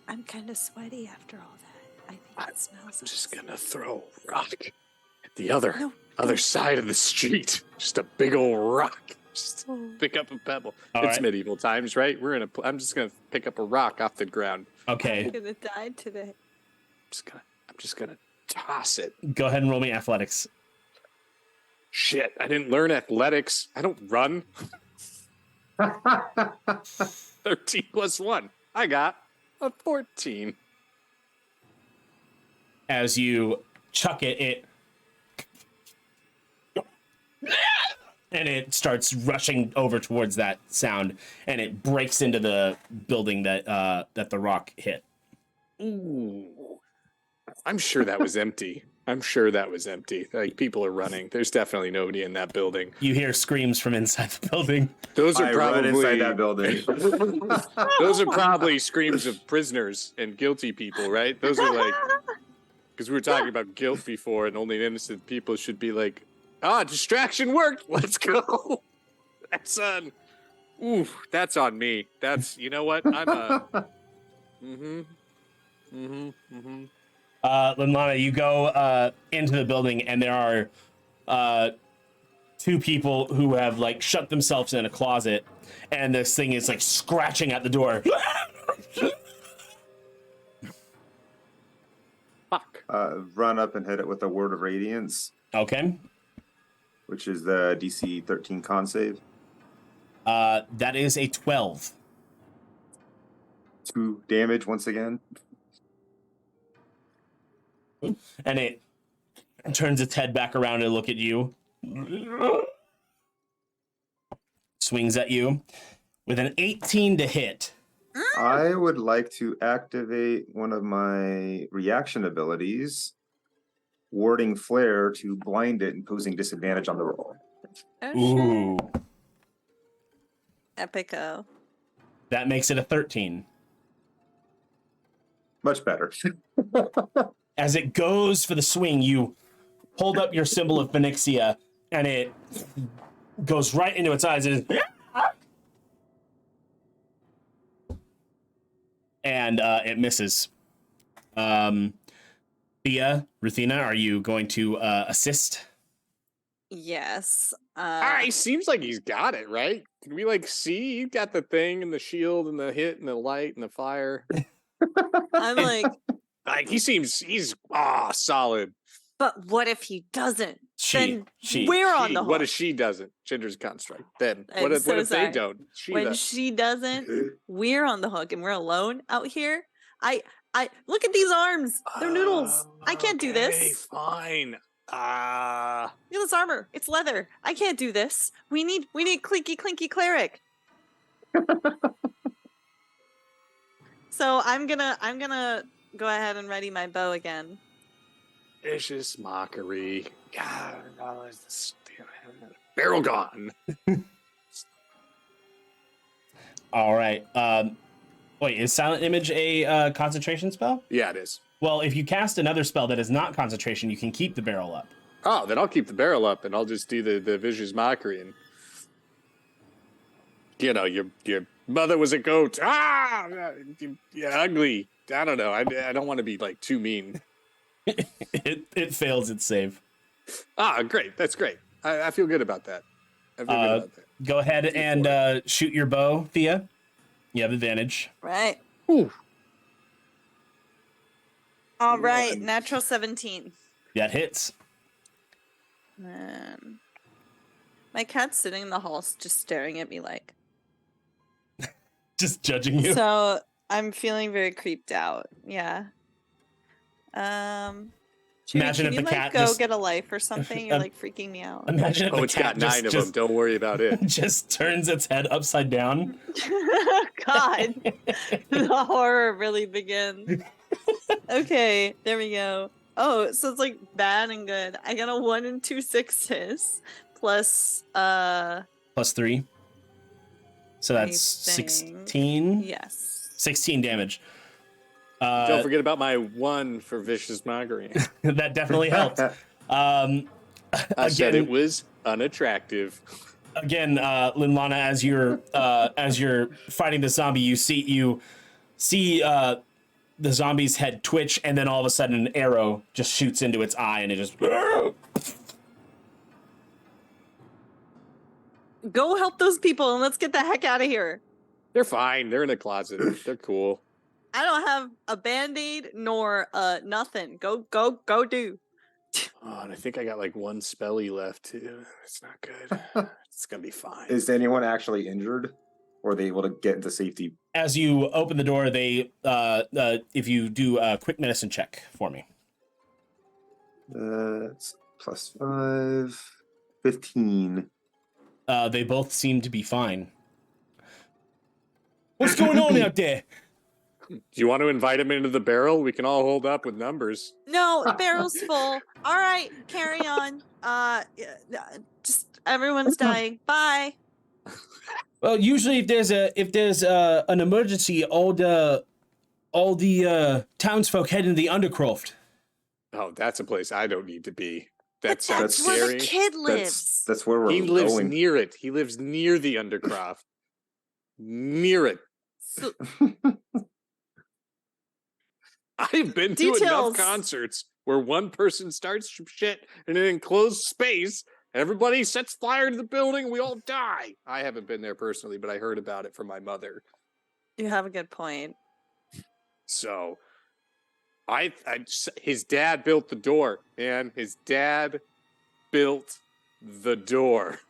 I'm kind of sweaty after all that. I think it smells. I'm just gonna throw a rock at the other No. side of the street. Just a big old rock. Just pick up a pebble. All it's right. medieval times, right? I'm just gonna pick up a rock off the ground. Okay, I'm gonna die today. I'm just gonna toss it. go ahead and roll me athletics. Shit, I didn't learn athletics. I don't run. 13 plus 1. I got a 14. As you chuck it and it starts rushing over towards that sound, and it breaks into the building that that the rock hit. Ooh. I'm sure that was empty. I'm sure that was empty. Like, people are running. There's definitely nobody in that building. You hear screams from inside the building. Those are I probably run inside that building. those are probably screams of prisoners and guilty people, right? Those are like, because we were talking about guilt before, and only innocent people should be like, distraction worked. Let's go. That's that's on me. That's, you know what? I'm Linlana, you go into the building, and there are two people who have like shut themselves in a closet, and this thing is like scratching at the door. fuck. Run up and hit it with a Word of Radiance, Okay. which is the DC 13 con save. That is a 12. 2 damage once again. And it turns its head back around to look at you. Swings at you with an 18 to hit. I would like to activate one of my reaction abilities, Warding Flare, to blind it, imposing disadvantage on the roll. Oh, Ooh. shit. Epico. That makes it a 13. Much better. As it goes for the swing, you hold up your symbol of Phoenixia, and it goes right into its eyes. And it misses. Thia, Ruthina, are you going to assist? Yes. He seems like he's got it, right? Can we like see? You got the thing and the shield and the hit and the light and the fire. I'm like, Like, he's solid. but what if he doesn't? She. We're on the hook. What if she doesn't? Gender's construct. Then I'm what if so they sorry. don't? When she doesn't, we're on the hook and we're alone out here. I look at these arms. They're noodles. I can't do this. Fine. Look at this armor. It's leather. I can't do this. We need clinky cleric. So I'm gonna go ahead and ready my bow again. Vicious mockery. God, barrel gone. All right. Wait, is Silent Image a concentration spell? Yeah, it is. Well, if you cast another spell that is not concentration, you can keep the barrel up. Oh, then I'll keep the barrel up and I'll just do the vicious mockery and your mother was a goat. You're ugly. I don't know. I don't want to be like too mean. It fails its save. Great. That's great. I feel good about that. Go ahead and shoot your bow, Thia. You have advantage. Right. Ooh. All right. Natural 17. That hits. My cat's sitting in the hall just staring at me like. Just judging you. So I'm feeling very creeped out. Yeah. Imagine can if you, the cat go just- get a life or something? You're like freaking me out. Imagine if the It's cat got 9 of them. Don't worry about it. just turns its head upside down. God, the horror really begins. Okay, there we go. Oh, so it's like bad and good. I got a 1 and 2 6s plus Plus 3. So that's Anything. 16. yes. 16 damage. Don't forget about my 1 for vicious mockery. That definitely helped. I said Again- it was unattractive. Again, Linlana, as you're fighting the zombie, you see the zombie's head twitch, and then all of a sudden an arrow just shoots into its eye, and it just. Go help those people and let's get the heck out of here. They're fine. They're in a closet. They're cool. I don't have a band-aid nor nothing. Go do. Oh, and I think I got like 1 spelly left too. It's not good. It's gonna be fine. Is anyone actually injured? Or are they able to get into safety? As you open the door, they if you do a quick medicine check for me. It's +5, 15. They both seem to be fine. What's going on out there? Do you want to invite him into the barrel? We can all hold up with numbers. No, the barrel's full. All right, carry on. Just everyone's dying. Bye. Well, usually if there's an emergency, all the townsfolk head into the Undercroft. Oh, that's a place I don't need to be. That But sounds that's where scary. the kid lives. That's where we're He lives going. near it. He lives near the Undercroft. Near it. So, I've been to Details. enough concerts where one person starts some shit in an enclosed space. Everybody sets fire to the building. We all die. I haven't been there personally, but I heard about it from my mother. you have a good point. So, his dad built the door, and his dad built the door.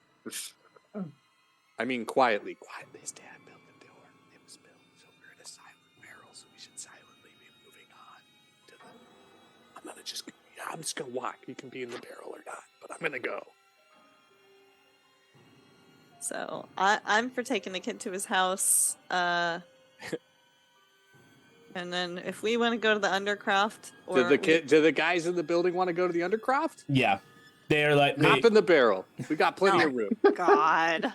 I mean, quietly. His dad built the door. It was built, so we're in a silent barrel, so we should silently be moving on to the. I'm just gonna walk. You can be in the barrel or not, but I'm gonna go. So I'm for taking the kid to his house. And then if we want to go to the Undercroft, or Do the guys in the building want to go to the Undercroft? Yeah, they're like, Hop in the barrel. We got plenty of room. God,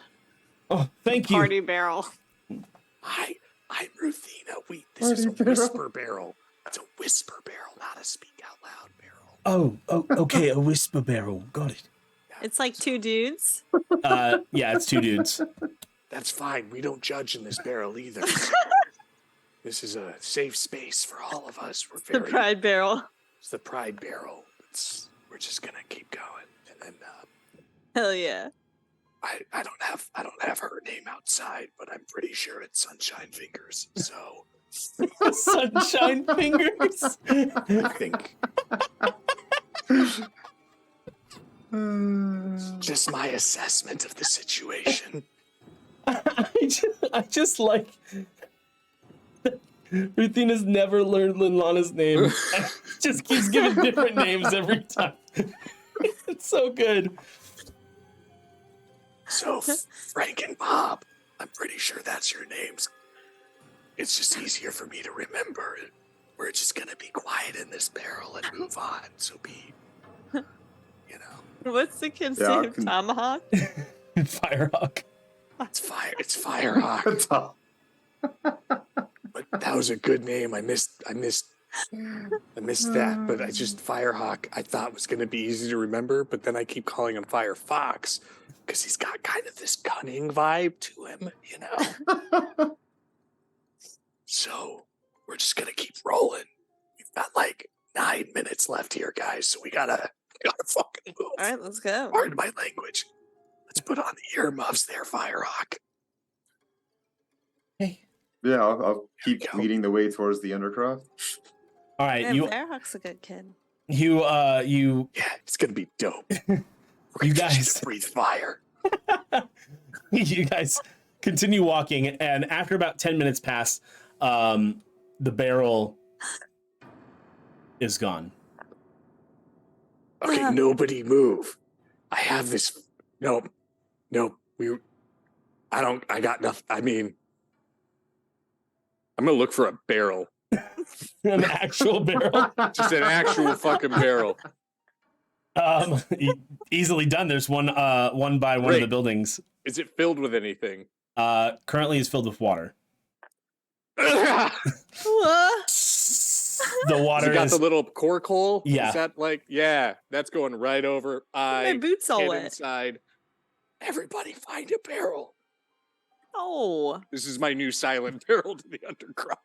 oh, thank you. party barrel. I'm Ruthina. This is a whisper barrel. It's a whisper barrel, not a speak out loud barrel. Oh, okay, a whisper barrel. Got it. It's like two dudes. Yeah, it's two dudes. That's fine. We don't judge in this barrel either. This is a safe space for all of us. We're The very. pride barrel. It's the pride barrel. We're just gonna keep going, and then Hell yeah. I don't have her name outside, but I'm pretty sure it's Sunshine Fingers. So Sunshine fingers. I think. Just my assessment of the situation. I just like Ruthina's never learned Linlana's name. Just keeps giving different names every time. It's so good. So, Frank and Bob, I'm pretty sure that's your names. It's just easier for me to remember. We're just gonna be quiet in this barrel and move on. So What's the kid's Yeah, I name? can- Tomahawk? Firehawk. It's Firehawk. But that was a good name. I missed that. But Firehawk, I thought was gonna be easy to remember. But then I keep calling him Firefox because he's got kind of this cunning vibe to him, So we're just gonna keep rolling. We've got like 9 minutes left here, guys. So we gotta fucking move. All right, let's go. Pardon my language. Let's put on the earmuffs there, Firehawk. Hey. Yeah, I'll keep we go. leading the way towards the Undercroft. All right, Yeah, you Firehawk's a good kid. Yeah, it's gonna be dope. You guys breathe fire. you guys continue walking, and after about 10 minutes pass, the barrel is gone. Okay, nobody move. I have this. Nope. I got nothing. I mean, I'm gonna look for a barrel. An actual barrel. Just an actual fucking barrel. Easily done. There's one by one of the Great. buildings. Is it filled with anything? Currently is filled with water. What? The water Has it got is the little cork hole? Yeah. Is that like, that's going right over. My I boots all get wet. inside. Everybody find a barrel. Oh. This is my new silent barrel to the Undercroft.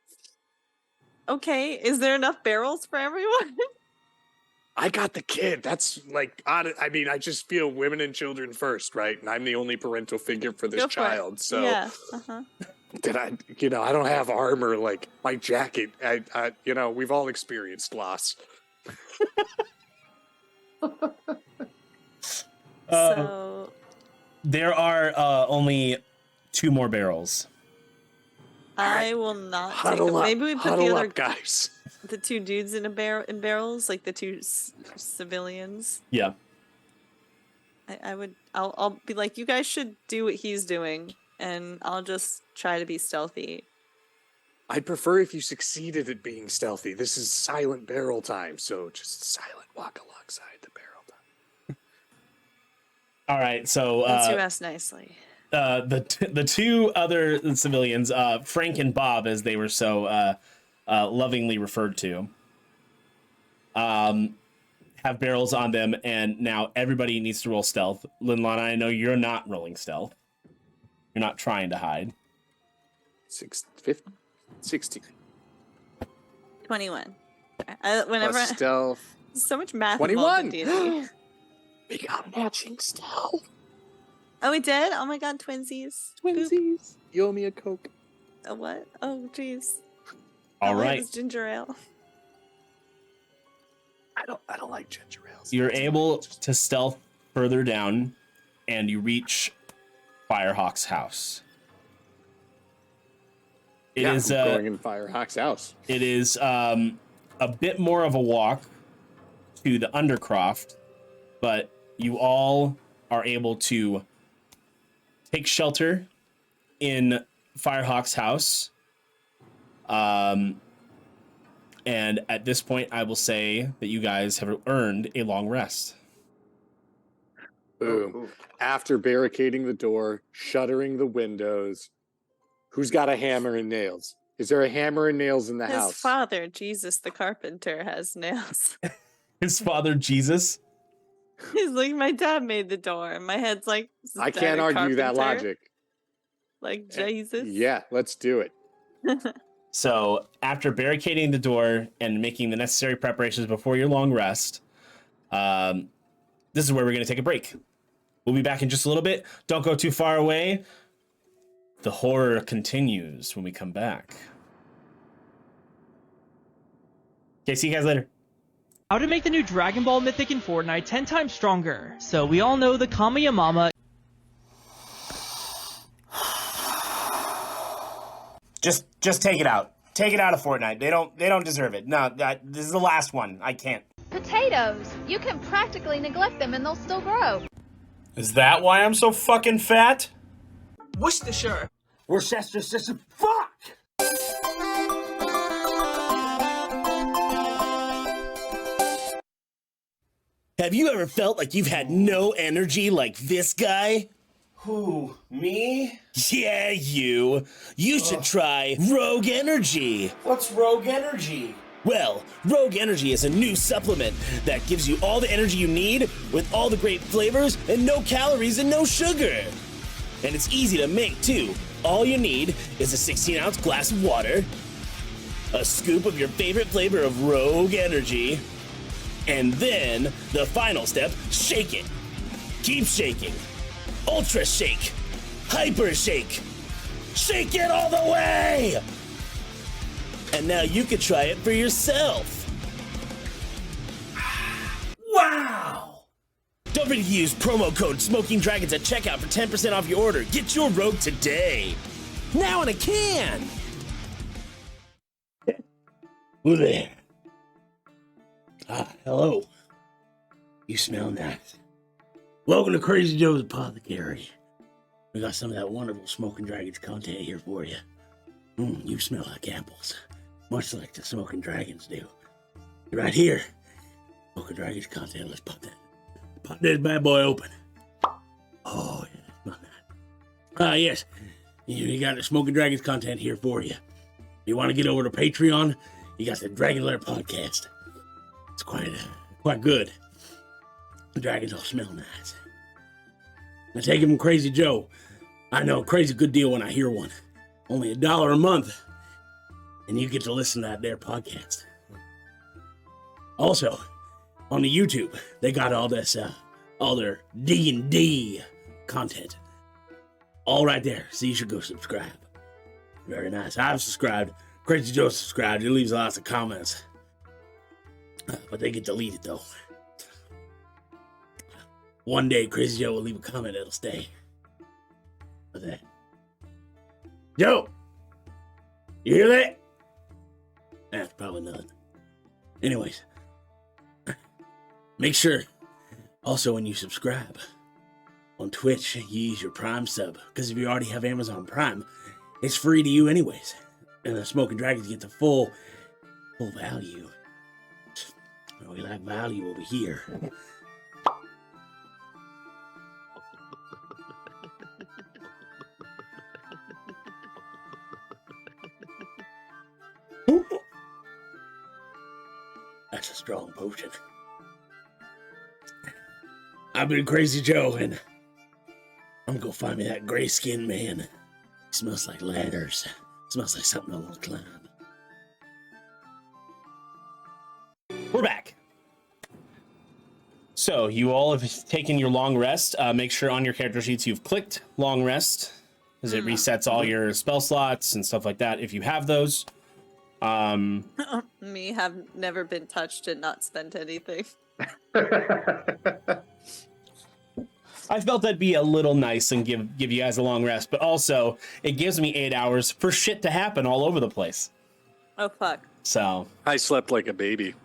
Okay. Is there enough barrels for everyone? I got the kid. That's like, I mean, I just feel women and children first, right? And I'm the only parental figure for this Go for it. child. So Yeah. Uh-huh. did I don't have armor like my jacket. I we've all experienced loss. So there are only 2 more barrels. I will not take Huddle them. up. Maybe we put Huddle the other up, guys. the 2 dudes in barrels, like the 2 civilians. Yeah. I'll be like, you guys should do what he's doing, and I'll just try to be stealthy. I'd prefer if you succeeded at being stealthy. This is silent barrel time, so just silent walk alongside the barrel time. All right, so Since you asked nicely. the two other civilians, Frank and Bob, as they were so lovingly referred to, have barrels on them, and now everybody needs to roll stealth. Linlana, I know you're not rolling stealth. You're not trying to hide. 16. 21. Whenever Plus stealth. so much math 21. involved in D&D. We got matching stealth. Oh, we did? Oh my god, twinsies. Boop. You owe me a Coke. A what? Oh, jeez. All It right. was ginger ale. I don't like ginger ales. You're able to stealth further down, and you reach Firehawk's house. It is going in Firehawk's house. It is a bit more of a walk to the Undercroft, but you all are able to take shelter in Firehawk's house. And at this point, I will say that you guys have earned a long rest. Boom. Cool. After barricading the door, shuttering the windows, who's got a hammer and nails? Is there a hammer and nails in the His house? father, Jesus the carpenter, has nails. His father, Jesus. He's like, my dad made the door. And my head's like, "Is I that can't a argue that carpenter?" logic. Like, Jesus. Yeah, let's do it. So after barricading the door and making the necessary preparations before your long rest, this is where we're going to take a break. We'll be back in just a little bit. Don't go too far away. The horror continues when we come back. Okay, see you guys later. How to make the new Dragon Ball Mythic in Fortnite 10 times stronger. So we all know the Kamiyamama. Just take it out. Take it out of Fortnite. They don't deserve it. No, this is the last one. I can't. Potatoes. You can practically neglect them and they'll still grow. Is that why I'm so fucking fat? Worcestershire. Worcestershire. Fuck! Have you ever felt like you've had no energy like this guy? Who, me? Yeah, you. You should try Rogue Energy. What's Rogue Energy? Well, Rogue Energy is a new supplement that gives you all the energy you need with all the great flavors and no calories and no sugar. And it's easy to make, too. All you need is a 16-ounce glass of water, a scoop of your favorite flavor of Rogue Energy, and then the final step, shake it. Keep shaking. Ultra shake. Hyper shake. Shake it all the way! And now you can try it for yourself. Wow! Don't forget to use promo code Smoking Dragons at checkout for 10% off your order. Get your Rogue today. Now in a can! Who there? Hello. You smell nice. Welcome to Crazy Joe's Apothecary. We got some of that wonderful Smoking Dragons content here for you. You smell like apples, much like the Smoking Dragons do. Right here, Smoking Dragons content. Let's pop this bad boy open. Oh, yeah, smell that. Yes, you got the Smoking Dragons content here for you. You want to get over to Patreon? You got the Dragon Lair podcast. It's quite good. The dragons all smell nice. I take it from Crazy Joe. I know, crazy good deal when I hear one. Only $1 a month, and you get to listen to that there podcast. Also, on the YouTube, they got all this, all their D&D content, all right there. So you should go subscribe. Very nice. I've subscribed. Crazy Joe subscribed. He leaves lots of comments, but they get deleted though. One day, Crazy Joe will leave a comment that'll stay. What's that? Joe! You hear that? That's probably nothing. Anyways, make sure, also when you subscribe on Twitch, you use your Prime sub. Because if you already have Amazon Prime, it's free to you anyways. and the smoking dragons get the full value. We lack value over here. That's a strong potion. I've been Crazy Joe, and I'm gonna go find me that gray-skinned man. He smells like ladders. Smells like something I want to climb. We're back. So you all have taken your long rest. Make sure on your character sheets you've clicked long rest, because it resets all your spell slots and stuff like that if you have those. Me have never been touched and not spent anything. I felt that'd be a little nice and give you guys a long rest, but also it gives me 8 hours for shit to happen all over the place. Oh fuck. So I slept like a baby.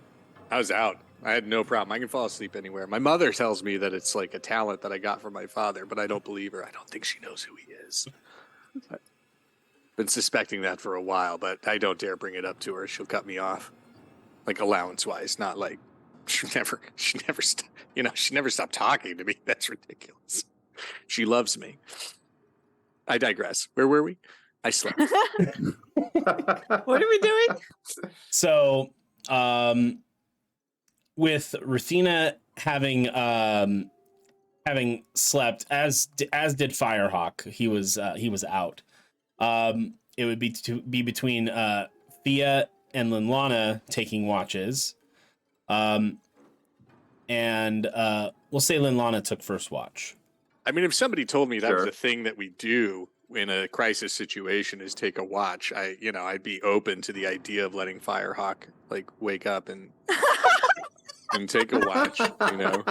I was out. I had no problem. I can fall asleep anywhere. My mother tells me that it's like a talent that I got from my father, but I don't believe her. I don't think she knows who he is. I've been suspecting that for a while, but I don't dare bring it up to her. She'll cut me off, like allowance-wise, not like she never stopped talking to me. That's ridiculous. She loves me. I digress. Where were we? I slept. What are we doing? So, with Ruthina having slept, as did Firehawk, he was out. It would be between Thia and Linlana taking watches. And we'll say Linlana took first watch. I mean, if somebody told me that was Sure. a thing that we do in a crisis situation is take a watch, I'd be open to the idea of letting Firehawk like wake up and and take a watch, God,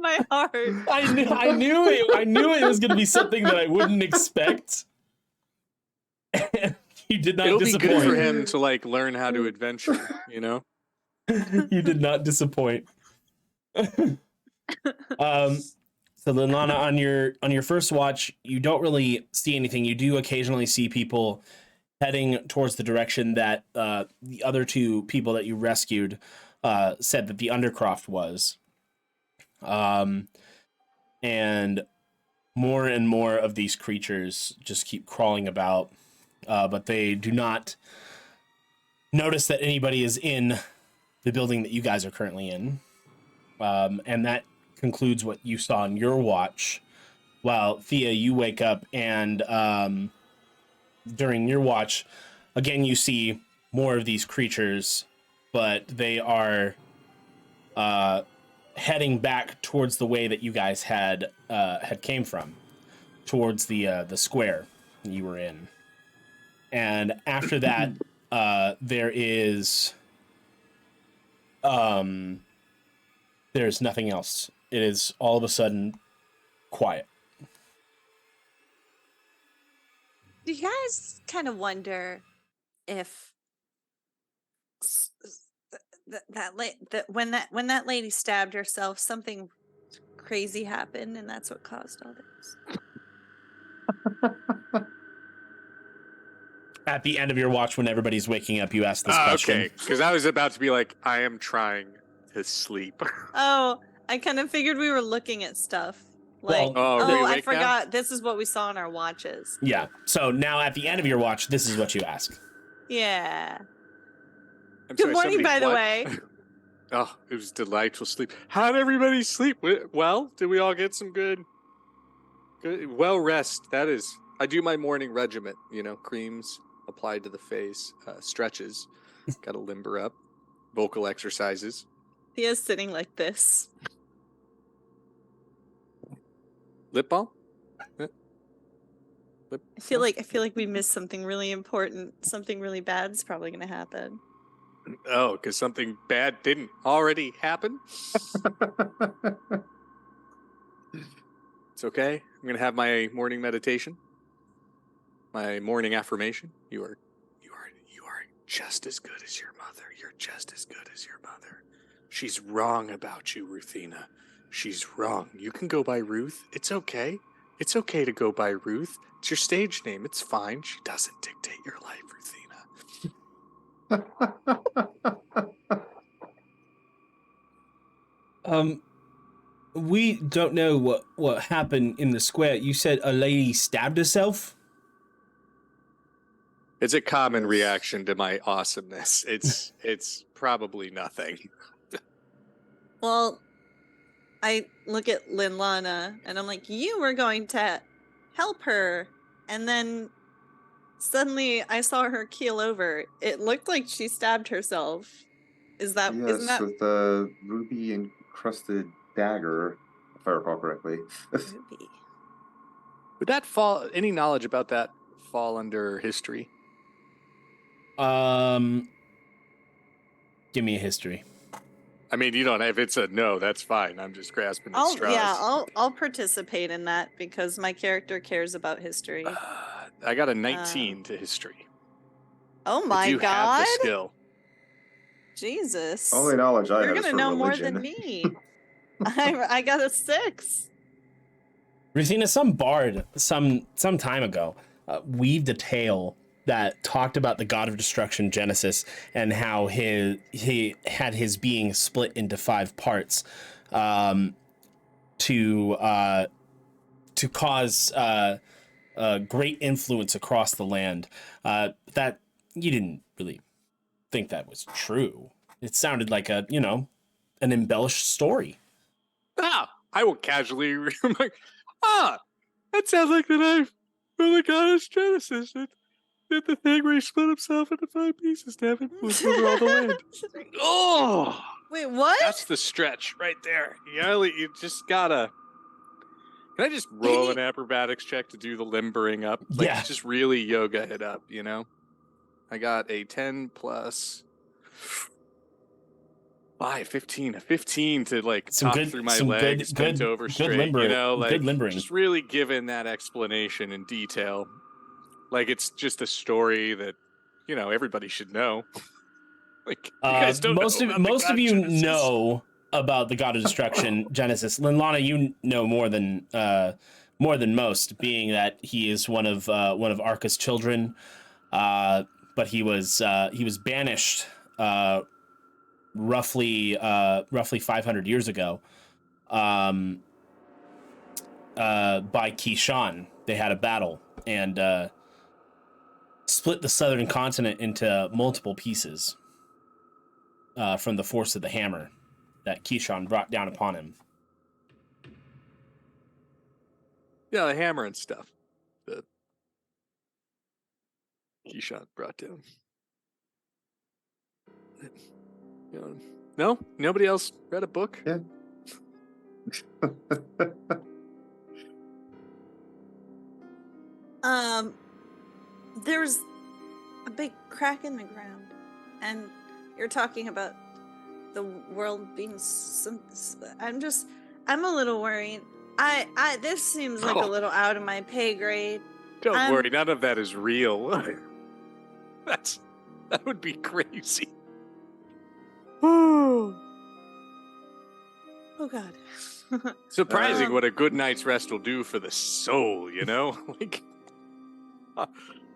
my heart. I knew it was going to be something that I wouldn't expect. You did not It'll disappoint. be good for him to like learn how to adventure, You did not disappoint. So Linlana, on your first watch, you don't really see anything. You do occasionally see people heading towards the direction that the other two people that you rescued said that the Undercroft was. And more of these creatures just keep crawling about, but they do not notice that anybody is in the building that you guys are currently in. And that concludes what you saw in your watch. While Thea, you wake up and during your watch, again, you see more of these creatures, but they are heading back towards the way that you guys had came from, towards the square you were in. And after that, there's nothing else. It is all of a sudden quiet. Do you guys kind of wonder if when that lady stabbed herself, something crazy happened, and that's what caused all this? At the end of your watch, when everybody's waking up, you ask this question. Okay, because I was about to be like, I am trying to sleep. Oh, I kind of figured we were looking at stuff. Like, Well, are we I awake now? forgot. This is what we saw in our watches. Yeah. So now at the end of your watch, this is what you ask. Yeah. I'm Good sorry, morning, somebody- by the what? way. Oh, it was delightful sleep. How did everybody sleep? Well, did we all get some good well rest? That is, I do my morning regiment, creams applied to the face, stretches, got to limber up, vocal exercises. Thea's sitting like this. Lip balm? I feel like we missed something really important. Something really bad's probably going to happen. Oh, because something bad didn't already happen? It's okay. I'm going to have my morning meditation. My morning affirmation. You are just as good as your mother. You're just as good as your mother. She's wrong about you, Ruthina. She's wrong. You can go by Ruth. It's okay. It's okay to go by Ruth. It's your stage name. It's fine. She doesn't dictate your life, Ruthina. We don't know what happened in the square. You said a lady stabbed herself? It's a common reaction to my awesomeness. It's probably nothing. Well, I look at Linlana and I'm like, you were going to help her. And then suddenly I saw her keel over. It looked like she stabbed herself. Isn't that with the ruby encrusted dagger, if I recall correctly. Ruby? Would that fall? Any knowledge about that fall under history? Give me a history. I mean, you don't. If it's a no, that's fine. I'm just grasping at straws. I'll participate in that because my character cares about history. I got a 19 to history. Oh my you god! Have the skill. Jesus. Only knowledge I You're have is gonna for know religion. more than me. I got a 6. Ruthina, some bard some time ago weaved a tale that talked about the god of destruction Genesis and how he had his being split into 5 parts to cause great influence across the land. That you didn't really think that was true. It sounded like an embellished story. I will casually like, that sounds like the knife from the goddess Genesis. Did the thing where he split himself into 5 pieces, damn it. Was over all the land. Oh! Wait, what? That's the stretch right there. You just gotta... Can I just roll an acrobatics check to do the limbering up? Yeah. Just really yoga it up, you know? I got a 10 plus 5, 15. A 15 to, hop through my legs, bent over straight, limbering, good limbering. Just really giving that explanation in detail. Like it's just a story that, everybody should know. You guys don't most know about most the of god you Genesis. know about the god of destruction Genesis. Linlana, you know more than most, being that he is one of Arca's children. But he was banished roughly 500 years ago by Kishan. They had a battle and split the southern continent into multiple pieces from the force of the hammer that Kishan brought down upon him. Yeah, the hammer and stuff that Kishan brought down. No? Nobody else read a book? Yeah. There's a big crack in the ground, and you're talking about the world being I'm a little worried. This seems like a little out of my pay grade. Don't worry, none of that is real. That would be crazy. Oh god. Surprising what a good night's rest will do for the soul,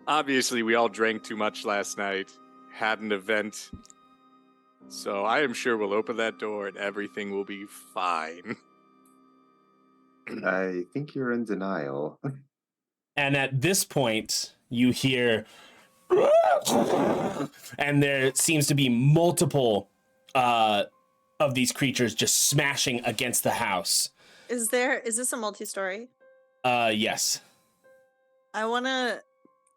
Obviously, we all drank too much last night, had an event. So I am sure we'll open that door and everything will be fine. I think you're in denial. And at this point, you hear, and there seems to be multiple of these creatures just smashing against the house. Is this a multi-story? Yes. I want to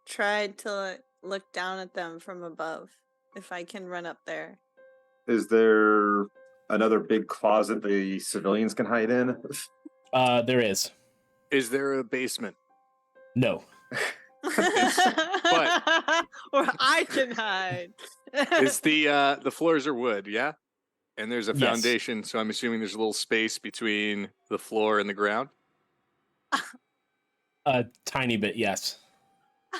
try to look down at them from above, if I can run up there. Is there another big closet the civilians can hide in? There is. Is there a basement? No. Or I can hide. Is the floors are wood, yeah? And there's a Yes. foundation, so I'm assuming there's a little space between the floor and the ground? A tiny bit, yes.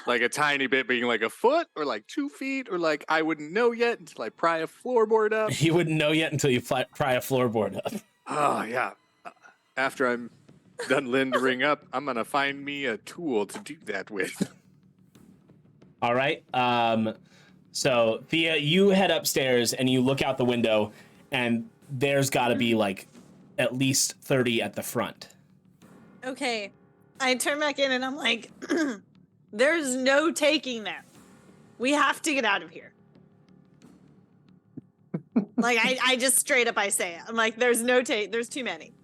Like a tiny bit being like a foot or like 2 feet or like I wouldn't know yet until I pry a floorboard up. You wouldn't know yet until you pry a floorboard up. Oh, yeah. After I'm done lindering up, I'm gonna find me a tool to do that with. All right. So Thea, you head upstairs and you look out the window, and there's got to be like at least 30 at the front. Okay. I turn back in and I'm like, there's no taking them. We have to get out of here. Like, I just straight up, I say it. I'm like, there's no there's too many.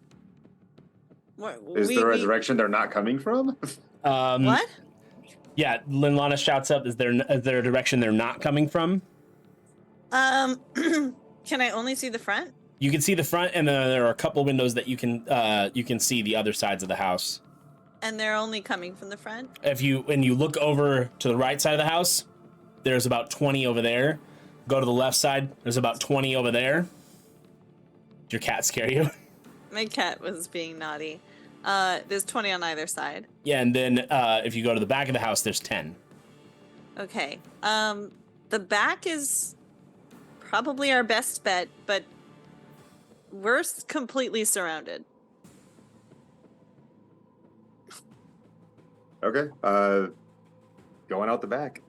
Is there a direction they're not coming from? What? Yeah, Linlana shouts up, is there a direction they're not coming from? Can I only see the front? You can see the front, and there are a couple windows that you can see the other sides of the house. And they're only coming from the front? When you look over to the right side of the house, there's about 20 over there. Go to the left side, there's about 20 over there. Did your cat scare you? My cat was being naughty. There's 20 on either side. Yeah, and then if you go to the back of the house, there's 10. Okay. The back is probably our best bet, but we're completely surrounded. Okay. Going out the back.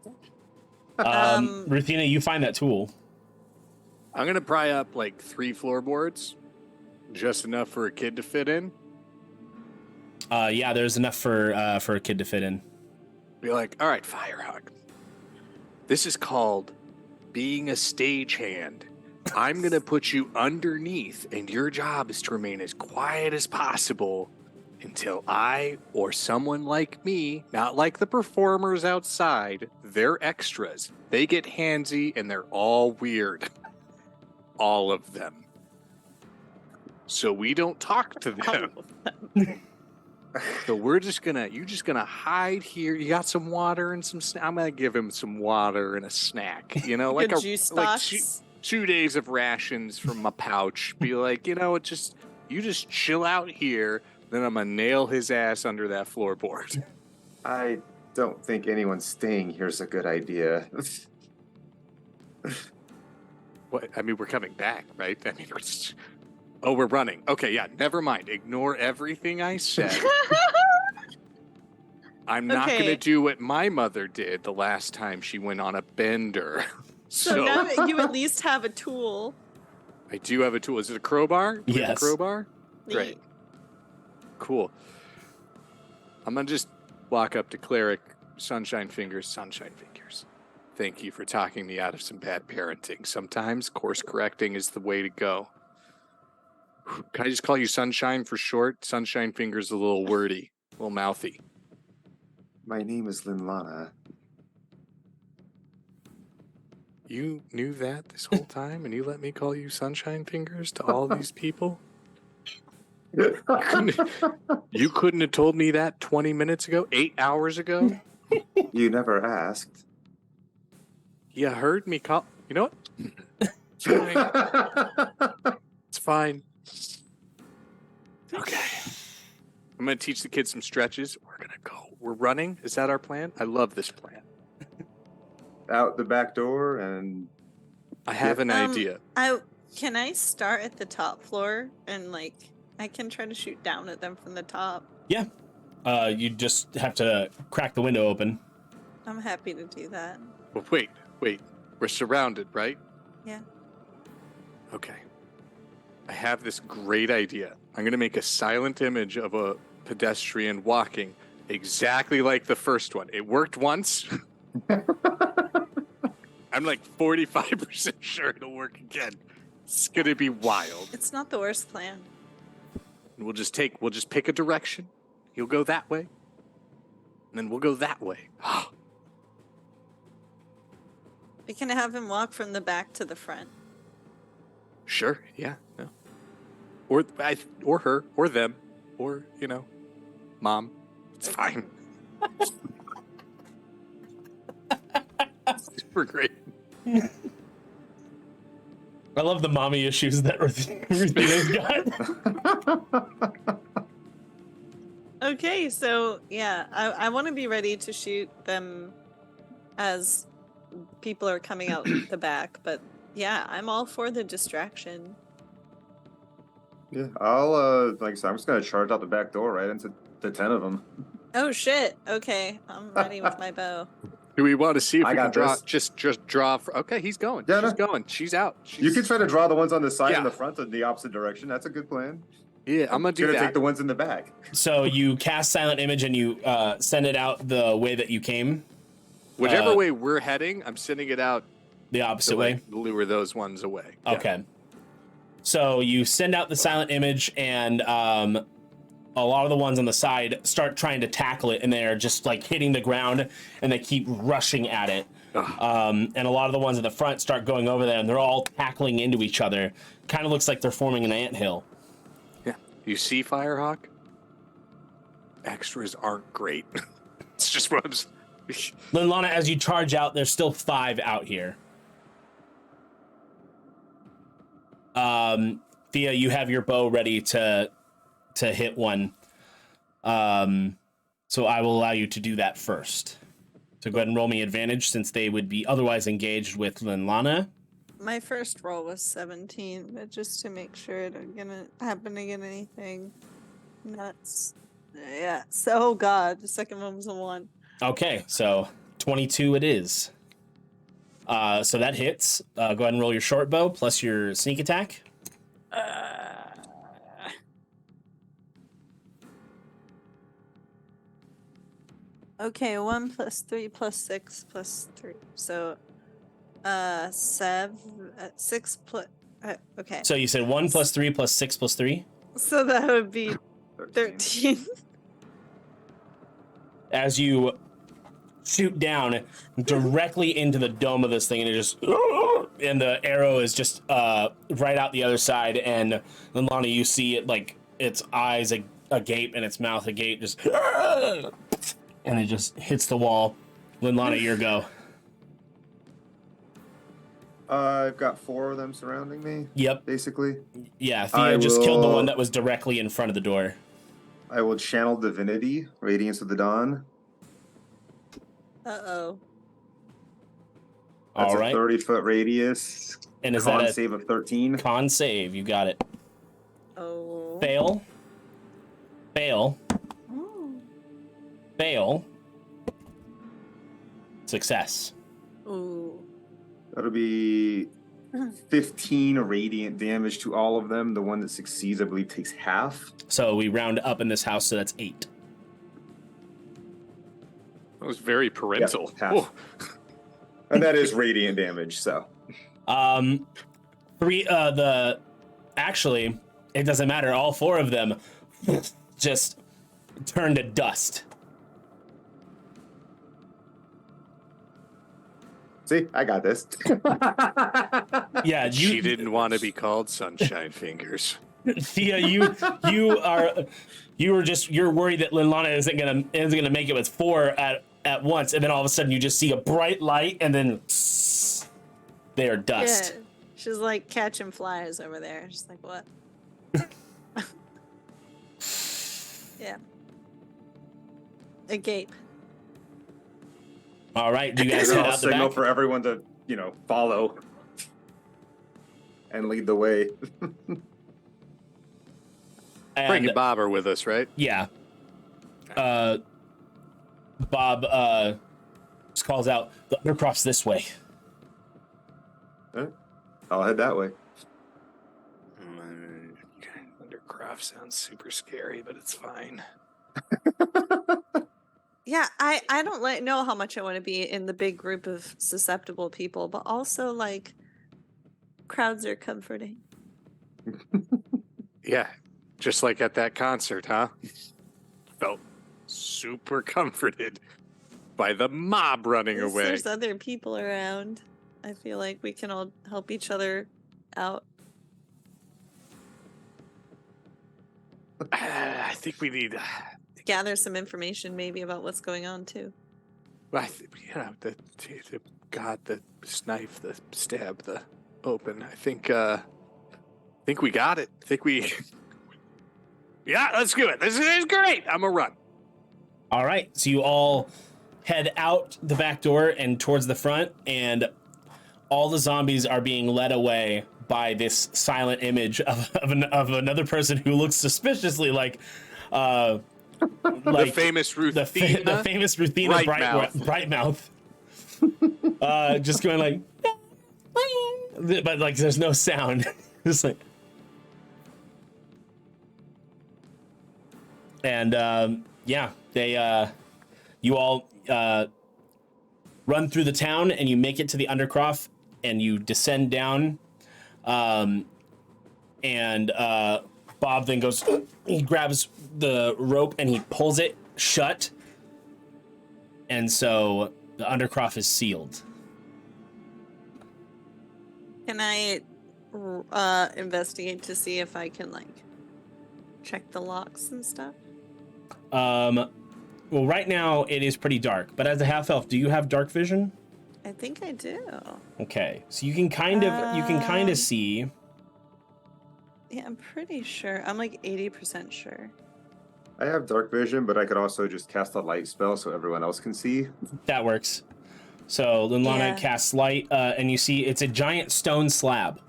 Ruthina, you find that tool. I'm gonna pry up like 3 floorboards, just enough for a kid to fit in. Yeah, there's enough for a kid to fit in. Be like, all right, Firehawk. This is called being a stagehand. I'm gonna put you underneath, and your job is to remain as quiet as possible until I or someone like me, not like the performers outside, they're extras. They get handsy and they're all weird. All of them. So we don't talk to them. So you're just gonna hide here. You got some water and some I'm gonna give him some water and a snack. You know, like a juice box. 2 days of rations from my pouch. Be like, you just chill out here. Then I'm gonna nail his ass under that floorboard. I don't think anyone staying here is a good idea. What? I mean, we're coming back, right? I mean, we're running. Okay, yeah, never mind. Ignore everything I said. I'm not going to do what my mother did the last time she went on a bender. So now that you at least have a tool. I do have a tool. Is it a crowbar? Yes. A crowbar? Great. Neat. Cool. I'm going to just walk up to Cleric. Sunshine fingers. Thank you for talking me out of some bad parenting. Sometimes course correcting is the way to go. Can I just call you Sunshine for short? Sunshine fingers a little wordy, a little mouthy. My name is Linlana. You knew that this whole time, and you let me call you Sunshine Fingers to all these people? You couldn't have told me that 20 minutes ago, 8 hours ago? You never asked. You heard me call. You know what? It's fine. It's fine. Okay. I'm going to teach the kids some stretches. We're going to go. We're running. Is that our plan? I love this plan. Out the back door and... I have an idea. Can I start at the top floor and I can try to shoot down at them from the top? Yeah. You just have to crack the window open. I'm happy to do that. Well, wait. We're surrounded, right? Yeah. Okay. I have this great idea. I'm going to make a silent image of a pedestrian walking exactly like the first one. It worked once. I'm like 45% sure it'll work again. It's going to be wild. It's not the worst plan. We'll just pick a direction. He'll go that way. And then we'll go that way. We can have him walk from the back to the front. Sure, yeah. No. Or her, or them, or, mom. It's fine. Super great. I love the mommy issues that Ruthina's got. Okay, so yeah, I want to be ready to shoot them as people are coming out the back, but yeah, I'm all for the distraction. Yeah, I'll like I said, I'm just gonna charge out the back door right into the 10 of them. Oh shit. Okay, I'm ready with my bow. Do we want to see if I we can got draw? this. Just draw. Okay, he's going. Yeah, She's no. going. She's out. You can try to draw the ones on the side Yeah. and the front in the opposite direction. That's a good plan. Yeah, I'm gonna do Gonna that. take the ones in the back. So you cast Silent Image and you send it out the way that you came, Whichever way we're heading, I'm sending it out the opposite way. Lure those ones away. Yeah. Okay. So you send out the Silent Image, and a lot of the ones on the side start trying to tackle it, and they're just like hitting the ground, and they keep rushing at it. And a lot of the ones at the front start going over there, and they're all tackling into each other. Kind of looks like they're forming an anthill. Yeah. You see, Firehawk? Extras aren't great. It's just what I'm. Linlana, as you charge out, there's still 5 out here. Thia, you have your bow ready to hit one. So I will allow you to do that first. So go ahead and roll me advantage since they would be otherwise engaged with Linlana. My first roll was 17, but just to make sure it ain't gonna happen to get anything nuts. Yeah. So, oh god, the second one was a 1. Okay, so 22 it is. So that hits. Go ahead and roll your short bow plus your sneak attack. Okay, 1 plus 3 plus 6 plus 3. So, 6 plus. Okay. So you said 1 plus 3 plus 6 plus 3? So that would be 13. As you shoot down directly into the dome of this thing, and it just, and the arrow is just right out the other side, and Linlana, you see it like its eyes agape and its mouth agape, just, and it just hits the wall. Linlana, your go. I've got 4 of them surrounding me. Yep. Basically. Yeah, Thia just killed the one that was directly in front of the door. I will channel Divinity, Radiance of the Dawn. Uh-oh. That's All right. a 30-foot radius. And is Con that a save of 13? Con save, you got it. Oh. Fail. Fail. Oh. Fail. Success. Ooh. That'll be 15 radiant damage to all of them. The one that succeeds, I believe, takes half. So we round up in this house, so that's 8. That was very parental. Yep, half. And that is radiant damage, so. Actually, it doesn't matter. All 4 of them just turn to dust. See, I got this. Yeah, She didn't want to be called Sunshine Fingers. Thea, you're worried that Linlana isn't gonna make it with 4 at once, and then all of a sudden you just see a bright light, and then they are dust. Yeah. She's like catching flies over there. She's like, what? Yeah. Agape. All right, do you guys head I'll out the signal back? for everyone to, follow and lead the way. Frank And and Bob are with us, right? yeah, Bob just calls out, "The Undercroft's this way." I'll head that way. Undercroft sounds super scary, but it's fine. Yeah, I don't know how much I want to be in the big group of susceptible people, but also like crowds are comforting. Yeah, just like at that concert, huh? Felt super comforted by the mob running If away. there's other people around, I feel like we can all help each other out. I think we need. Gather some information maybe about what's going on too. The God, the knife, the stab, the open. I think we got it. Yeah, let's do it. This is great. I'm gonna run. All right, so you all head out the back door and towards the front, and all the zombies are being led away by this silent image of another person who looks suspiciously like the famous Ruthina. The famous Ruthina Brightmouth. Just going like, but like there's no sound. Just like, and yeah, they you all run through the town and you make it to the Undercroft and you descend down. And Bob then goes, he grabs the rope and he pulls it shut. And so the Undercroft is sealed. Can I investigate to see if I can like check the locks and stuff? Well, right now it is pretty dark, but as a half elf, do you have dark vision? I think I do. Okay, so you can kind of see. Yeah, I'm pretty sure. I'm like 80% sure. I have dark vision, but I could also just cast a light spell so everyone else can see. That works. So Linlana casts light, and you see it's a giant stone slab.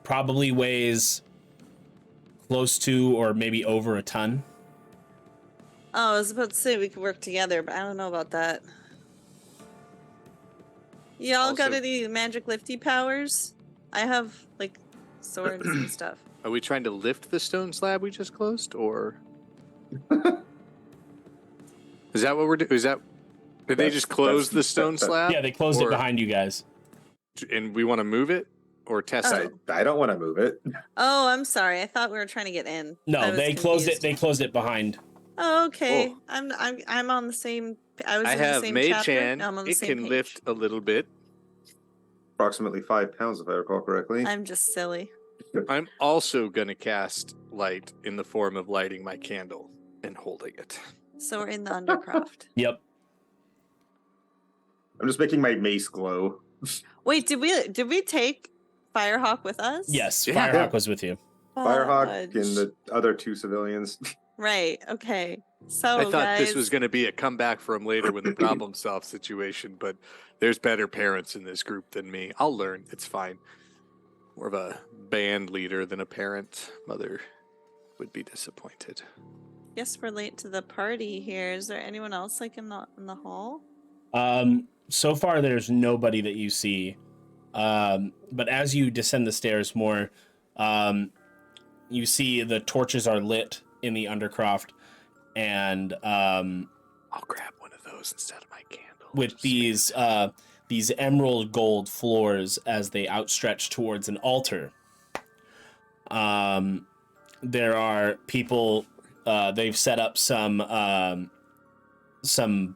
Probably weighs close to or maybe over a ton. Oh, I was about to say we could work together, but I don't know about that. Y'all got any magic lifty powers? I have like swords and stuff. Are we trying to lift the stone slab we just closed, or is that what we're doing? Did they just close the stone slab? Yeah, they closed it behind you guys. And we want to move it or test it? I don't want to move it. Oh, I'm sorry. I thought we were trying to get in. No, they closed it. They closed it behind. Oh, okay. I'm on the same. I have in the same Mage chapter. Hand. No, I'm on the It same can page. lift a little bit. Approximately 5 pounds, if I recall correctly. I'm just silly. I'm also going to cast light in the form of lighting my candle and holding it. So we're in the Undercroft. Yep. I'm just making my mace glow. Wait, did we take Firehawk with us? Yes, Yeah. Firehawk was with you. Firehawk Fudge. and the other 2 civilians. Right. Okay. So I thought guys, this was going to be a comeback from later with the problem solved situation, but there's better parents in this group than me. I'll learn. It's fine. More of a band leader than a parent. Mother would be disappointed. Guess we're late to the party here. Is there anyone else like in the hall? So far there's nobody that you see. But as you descend the stairs more, you see the torches are lit in the Undercroft, and I'll grab one of those instead of my candle. with these emerald gold floors as they outstretch towards an altar. There are people. They've set up some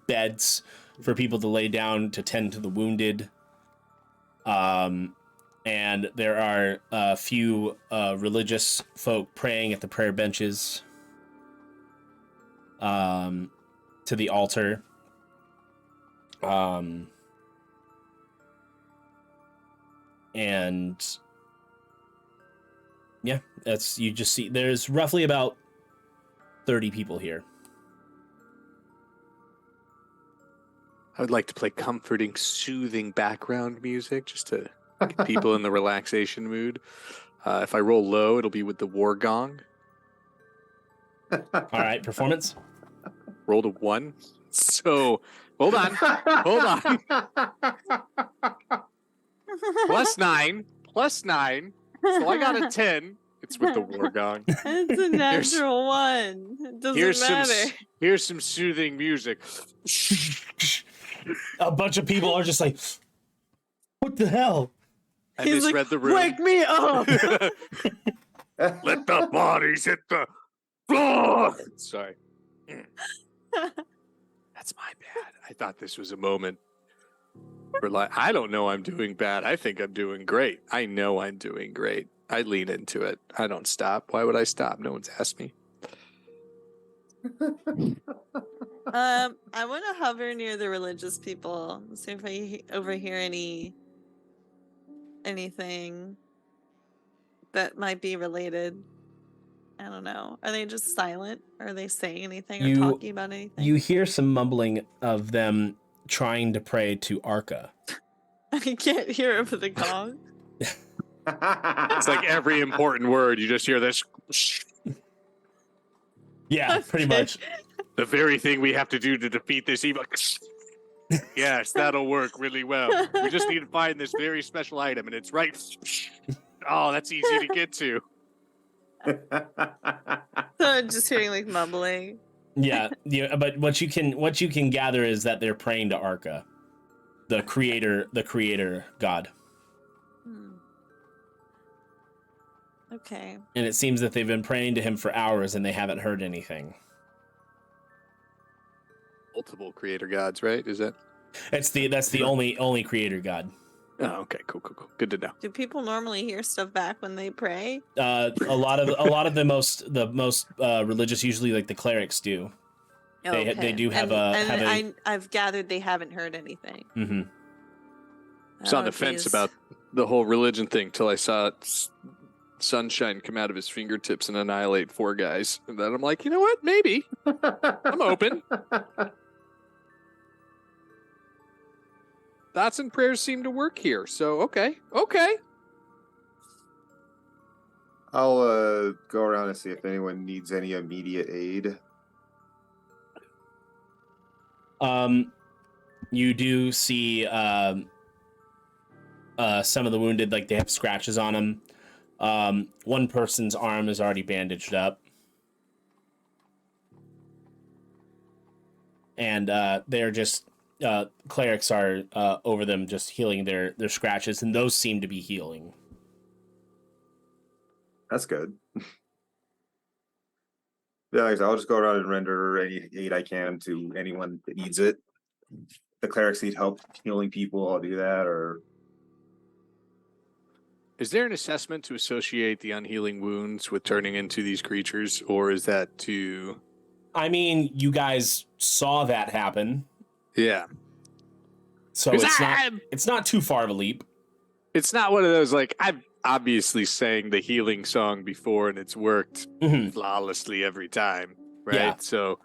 beds for people to lay down to tend to the wounded. And there are a few religious folk praying at the prayer benches to the altar. And yeah, you just see there's roughly about 30 people here. I would like to play comforting, soothing background music just to get people in the relaxation mood. If I roll low, it'll be with the war gong. All right, performance. Rolled a 1. So, hold on. +9. So I got a 10. It's with the war gong. It's a natural one. It doesn't matter. Here's some soothing music. A bunch of people are just like, what the hell? I misread the room. Wake me up! Let the bodies hit the floor. Sorry. That's my bad. I thought this was a moment where, like, I don't know I'm doing bad. I think I'm doing great. I know I'm doing great. I lean into it. I don't stop. Why would I stop? No one's asked me. I want to hover near the religious people. See if I overhear anything that might be related. I don't know. Are they just silent? Are they saying anything or talking about anything? You hear some mumbling of them trying to pray to Arca. I can't hear over the gong. It's like every important word, you just hear this. Yeah, pretty much. The very thing we have to do to defeat this evil. Yes, that'll work really well. We just need to find this very special item, and it's right. Oh, that's easy to get to. So just hearing like mumbling. Yeah, but what you can gather is that they're praying to Arca, the creator god. Okay. And it seems that they've been praying to him for hours and they haven't heard anything. Multiple creator gods, right? Is that? That's the only creator god. Oh, okay, cool. Good to know. Do people normally hear stuff back when they pray? A lot of the most religious, usually like the clerics do. Okay. They do have I've gathered they haven't heard anything. Mm-hmm. I was on the fence about the whole religion thing till I saw sunshine come out of his fingertips and annihilate 4 guys, and then I'm like, you know what? Maybe I'm open. Thoughts and prayers seem to work here, so okay. I'll go around and see if anyone needs any immediate aid. You do see some of the wounded, like they have scratches on them. One person's arm is already bandaged up. And they're just clerics are over them just healing their scratches, and those seem to be healing. That's good. Yeah, like I said, I'll just go around and render any aid I can to anyone that needs it. The clerics need help healing people, I'll do that, or... Is there an assessment to associate the unhealing wounds with turning into these creatures, or is that too... I mean, you guys saw that happen. Yeah. So it's not too far of a leap. It's not one of those, like, I've obviously sang the healing song before and it's worked flawlessly every time, right? Yeah. So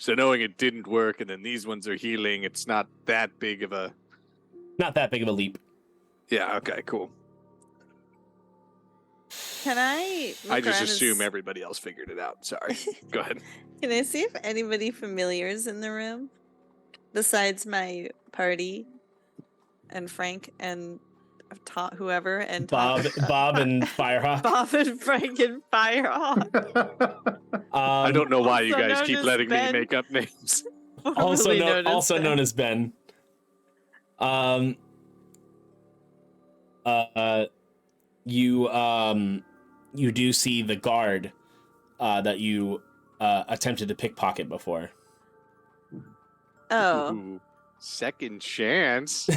knowing it didn't work and then these ones are healing, it's not that big of a... Not that big of a leap. Yeah, okay, cool. Can I just assume everybody else figured it out. Sorry. Go ahead. Can I see if anybody familiar is in the room? Besides my party and Frank and whoever and Bob and Firehawk. Bob and Frank and Firehawk. I don't know why you guys keep letting me Ben. make up names. also known as Ben. You do see the guard that you attempted to pickpocket before. Oh. Ooh, second chance.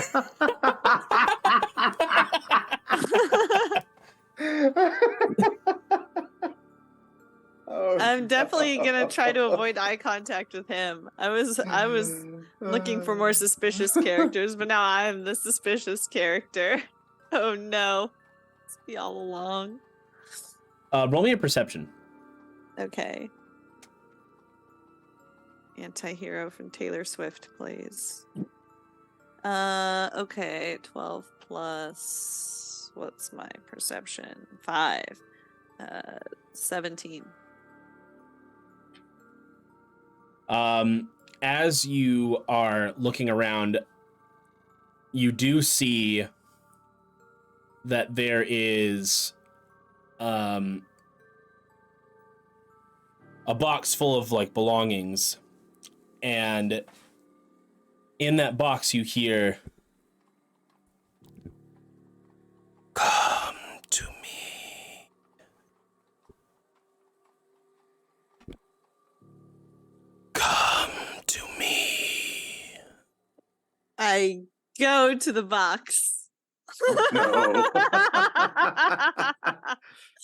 I'm definitely gonna try to avoid eye contact with him. I was looking for more suspicious characters, but now I'm the suspicious character. Oh no. It's me all along. Roll me a perception. Okay. Anti-hero from Taylor Swift plays. Okay, 12 plus what's my perception? 5. 17. As you are looking around, you do see that there is a box full of like belongings, and in that box you hear, "Come to me. Come to me." I go to the box. No.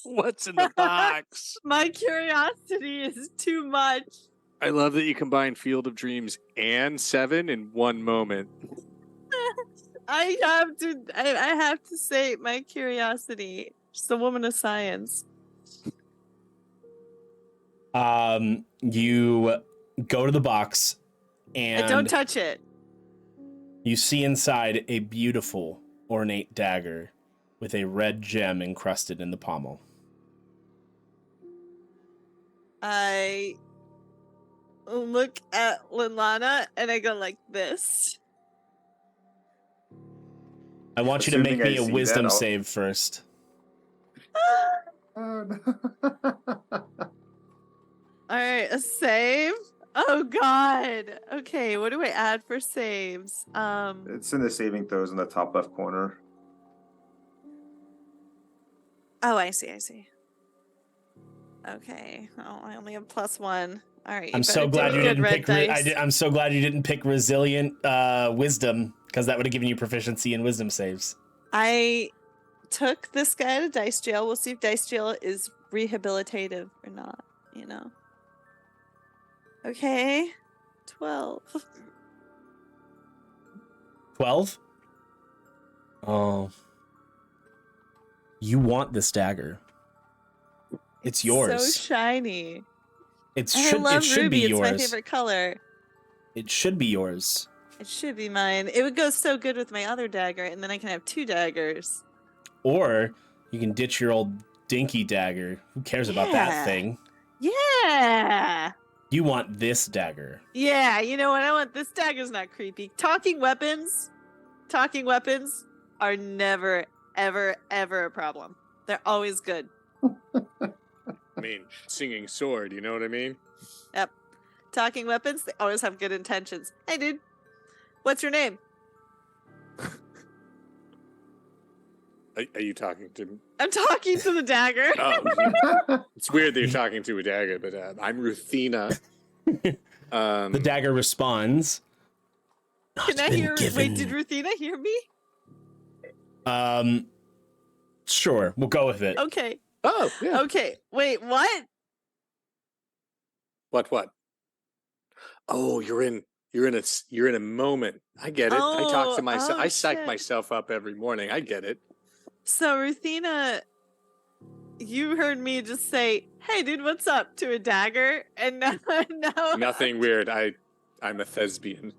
What's in the box? My curiosity is too much. I love that you combine Field of Dreams and 7 in one moment. I have to say my curiosity. Just a woman of science. You go to the box and Don't touch it. You see inside a beautiful, ornate dagger with a red gem encrusted in the pommel. I look at Linlana and I go like this. I want you to make Assuming me I a see wisdom that, I'll- save first. Oh, no. All right, a save. Oh God. Okay, what do I add for saves? It's in the saving throws in the top left corner. Oh, I see. Okay. Oh, I only have +1. All right. I'm so glad you didn't pick. dice. I'm so glad you didn't pick resilient wisdom, because that would have given you proficiency in wisdom saves. I took this guy to dice jail. We'll see if dice jail is rehabilitative or not. You know. Okay. 12. 12? Oh. You want this dagger. It's yours. So shiny. It And should, I love it should ruby. be It's yours. my favorite color. It should be yours. It should be mine. It would go so good with my other dagger, and then I can have 2 daggers. Or you can ditch your old dinky dagger. Who cares about that Yeah. thing? Yeah. You want this dagger. Yeah, you know what? I want this dagger's not creepy. Talking weapons are never, ever, ever a problem. They're always good. I mean, singing sword, you know what I mean? Yep. Talking weapons, they always have good intentions. Hey, dude. What's your name? Are you talking to? I'm talking to the dagger. Oh, it's weird that you're talking to a dagger, but I'm Ruthina. The dagger responds. Can I hear? Wait, did Ruthina hear me? Sure, we'll go with it. Okay. Oh, yeah. Okay. Wait, what? What? Oh, you're in a moment. I get it. I talk to myself. I psych shit. myself up every morning. I get it. So, Ruthina, you heard me just say, "Hey, dude, what's up?" to a dagger, and now Nothing weird. I'm a thespian.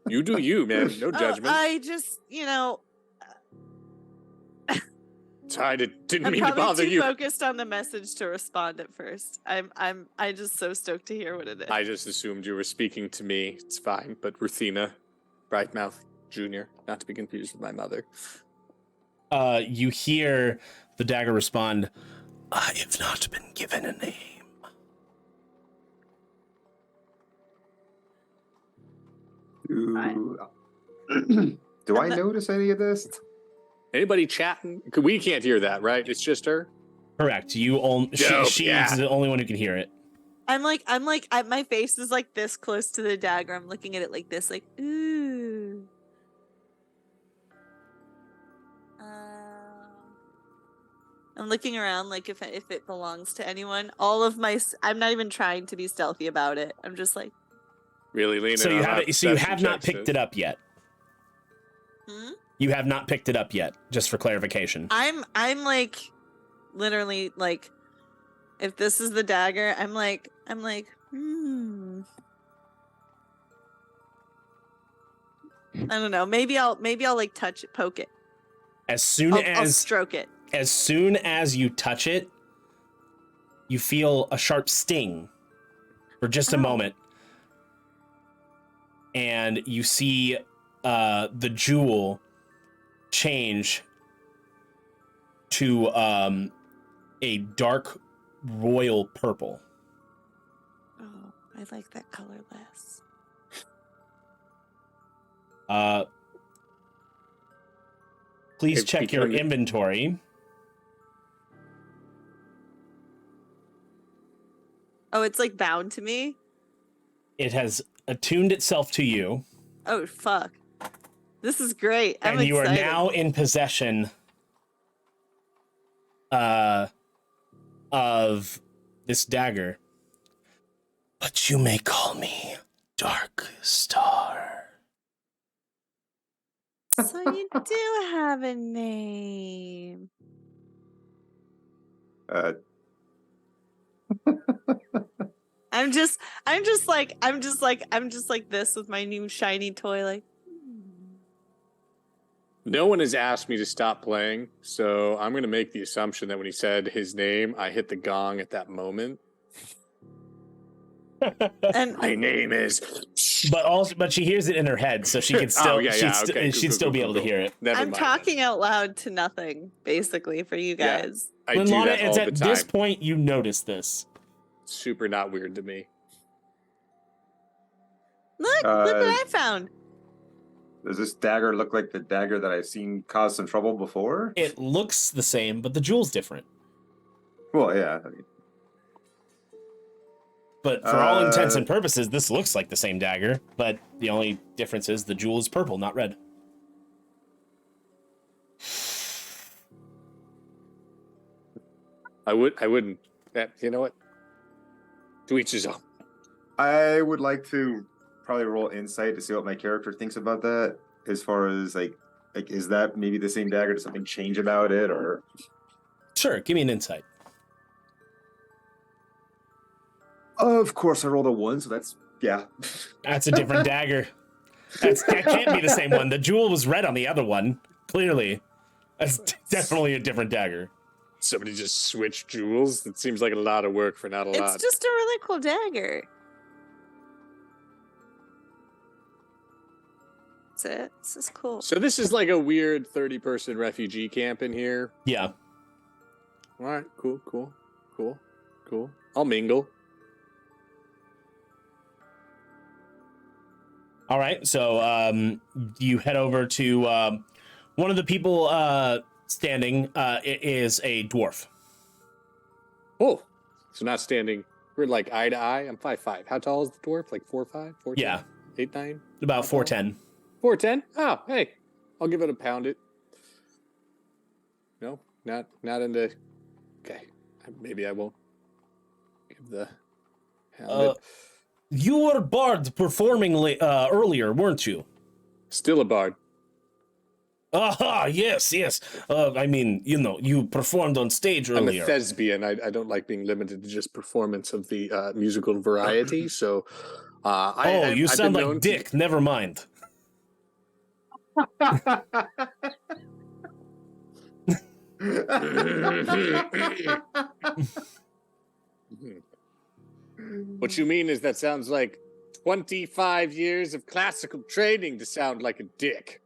You do you, man. No judgment. I just, Sorry, I didn't I'm mean to probably bother too you. focused on the message to respond at first. I just so stoked to hear what it is. I just assumed you were speaking to me. It's fine. But Ruthina, Brightmouth Jr., not to be confused with my mother. You hear the dagger respond, I have not been given a name. Do I notice any of this? Anybody chatting? We can't hear that, right? It's just her? Correct. She's the only one who can hear it. My face is like this close to the dagger. I'm looking at it like this, like, ooh. I'm looking around like if it belongs to anyone. I'm not even trying to be stealthy about it. I'm just like, really leaning. So you have not picked it up yet. You have not picked it up yet, just for clarification. I'm like, literally like, if this is the dagger, I'm like, I don't know. Maybe I'll like touch it, poke it. I'll stroke it. As soon as you touch it, you feel a sharp sting for just a moment. And you see the jewel change to a dark royal purple. Oh, I like that color less. Please check your inventory. Oh, it's like bound to me? It has attuned itself to you. Oh, fuck. This is great. I'm and you excited. are now in possession of this dagger. But you may call me Dark Star. So you do have a name. I'm I'm just like this with my new shiny toy. Like, No one has asked me to stop playing, so I'm going to make the assumption that when he said his name, I hit the gong at that moment. and My name is. But she hears it in her head, so she could still she'd still be able to hear it. Never I'm mind talking out loud to nothing, basically, for you Yeah. guys. I do Linlana, that all it's the at time. this point you notice this. Super not weird to me. Look what I found. Does this dagger look like the dagger that I've seen cause some trouble before? It looks the same, but the jewel's different. Well, yeah. I mean, But for all intents and purposes, this looks like the same dagger, but the only difference is the jewel is purple, not red. I wouldn't. You know what? To each his own. I would like to probably roll insight to see what my character thinks about that. As far as like is that maybe the same dagger? Does something change about it, or? Sure, give me an insight. Of course, I rolled a 1, so that's That's a different dagger. That can't be the same one. The jewel was red on the other one, clearly. That's definitely a different dagger. Somebody just switched jewels? That seems like a lot of work for not a lot. It's just a really cool dagger. That's it. This is cool. So this is like a weird 30-person refugee camp in here. Yeah. All right, cool. I'll mingle. All right, so you head over to one of the people standing. It is a dwarf. Oh, so not standing. We're like eye to eye. I'm 5'5". How tall is the dwarf? Like 4'5", 4'10"? Yeah. 8'9"? About 4'10". 4'10"? Oh, hey, I'll give it a pound it. No, not into. Okay, maybe I won't give the pound it. You were bard performing earlier, weren't you? Still a bard. Yes. I mean, you performed on stage earlier. I'm a thespian. I don't like being limited to just performance of the musical variety. So, you sound like Dick. Never mind. What you mean is that sounds like 25 years of classical training to sound like a dick.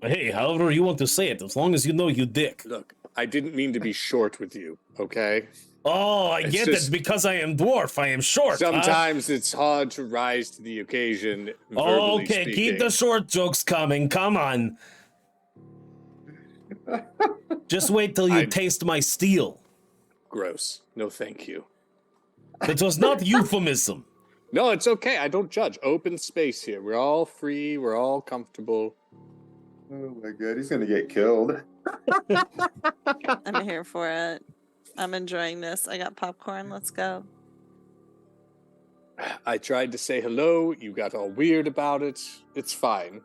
Hey, however you want to say it, as long as you know you dick. Look, I didn't mean to be short with you, okay? Oh, I get it. Because I am dwarf, I am short. Sometimes it's hard to rise to the occasion. Okay, keep the short jokes coming. Come on. Just wait till you taste my steel. Gross. No, thank you. It was not euphemism. No, it's okay. I don't judge. Open space here. We're all free. We're all comfortable. Oh my god, he's gonna get killed. I'm here for it. I'm enjoying this. I got popcorn. Let's go. I tried to say hello. You got all weird about it. It's fine.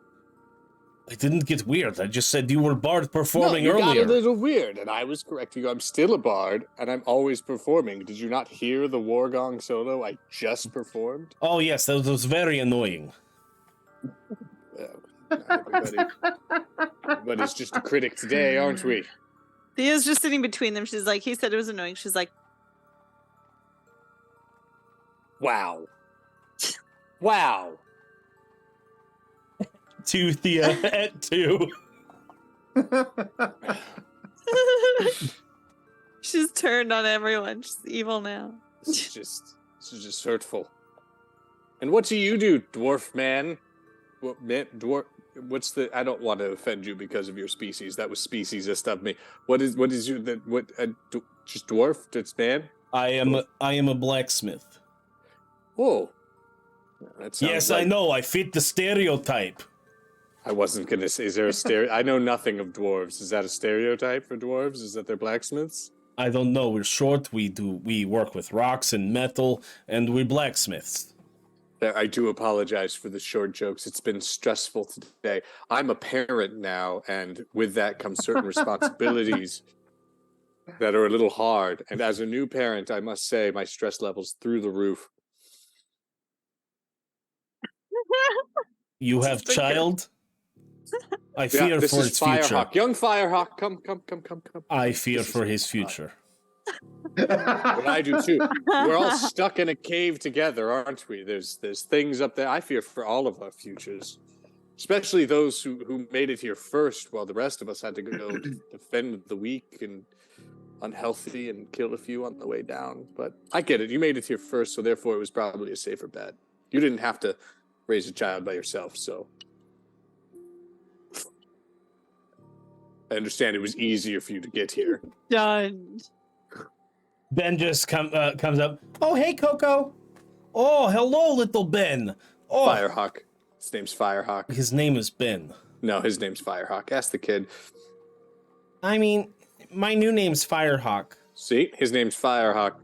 I didn't get weird. I just said you were bard performing you earlier. got a little weird, and I was correcting you. I'm still a bard, and I'm always performing. Did you not hear the war gong solo I just performed? Oh, yes, that was very annoying. Everybody's just a critic today, aren't we? Thea's just sitting between them. She's like, he said it was annoying. She's like, wow. Wow. To Thia at 2. She's turned on everyone. She's evil now. This is just hurtful. And what do you do, dwarf man? What man, dwarf? What's the? I don't want to offend you because of your species. That was speciesist of me. What is you? That what? Just dwarf? Just man? I am a blacksmith. Oh. That sounds Yes, like... I know. I fit the stereotype. I wasn't gonna say. Is there a stereo? I know nothing of dwarves. Is that a stereotype for dwarves? Is that they're blacksmiths? I don't know. We're short. We work with rocks and metal, and we're blacksmiths. I do apologize for the short jokes. It's been stressful today. I'm a parent now, and with that comes certain responsibilities. that are a little hard. And as a new parent, I must say my stress levels through the roof. You have child? I fear this for is its future. Firehawk. Young Firehawk, come. I fear This for is his future. But I do too. We're all stuck in a cave together, aren't we? There's things up there. I fear for all of our futures, especially those who made it here first, while the rest of us had to go defend the weak and unhealthy and killed a few on the way down. But I get it. You made it here first, so therefore it was probably a safer bet. You didn't have to raise a child by yourself, so I understand it was easier for you to get here. Done. Ben just comes up. Oh, hey, Coco. Oh, hello, little Ben. Oh, Firehawk. His name's Firehawk. His name is Ben. No, his name's Firehawk. Ask the kid. I mean, my new name's Firehawk. See? His name's Firehawk.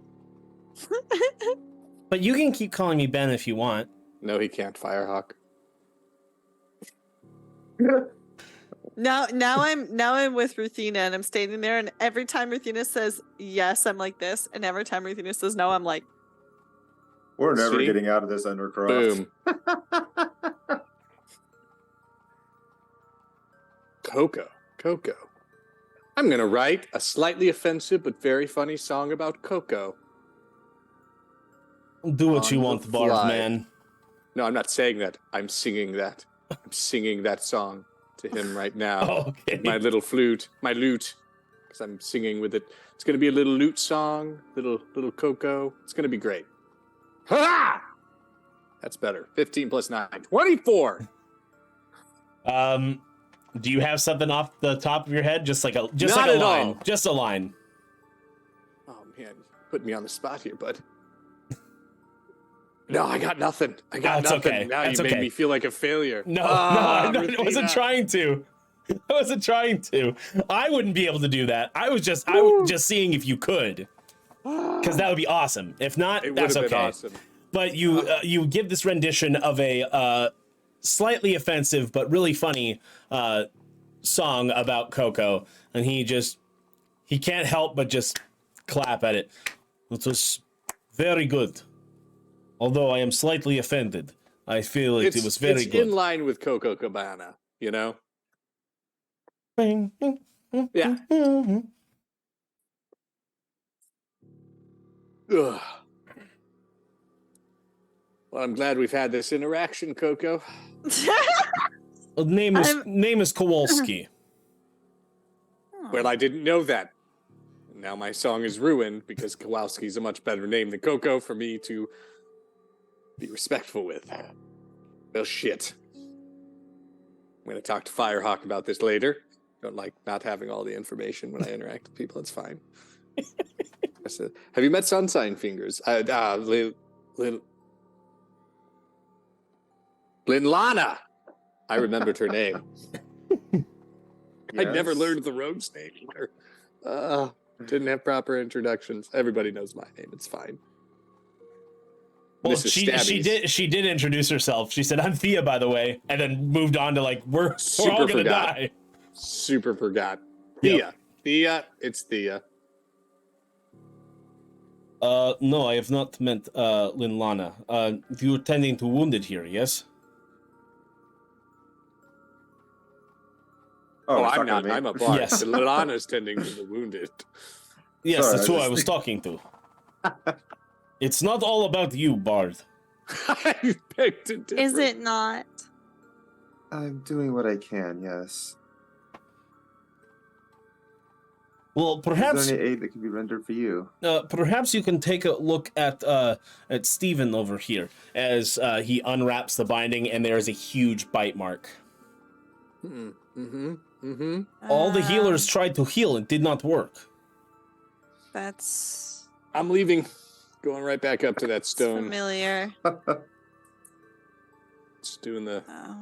But you can keep calling me Ben if you want. No, he can't. Firehawk. Now I'm with Ruthina and I'm standing there, and every time Ruthina says yes, I'm like this, and every time Ruthina says no, I'm like, We're never See? getting out of this Undercroft. Boom. Coco. I'm going to write a slightly offensive but very funny song about Coco. Do what On you the want, Barb, fly. man. No, I'm not saying that. I'm singing that. I'm singing that song to him right now. Oh, okay. My little flute, my lute, because I'm singing with it. It's going to be a little lute song, little Coco. It's going to be great. Ha! That's better. 15 plus 9, 24. Do you have something off the top of your head? Just like a Not like a at line. all. Just a line. Oh man, put me on the spot here, bud. No, I got nothing. I got That's nothing. okay. Now That's you made okay. me feel like a failure. No, Ah, I wasn't Ruthina. trying to. I wasn't trying to. I wouldn't be able to do that. I was just seeing if you could, because that would be awesome. If not, It would that's have okay. been awesome. But you give this rendition of a slightly offensive but really funny song about Coco, and he can't help but just clap at it. It was very good. Although I am slightly offended, I feel like it was very it's good. in line with Coco Cabana, you know? Yeah. Ugh. Well, I'm glad we've had this interaction, Coco. Name is Kowalski. Well, I didn't know that. Now my song is ruined because Kowalski's a much better name than Coco for me to be respectful with. Well, shit. I'm going to talk to Firehawk about this later. Don't like not having all the information when I interact with people. It's fine. I said, have you met Sunshine Fingers? Linlana. I remembered her name. I never Yes. learned the rogue's name either. Didn't have proper introductions. Everybody knows my name. It's fine. Well, This is Stabby's. she did introduce herself. She said, "I'm Thia, by the way," and then moved on to like, we're all Super gonna forgot. die. Super forgot. Yep. Thia. It's Thia. No, I have not met Linlana. You're tending to wounded here, yes? Oh, we're I'm talking not. to me. I'm a bard. Yes. Linlana's tending to the wounded. Yes, Sorry, that's I who was I was talking to. It's not all about you, Bard. I picked a different. is it not? I'm doing what I can, yes. Well, Is perhaps there any aid that can be rendered for you? perhaps you can take a look at Steven over here as he unwraps the binding, and there is a huge bite mark. All the healers tried to heal and did not work. That's I'm leaving. Going right back up to that stone. familiar. Just doing the Oh.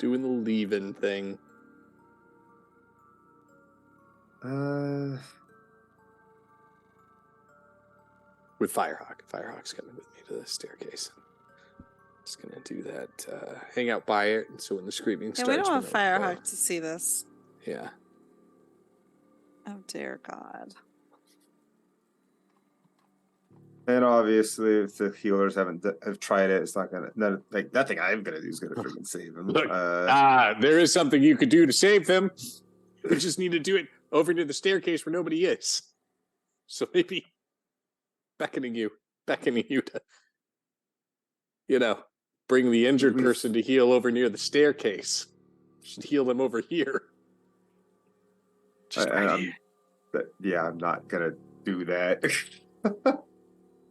leaving thing. With Firehawk. Firehawk's coming with me to the staircase. Just gonna do that. Hang out by it, and so when the screaming Yeah, starts, we don't want we'll know, Firehawk to see this. yeah. Oh dear God. And obviously, if the healers have tried it, it's not gonna nothing I'm gonna do is gonna freaking save him. Look, there is something you could do to save them. You just need to do it over near the staircase where nobody is. So maybe beckoning you to, bring the injured person to heal over near the staircase. You should heal them over here. Just I'm not gonna do that.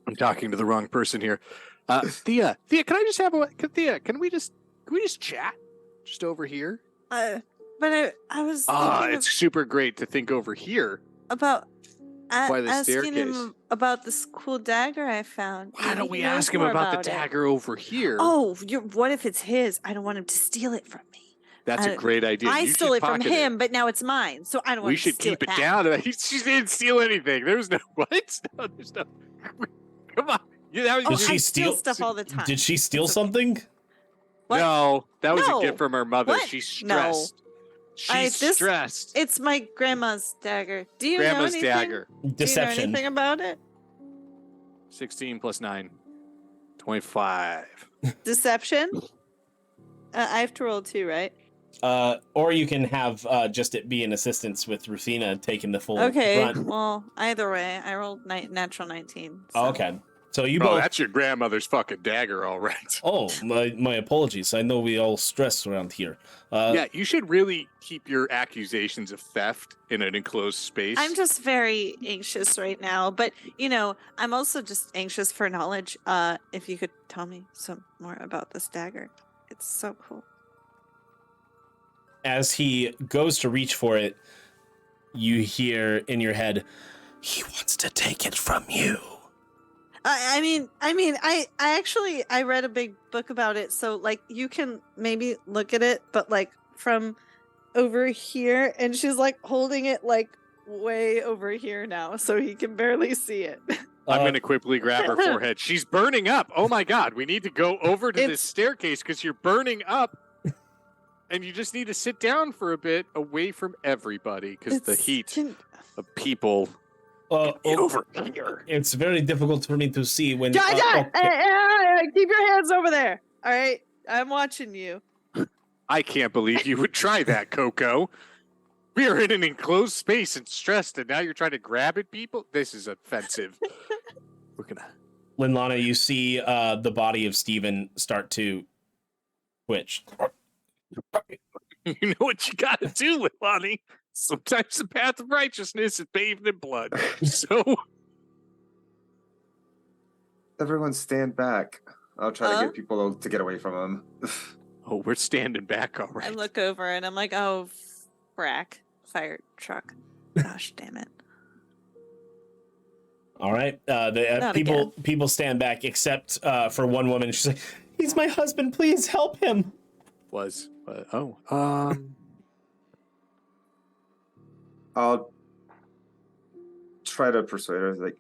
I'm talking to the wrong person here. Thea, can I just have Thea, can we just chat? Just over here? But I was it's super great to think over here. About by the asking staircase. him about this cool dagger I found. Why don't Maybe we he knows ask him more about the dagger over here? Oh, what if it's his? I don't want him to steal it from me. That's a great idea. I You stole should it from pocket him, but now it's mine, so I don't want We to should steal keep it back. down. She didn't steal anything. There was no what? No, there's no. Come on. Did she I steal stuff all the time. Did she steal something? What? No, that was No. a gift from her mother. What? She's No. stressed. She's stressed. It's my grandma's dagger. Do you know Grandma's anything? dagger. Do you know Deception. anything about it? 16 plus 9. 25. Deception? I have to roll 2, right? Or you can have just it be an assistance with Ruthina taking the full Okay, brunt. well, either way, I rolled natural 19. Oh, okay. So you Oh, both. that's your grandmother's fucking dagger, all right. Oh, my apologies. I know we all stress around here. Yeah, you should really keep your accusations of theft in an enclosed space. I'm just very anxious right now, but I'm also just anxious for knowledge. If you could tell me some more about this dagger, it's so cool. As he goes to reach for it, you hear in your head, "He wants to take it from you." I actually read a big book about it, so like you can maybe look at it, but like from over here, and she's like holding it like way over here now, so he can barely see it. I'm going to quickly grab her forehead. She's burning up. Oh my God. We need to go over to this staircase because you're burning up. And you just need to sit down for a bit away from everybody because the heat of people. Get over here. It's very difficult for me to see when. Keep your hands over there. All right, I'm watching you. I can't believe you would try that, Coco. We are in an enclosed space and stressed, and now you're trying to grab at people? This is offensive. We're gonna. Linlana, you see the body of Steven start to twitch. You know what you gotta do, Linlani. Sometimes the path of righteousness is paved in blood. So Everyone stand back. I'll try to get people to get away from him. Oh, we're standing back, all right. I look over and I'm like, oh, frack. Fire truck. Gosh, damn it. All right. People stand back except for one woman. She's like, "He's my husband. Please help him." I'll try to persuade her. Like,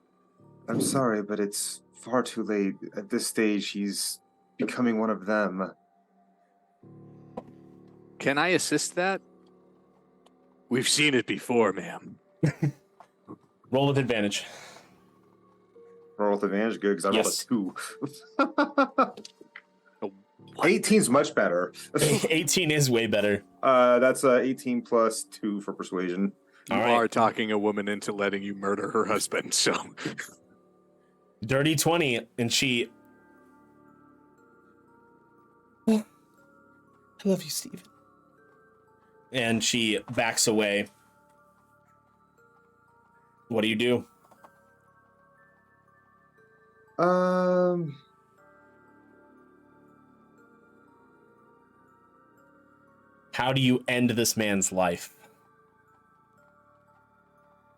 I'm sorry, but it's far too late. At this stage, he's becoming one of them. Can I assist that? We've seen it before, ma'am. Roll with advantage. Roll with advantage, good, because I Yes. rolled a 2. 18's much better. 18 is way better. That's 18 plus 2 for persuasion. You are talking a woman into letting you murder her husband, so. Dirty 20, and she. I love you, Steven. And she backs away. What do you do? How do you end this man's life?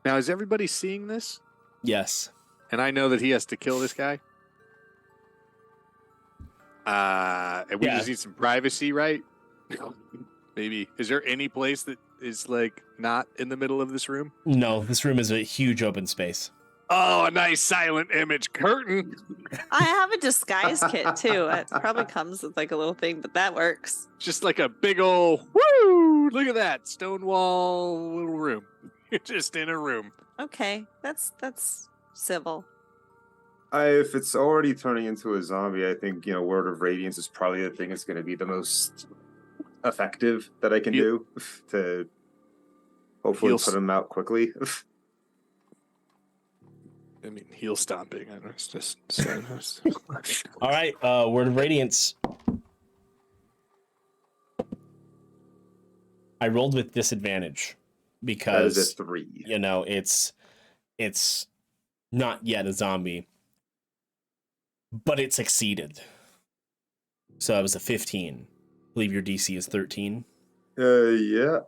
Now, is everybody seeing this? Yes. And I know that he has to kill this guy? And we just need some privacy, right? Maybe. Is there any place that is, like, not in the middle of this room? No, this room is a huge open space. Oh, a nice silent image curtain. I have a disguise kit too. It probably comes with like a little thing, but that works. Just like a big old, woo! Look at that. Stone wall little room. You're just in a room. Okay, that's civil. If it's already turning into a zombie, I think Word of Radiance is probably the thing that's going to be the most effective that I can do to hopefully put him out quickly. I mean, heel stomping. I was just saying. All right, Word of Radiance. I rolled with disadvantage because that is a 3. It's not yet a zombie, but it succeeded. So it was a 15. I believe your DC is 13. Yeah.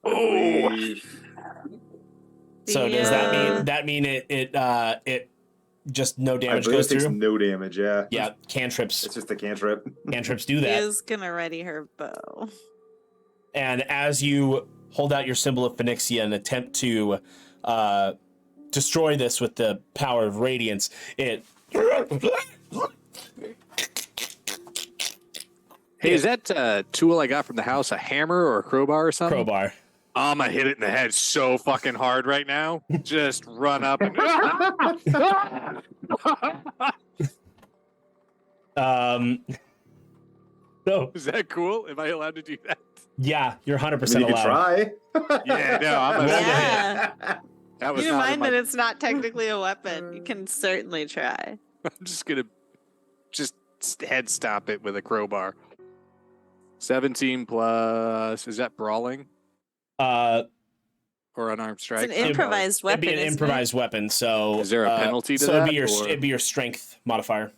Oh. So does that mean it just no damage goes through? No damage, yeah. Yeah, cantrips. It's just a cantrip. Cantrips do that. He is gonna ready her bow. And as you hold out your symbol of Phoenixia and attempt to destroy this with the power of radiance, it. Hey, is that tool I got from the house a hammer or a crowbar or something? Crowbar. I'm gonna hit it in the head so fucking hard right now. Just run up and. So is that cool? Am I allowed to do that? Yeah, you're 100% you allowed. Try. Yeah, no, I'm Yeah. That was Keep in not mind my... that it's not technically a weapon. You can certainly try. I'm just gonna head stop it with a crowbar. 17 plus. Is that brawling? Or unarmed strike? It's an improvised weapon. It'd be an improvised weapon. So is there a penalty to so that? It'd be your strength modifier.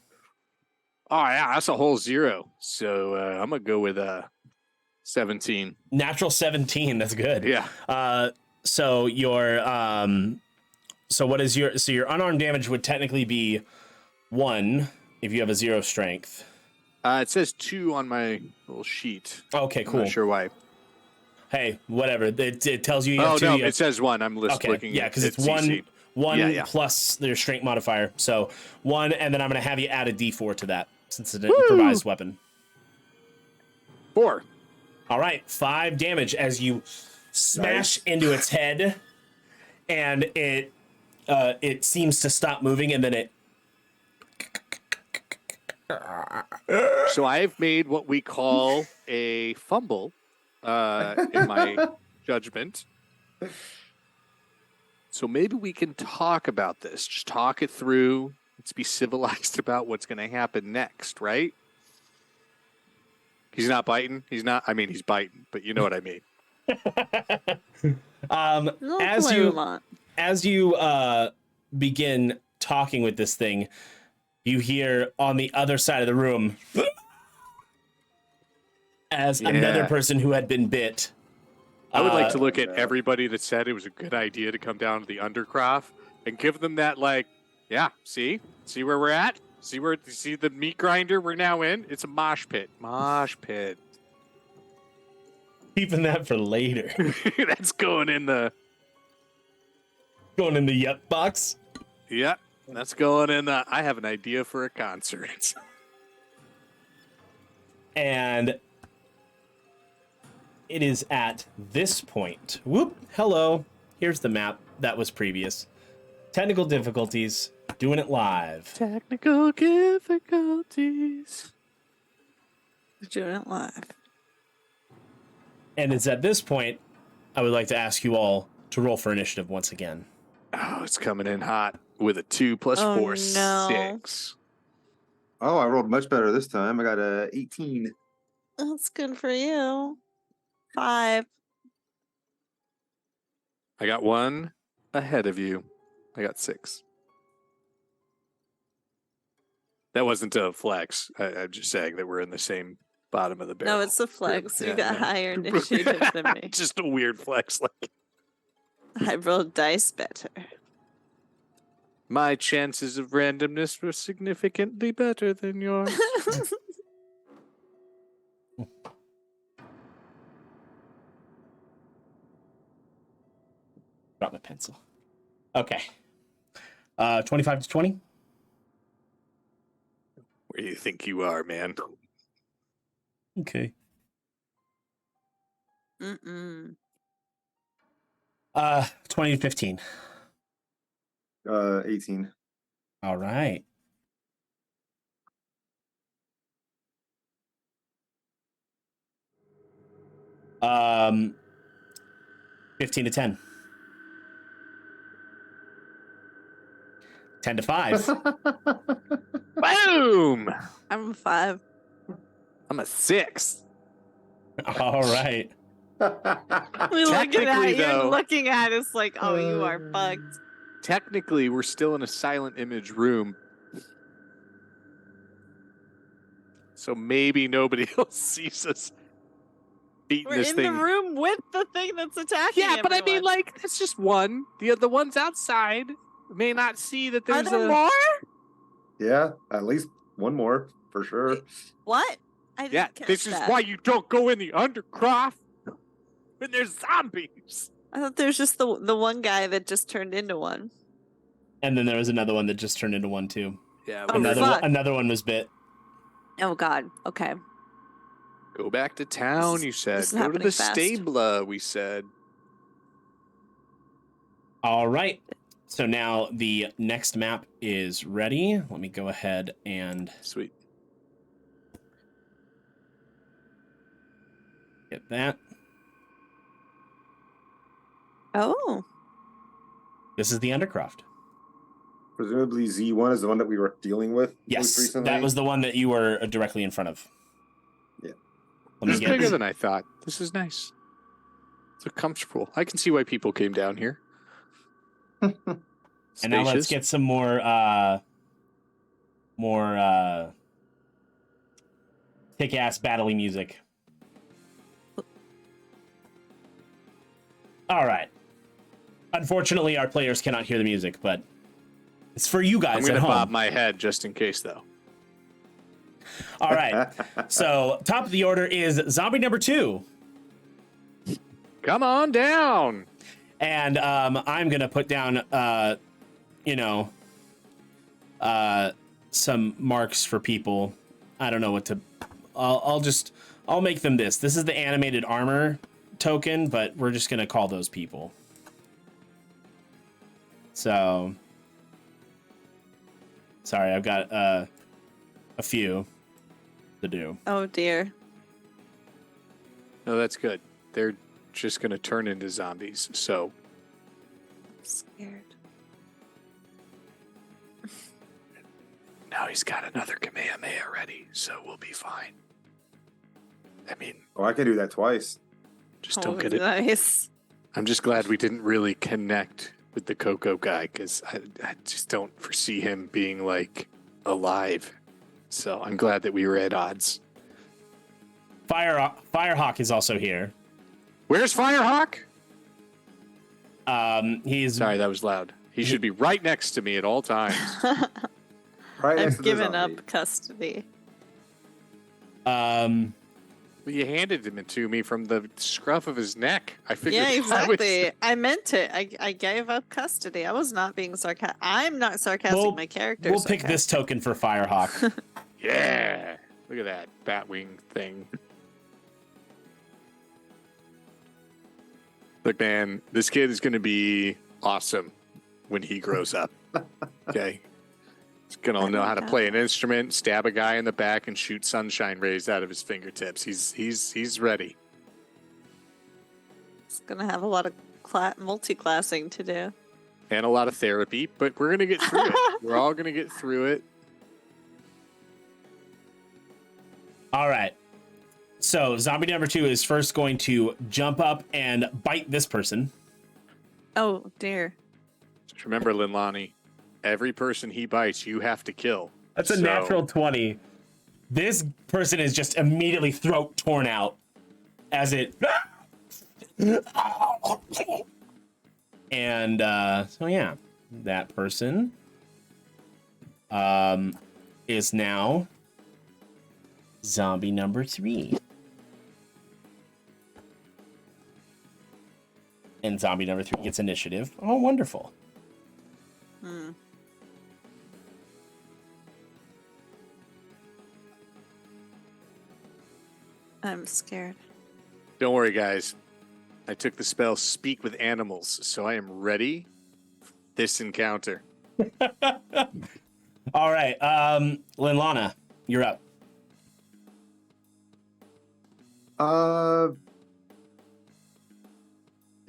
Oh yeah, that's a whole 0. So I'm gonna go with 17. Natural 17. That's good. Yeah. So your what is your unarmed damage would technically be 1 if you have a 0 strength. It says 2 on my little sheet. Okay, cool. I'm not sure why. Hey, whatever. It tells you. You have 2. No, it says 1. I'm looking. Yeah, because it's CC. 1 plus their strength modifier. So 1, and then I'm gonna have you add a D4 to that since it's an improvised weapon. 4. All right, 5 damage as you smash into its head, and it seems to stop moving, and then it. So I've made what we call a fumble in my judgment. So maybe we can talk about this. Just talk it through. Let's be civilized about what's going to happen next, right? He's not biting. He's not. I mean, he's biting, but you know what I mean. As you begin talking with this thing, you hear on the other side of the room as another person who had been bit. I would like to look at everybody that said it was a good idea to come down to the Undercroft and give them that, like, yeah, see where we're at? See the meat grinder we're now in? It's a mosh pit. Mosh pit. Keeping that for later. That's going in the yup box. Yep. That's going in the I have an idea for a concert. And it is at this point. Whoop. Hello. Here's the map that was previous. Technical difficulties. Doing it live. Technical difficulties. Doing it live. And it's at this point I would like to ask you all to roll for initiative once again. Oh, it's coming in hot with a 2 plus 4, 6. Oh, I rolled much better this time. I got a 18. That's good for you. 5. I got 1 ahead of you. I got 6. That wasn't a flex. I'm just saying that we're in the same bottom of the barrel. No, it's a flex. You got higher initiative than me. Just a weird flex. Like I rolled dice better. My chances of randomness were significantly better than yours. Drop my pencil. Okay. 25 to 20. Where do you think you are, man? Okay. 20 to 15. 18. All right. Um, 15 to 10. 10 to 5. Boom! I'm a 5. I'm a 6. All right. We looking Technically, at you and though- looking at us like, oh, you are fucked. Technically, we're still in a silent image room. So maybe nobody else sees us beating We're this in thing. the room with the thing that's attacking. Yeah, but I mean, everyone. like, that's just one. The ones outside may not see that Are there's there a. more? Yeah, at least one more for sure. What? I didn't Yeah, catch this that. is why you don't go in the undercroft when there's zombies. I thought there was just the one guy that just turned into one. And then there was another one that just turned into one too. Yeah, Oh, Another fuck. another one was bit. Oh God. Okay. go back to town. You said this is go to happening the fast. stable. We said. All right. So now the next map is ready. Let me go ahead and Sweet. get that. Oh. This is the Undercroft. Presumably Z1 is the one that we were dealing with most Yes, recently. that was the one that you were directly in front of. Yeah. Let This me is bigger get. than I thought. This is nice. It's comfortable. I can see why people came down here. And now let's Spacious. get some more kick-ass battling music. All right. Unfortunately, our players cannot hear the music, but it's for you I'm guys gonna at home. bob my head just in case, though. All right. So top of the order is zombie number 2. Come on down. And I'm gonna put down some marks for people. I don't know what to. I'll make them this. This is the animated armor token, but we're just gonna call those people. So sorry, I've got a few to do. Oh dear. No, that's good. They're just gonna turn into zombies. So I'm scared. now he's got another Kamehameha ready, so we'll be fine. I mean, Oh, I can do that twice. just don't get it. Nice. I'm just glad we didn't really connect with the Coco guy because I just don't foresee him being like alive. So I'm glad that we were at odds. Firehawk is also here. Where's Firehawk? He's Sorry, that was loud. He should be right next to me at all times. Right next I've to the given zombie. up custody. Well, you handed him to me from the scruff of his neck. I figured. Yeah, I exactly. I meant it. I gave up custody. I was not being sarcastic. I'm not sarcastic. My character. We'll pick this token for Firehawk. Yeah. Look at that Batwing thing. Look, man, this kid is going to be awesome when he grows up. Okay. He's going to know how to play an instrument, stab a guy in the back, and shoot sunshine rays out of his fingertips. He's ready. It's gonna have a lot of multi-classing to do. And a lot of therapy, but we're going to get through it. We're all going to get through it. All right. So zombie number 2 is first going to jump up and bite this person. Oh dear. Just remember, Linlani, every person he bites, you have to kill. That's a natural 20. This person is just immediately throat torn out as it. And so yeah, that person is now zombie number 3. And zombie number 3 gets initiative. Oh, wonderful. I'm scared. Don't worry, guys. I took the spell Speak with Animals, so I am ready for this encounter. All right, Linlana, you're up.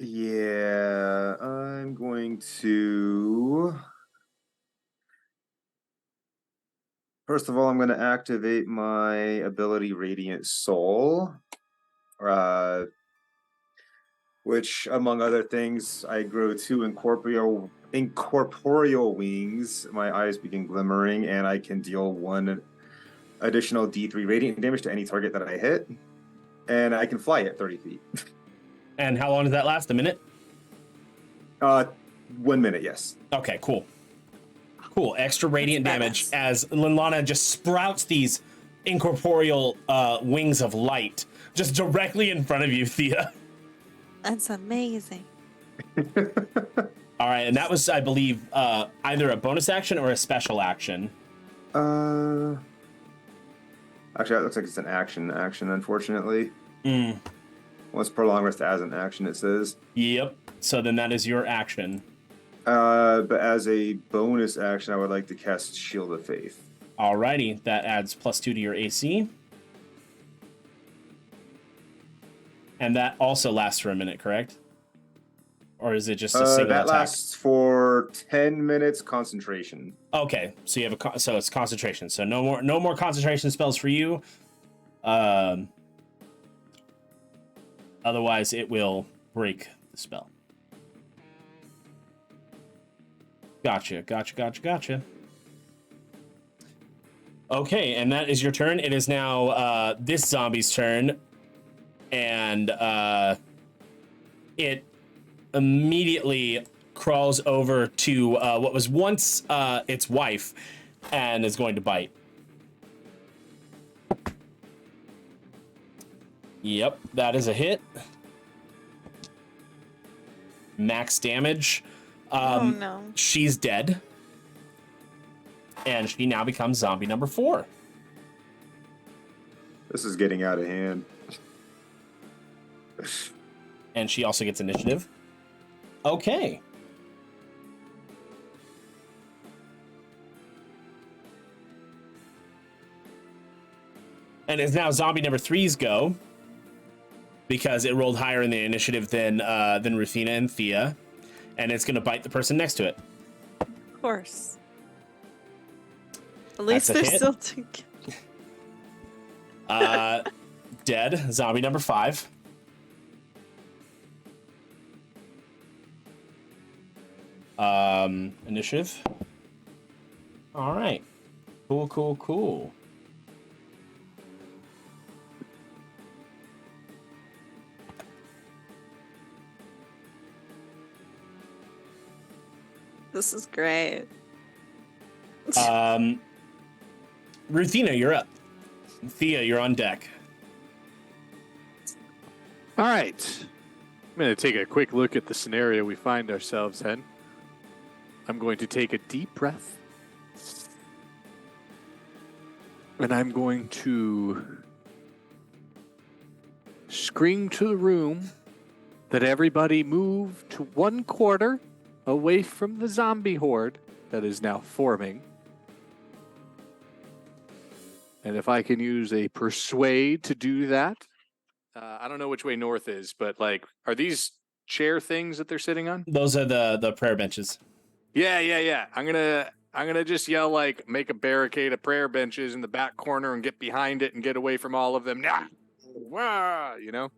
Yeah, I'm going to. First of all, I'm going to activate my ability Radiant Soul, which, among other things, I grow 2 incorporeal wings. My eyes begin glimmering, and I can deal 1 additional D3 radiant damage to any target that I hit, and I can fly at 30 feet. And how long does that last? A minute? 1 minute, yes. Okay, cool. Cool. Extra radiant damage as Linlana just sprouts these incorporeal wings of light just directly in front of you, Thea. That's amazing. All right, and that was, I believe, either a bonus action or a special action. Actually, that looks like it's an action, unfortunately. Once per long rest as an action, it says. Yep. So then that is your action. But as a bonus action, I would like to cast Shield of Faith. Alrighty, that adds +2 to your AC. And that also lasts for a minute, correct? Or is it just a single that attack? lasts for 10 minutes concentration. Okay, so you have so it's concentration. So no more concentration spells for you. Otherwise, it will break the spell. Gotcha. Okay, and that is your turn. It is now this zombie's turn, and it immediately crawls over to what was once its wife, and is going to bite. Yep, that is a hit. Max damage. Oh no. She's dead. And she now becomes zombie number 4. This is getting out of hand. And she also gets initiative. Okay. And it's now zombie number 3's go. Because it rolled higher in the initiative than Ruthina and Thia. And it's going to bite the person next to it. Of course. At least That's a they're hit. still together. Dead. Zombie number 5. Initiative. All right. Cool. This is great. Ruthina, you're up. Thea, you're on deck. All right. I'm going to take a quick look at the scenario we find ourselves in. I'm going to take a deep breath. And I'm going to scream to the room that everybody move to 1 quarter away from the zombie horde that is now forming. And if I can use a persuade to do that, I don't know which way north is, but like, are these chair things that they're sitting on? Those are the prayer benches. Yeah. I'm gonna just yell like, make a barricade of prayer benches in the back corner and get behind it and get away from all of them. Nah, wah, you know,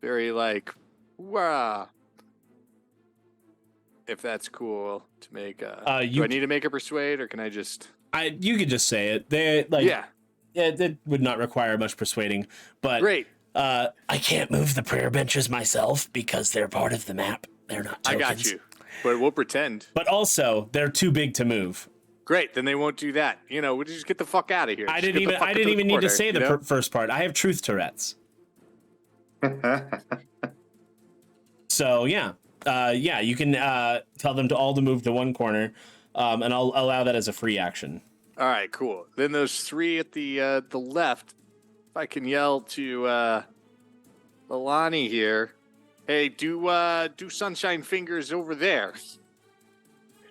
very like, wah. If that's cool to make. Do I need to make a persuade, or can I just? You could just say it. They like. Yeah. It would not require much persuading, but great. I can't move the prayer benches myself because they're part of the map. They're not tokens. I got you, but we'll pretend. But also, they're too big to move. Great, then they won't do that. You know, we'll just get the fuck out of here. I didn't even need to say the first part. I have truth Tourette's. So yeah, you can tell them to all to move to 1 corner, and I'll allow that as a free action. All right, cool. Then those 3 at the left, if I can yell to Alani here, hey, do Sunshine Fingers over there,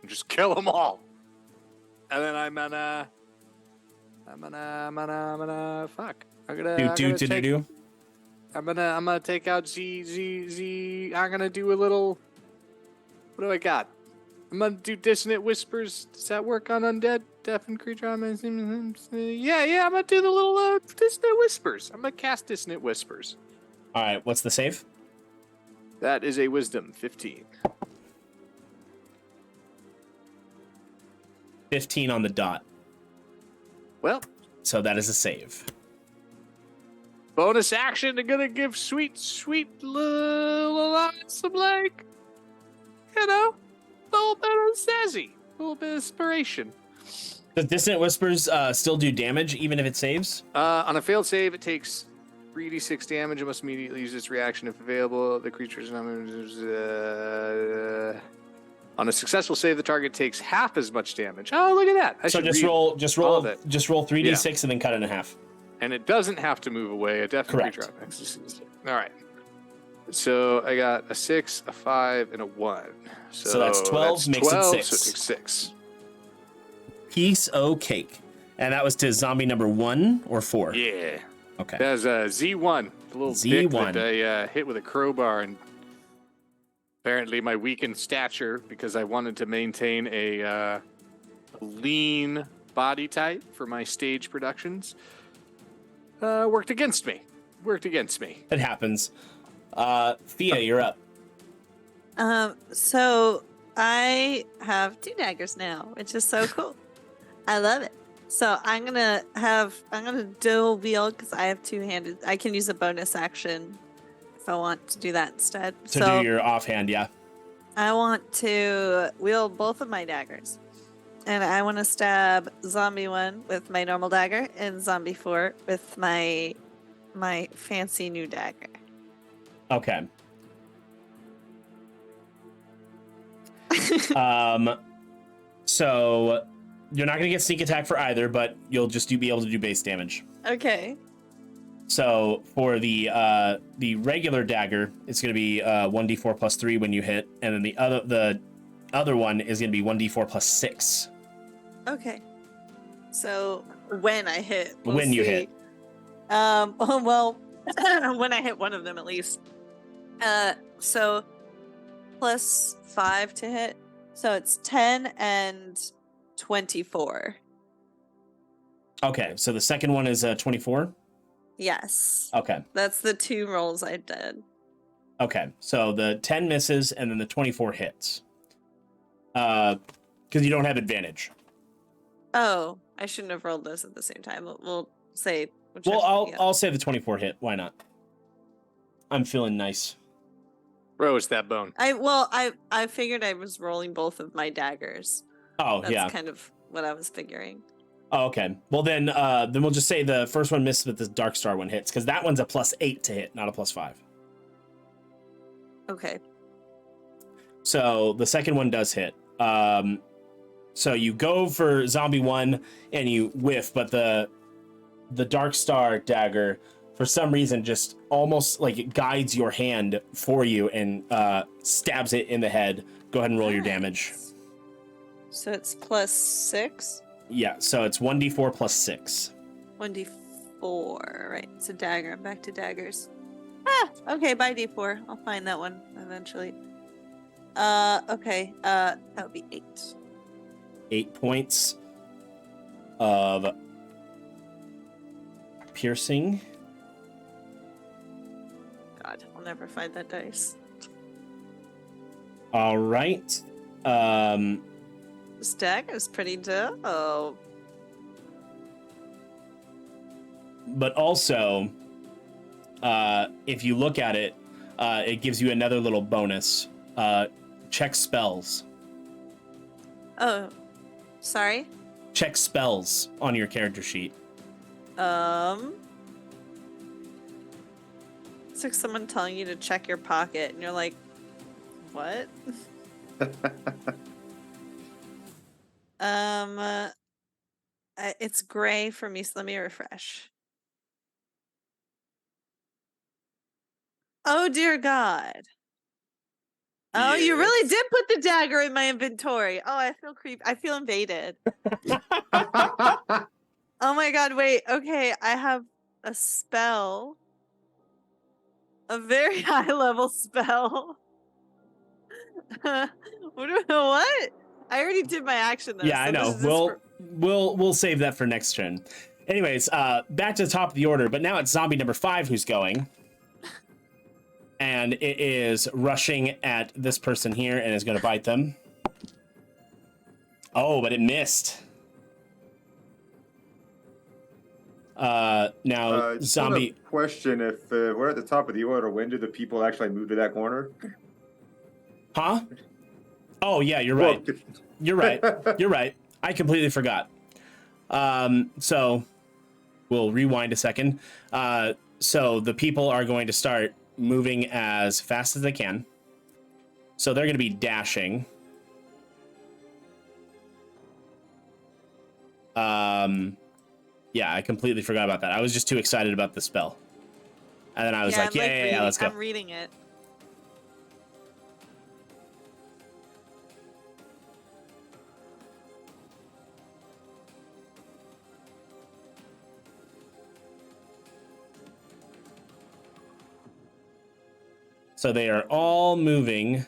and just kill them all. And then I'm gonna fuck. I'm gonna take out Z. I'm gonna do a little. What do I got? I'm gonna do Dissonant Whispers. Does that work on undead, deafened creature? Yeah. I'm gonna do the little Dissonant Whispers. I'm gonna cast Dissonant Whispers. All right. What's the save? That is a Wisdom 15. 15 on the dot. Well, so that is a save. Bonus action. I'm gonna give sweet little some like, a little bit of sassy, a little bit of inspiration. Does Dissonant Whispers still do damage even if it saves? On a failed save, it takes 3d6 damage. It must immediately use its reaction if available. The creature's on a successful save, the target takes half as much damage. Oh, look at that! So just roll 3d6 and then cut it in half. And it doesn't have to move away. A definite creature. All right. So I got a 6, a 5, and a 1. So that's 12. Makes 12, it 6. So it takes 6. Piece o' cake. And that was to zombie number 1 or 4? Yeah. Okay. That's Z1. The little dick that I hit with a crowbar, and apparently my weakened stature, because I wanted to maintain a lean body type for my stage productions, worked against me. It happens. Thia, you're up. So I have 2 daggers now, which is so cool. I love it. So I'm gonna dual wield because I have 2-handed. I can use a bonus action if I want to do that instead. So do your offhand, yeah. I want to wield both of my daggers. And I want to stab zombie 1 with my normal dagger and zombie 4 with my fancy new dagger. Okay. So you're not gonna get sneak attack for either, but you'll just be able to do base damage. Okay. So for the regular dagger, it's gonna be 1d4 plus 3 when you hit, and then the other one is gonna be 1d4 plus 6. Okay. So when I hit, when you hit. Well, when I hit one of them at least. So plus 5 to hit. So it's 10 and 24. Okay, so the second one is 24? Yes. Okay. That's the 2 rolls I did. Okay, so the 10 misses and then the 24 hits. Because you don't have advantage. Oh, I shouldn't have rolled those at the same time. We'll say. I'll say the 24 hit. Why not? I'm feeling nice. Roast that bone. I figured I was rolling both of my daggers. Oh, yeah. That's kind of what I was figuring. Oh, okay. Well, then we'll just say the first one missed, but the Dark Star one hits, because that one's a plus 8 to hit, not a plus 5. Okay. So the second one does hit. So you go for zombie 1 and you whiff, but the Dark Star dagger, for some reason, just almost like it guides your hand for you and stabs it in the head. Go ahead and roll your damage. So it's plus 6? Yeah, so it's 1d4 plus 6. 1d4, right. It's a dagger. I'm back to daggers. Okay, by d4. I'll find that one eventually. Okay, that would be 8. 8 points of piercing. God, I'll never find that dice. All right. This dagger's pretty dope. But also, if you look at it, it gives you another little bonus. Check spells. Oh, sorry? Check spells on your character sheet. It's like someone telling you to check your pocket, and you're like, what? It's gray for me, so let me refresh. Oh, dear God. Oh, you Yes. really did put the dagger in my inventory. Oh, I feel I feel invaded. Oh my god, wait. Okay, I have a spell. A very high level spell. What? I already did my action though. Yeah, so I know. this is We'll save that for next turn. Anyways, back to the top of the order, but now it's zombie number 5 who's going. And it is rushing at this person here and is going to bite them. Oh, but it missed. Now just zombie. a question: if we're at the top of the order, when do the people actually move to that corner? Huh? Oh yeah, you're right. Well, You're right. You're right. I completely forgot. So we'll rewind a second. So the people are going to start moving as fast as they can. So they're going to be dashing. Yeah, I completely forgot about that. I was just too excited about the spell. And then I was like, yeah, let's go. I'm reading it. So they are all moving.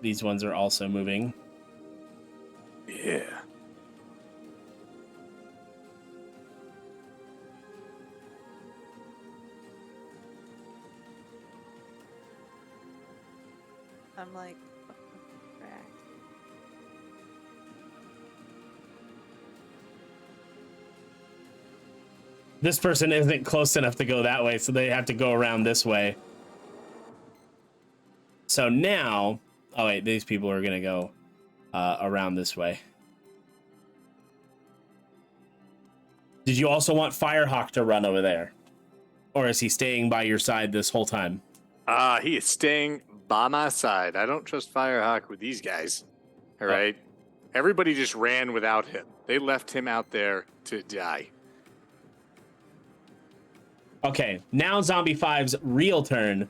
These ones are also moving. Yeah. I'm like, crap. This person isn't close enough to go that way, so they have to go around this way. So now, oh wait, these people are gonna go around this way. Did you also want Firehawk to run over there? Or is he staying by your side this whole time? He is staying by my side. I don't trust Firehawk with these guys. All right. Everybody just ran without him. They left him out there to die. Okay, now Zombie 5's real turn,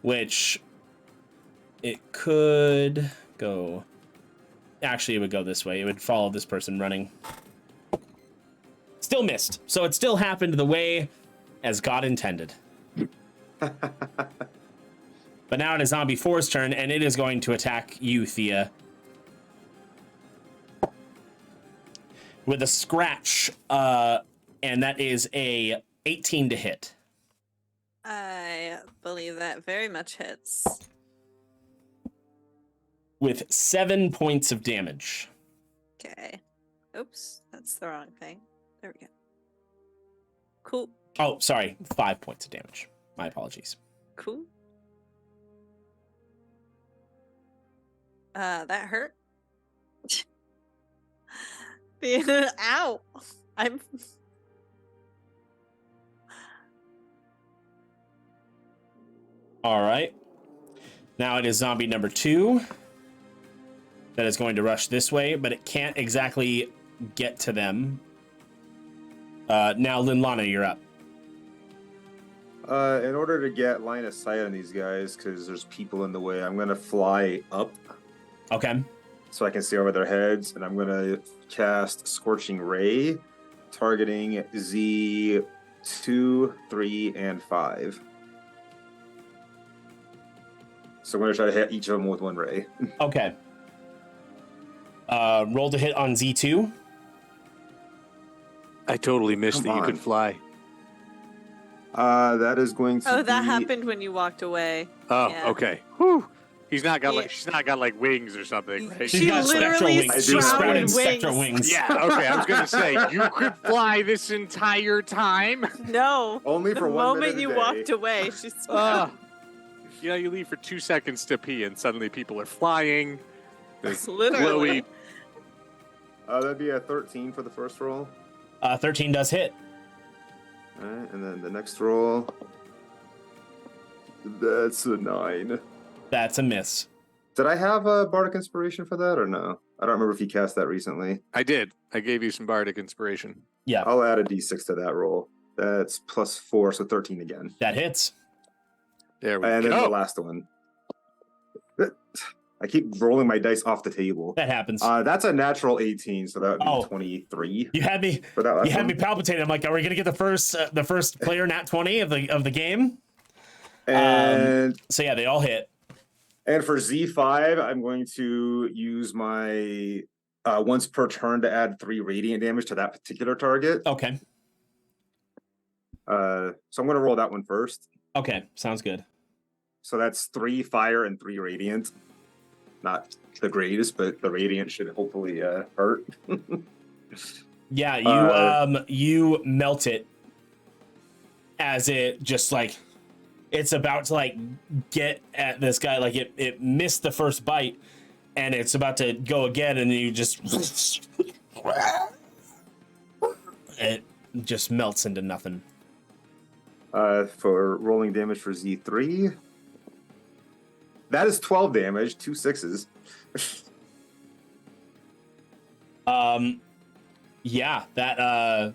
which it could go. Actually, it would go this way. It would follow this person running. Still missed. So it still happened the way as God intended. But now it is Zombie 4's turn, and it is going to attack you, Thia. With a scratch, and that is a 18 to hit. I believe that very much hits. With 7 points of damage. Okay. Oops, that's the wrong thing. There we go. Cool. Oh, sorry, 5 points of damage. My apologies. Cool. That hurt. Ow! I'm. All right. Now it is zombie number 2 that is going to rush this way, but it can't exactly get to them. Now, Linlana, you're up. In order to get line of sight on these guys, because there's people in the way, I'm going to fly up. Okay. So I can see over their heads, and I'm going to cast Scorching Ray, targeting Z2, 3, and 5. So I'm going to try to hit each of them with one ray. Okay. Roll to hit on Z2. I totally missed Come that you on. could fly. That is going to Oh, that be... happened when you walked away. Oh, Yeah. okay. Whew. He's not got Yeah. like she's not got like wings or something, right? She literally sprouted sprouted spectral wings. wings. Yeah, okay. I was gonna say you could fly this entire time. No. Only The for 1 moment minute a you day. walked away, she sprouted. Ah. You know, you leave for 2 seconds to pee, and suddenly people are flying. There's Literally. glowy. That'd be a 13 for the first roll. 13 does hit. All right, and then the next roll. That's a 9. That's a miss. Did I have a Bardic Inspiration for that or no? I don't remember if you cast that recently. I did. I gave you some Bardic Inspiration. Yeah. I'll add a d6 to that roll. That's +4, so 13 again. That hits. There we And go. then the last one. I keep rolling my dice off the table. That happens. That's a natural 18, so that would be 23. You had me. For that last You had one. me palpitating. I'm like, are we gonna get the first player nat 20 of the game? And So yeah, they all hit. And for Z5, I'm going to use my once per turn to add 3 radiant damage to that particular target. Okay. So I'm going to roll that one first. Okay, sounds good. So that's 3 fire and 3 radiant. Not the greatest, but the radiant should hopefully hurt. Yeah, you melt it as it just like it's about to like get at this guy. Like it missed the first bite and it's about to go again, and you just it just melts into nothing. For rolling damage for Z3, that is 12 damage, 2 6s. Yeah, that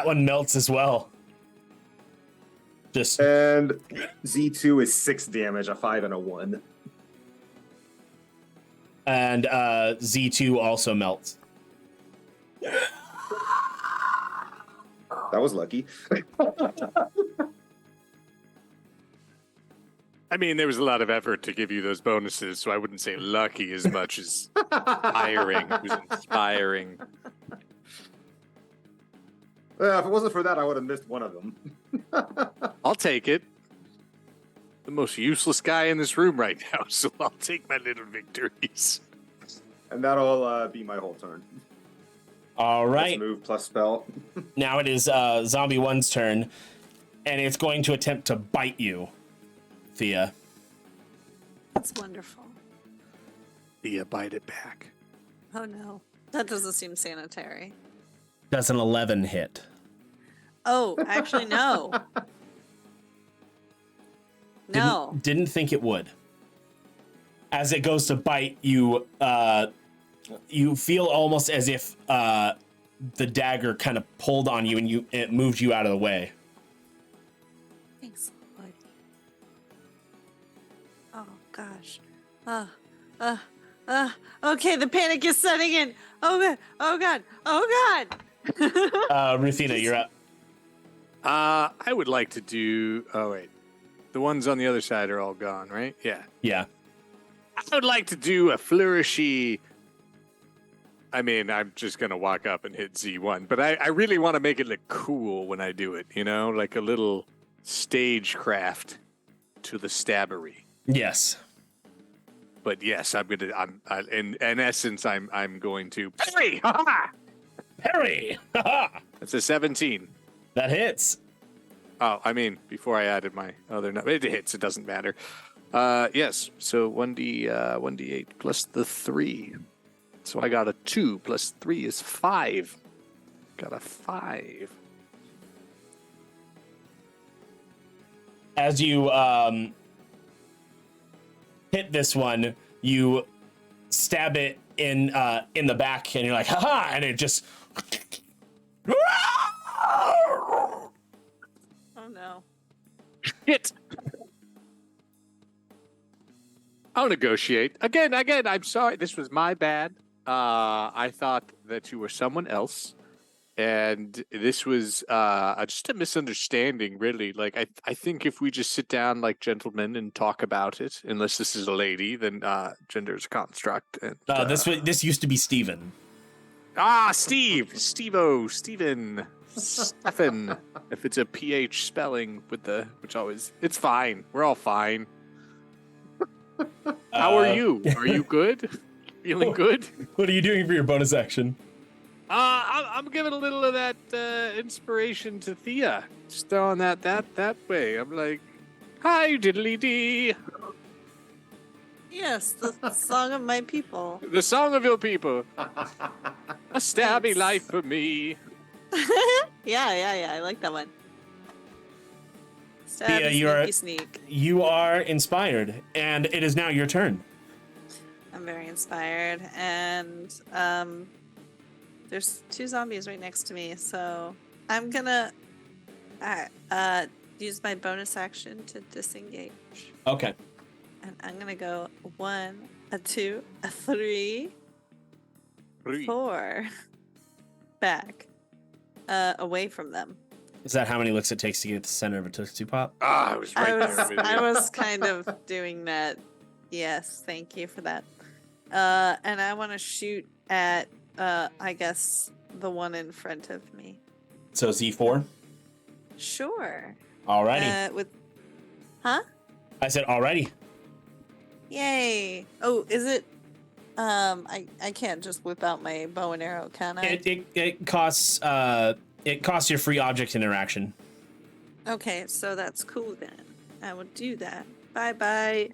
one melts as well. Just And Z2 is 6 damage, a 5 and a 1. and Z2 also melts. That was lucky. I mean, there was a lot of effort to give you those bonuses, so I wouldn't say lucky as much as inspiring. It was inspiring. If it wasn't for that, I would have missed one of them. I'll take it. The most useless guy in this room right now, so I'll take my little victories. And that'll be my whole turn. All right. Let's move plus spell. Now it is Zombie 1's turn, and it's going to attempt to bite you, Thea. That's wonderful. Thea, bite it back. Oh no, that doesn't seem sanitary. Does an 11 hit? Oh, actually, no. No. Didn't think it would. As it goes to bite you, you feel almost as if the dagger kind of pulled on you, and it moved you out of the way. Thanks, Lloyd. Oh gosh. Okay, the panic is setting in. Oh god. Oh god. Oh god. Ruthina, you're up. I would like to do. Oh wait, the ones on the other side are all gone, right? Yeah. Yeah. I would like to do a flourishy. I mean, I'm just gonna walk up and hit Z1, but I really want to make it look cool when I do it. You know, like a little stagecraft to the stabbery. Yes. But yes, in essence, I'm going to parry. Ha-ha! Parry. That's a 17. That hits. Oh, I mean, before I added my other number, it hits. It doesn't matter. Yes. So 1d8 plus the 3. So I got a 2 plus 3 is 5. Got a 5. As you hit this one, you stab it in the back, and you're like, haha, and it just Oh no. Shit. I'll negotiate. Again, I'm sorry. This was my bad. I thought that you were someone else. And this was just a misunderstanding, really. Like, I think if we just sit down like gentlemen and talk about it, unless this is a lady, then gender is a construct. And, this used to be Steven. Steve! Steve-O! Steven! Stefan! If it's a PH spelling with the, which always, it's fine. We're all fine. How are you? Are you good? Feeling good? What are you doing for your bonus action? I'm giving a little of that inspiration to Thea. Just throwing that way. I'm like, hi, diddly dee. Yes, the song of my people. The song of your people. A stabby life for me. Yeah. I like that one. Stab, Thea, sneak. you are inspired, and it is now your turn. I'm very inspired, and there's 2 zombies right next to me, so I'm gonna use my bonus action to disengage. Okay. And I'm gonna go 1, a 2, a 3, 4 back, away from them. Is that how many licks it takes to get to the center of a Tootsie Pop? I was right there with you. I was kind of doing that. Yes, thank you for that. And I want to shoot at, I guess, the one in front of me. So Z4? Sure. Alrighty. Huh? I said alrighty. Yay. Oh, is it? I can't just whip out my bow and arrow, can I? It costs your free object interaction. Okay, so that's cool then. I will do that. Bye-bye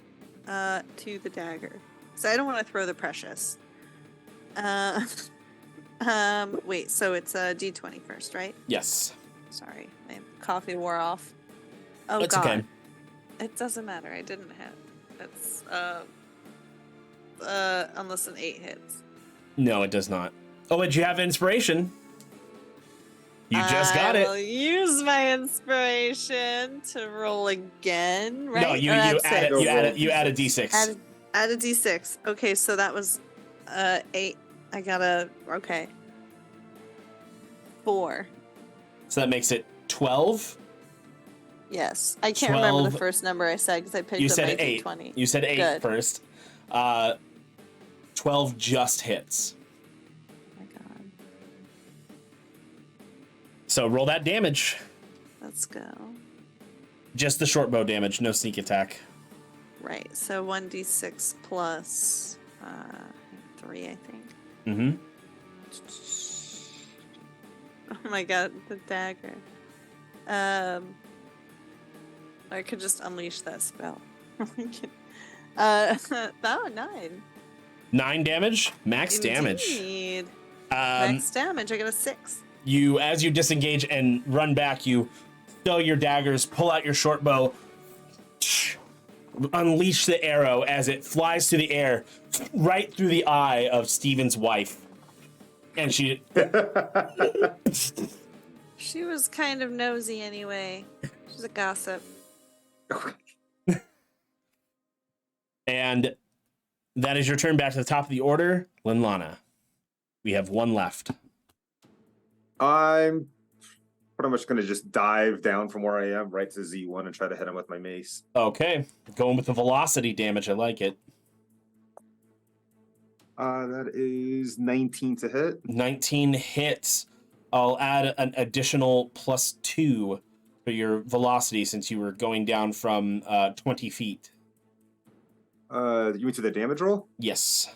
to the dagger. So I don't want to throw the precious. Wait, so it's a D20 first, right? Yes. Sorry, my coffee wore off. Oh, It's God. okay. It doesn't matter. I didn't hit. It's, unless an 8 hits. No, it does not. Oh, but you have inspiration. You just got I will it. use my inspiration to roll again, right? No, you Or add that's it. you add a D6. Add a D6. Okay, so that was 8. I got okay. 4. So that makes it 12. Yes. I can't remember 12. the first number I said because I picked You up my said 8. D20. You said 8 Good. first. 12 just hits. Oh my God. So roll that damage. Let's go. Just the short bow damage, no sneak attack. Right. So 1d6 plus 3, I think. Mm-hmm. Oh my God, the dagger. I could just unleash that spell. Oh, 9. 9 damage, max damage. Indeed. Max damage. I got a 6. You, as you disengage and run back, you stow your daggers, pull out your short bow, unleash the arrow as it flies through the air, right through the eye of Steven's wife. And she... She was kind of nosy anyway. She's a gossip. And that is your turn back to the top of the order. Linlana, we have 1 left. I'm pretty much going to just dive down from where I am right to Z1 and try to hit him with my mace. Okay, going with the velocity damage. I like it. That is 19 to hit. 19 hits. I'll add an additional +2 for your velocity since you were going down from 20 feet. You mean to the damage roll? Yes.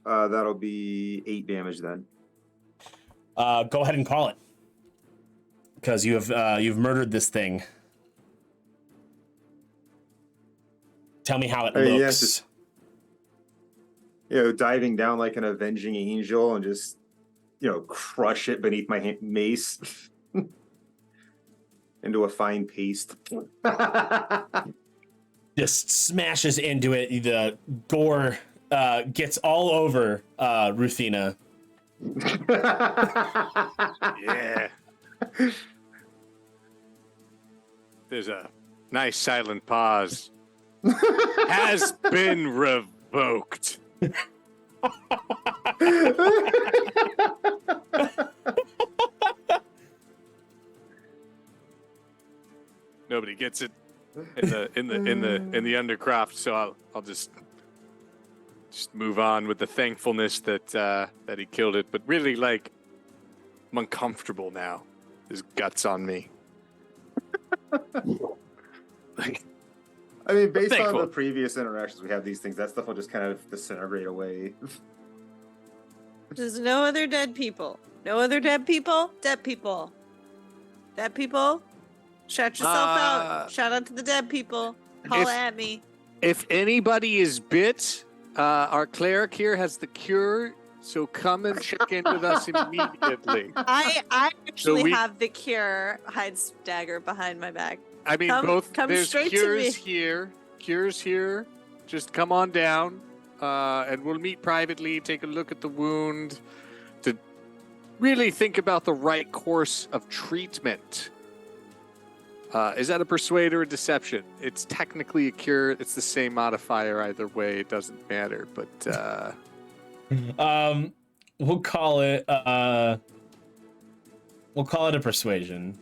That'll be 8 damage then. Go ahead and call it, because you've murdered this thing. Tell me how it looks. Yeah, just, diving down like an avenging angel and just, crush it beneath my mace into a fine paste. Just smashes into it. The gore gets all over Ruthina. Yeah. There's a nice silent pause. Has been revoked. Nobody gets it in the undercroft, so I'll just move on with the thankfulness that he killed it. But really, I'm uncomfortable now. His guts on me. I mean, based on the previous interactions we have, these things, that stuff will just kind of disintegrate away. There's no other dead people. No other dead people? Dead people. Dead people? Shout yourself out. Shout out to the dead people. Holla at me. If anybody is bit, our cleric here has the cure, so come and check in with us immediately. I actually have the cure. Hides dagger behind my back. I mean, come there's straight cures to me. here. Cures here. Just come on down. and we'll meet privately, take a look at the wound, to really think about the right course of treatment. Is that a persuade or a deception? It's technically a cure. It's the same modifier either way. It doesn't matter. But we'll call it a persuasion,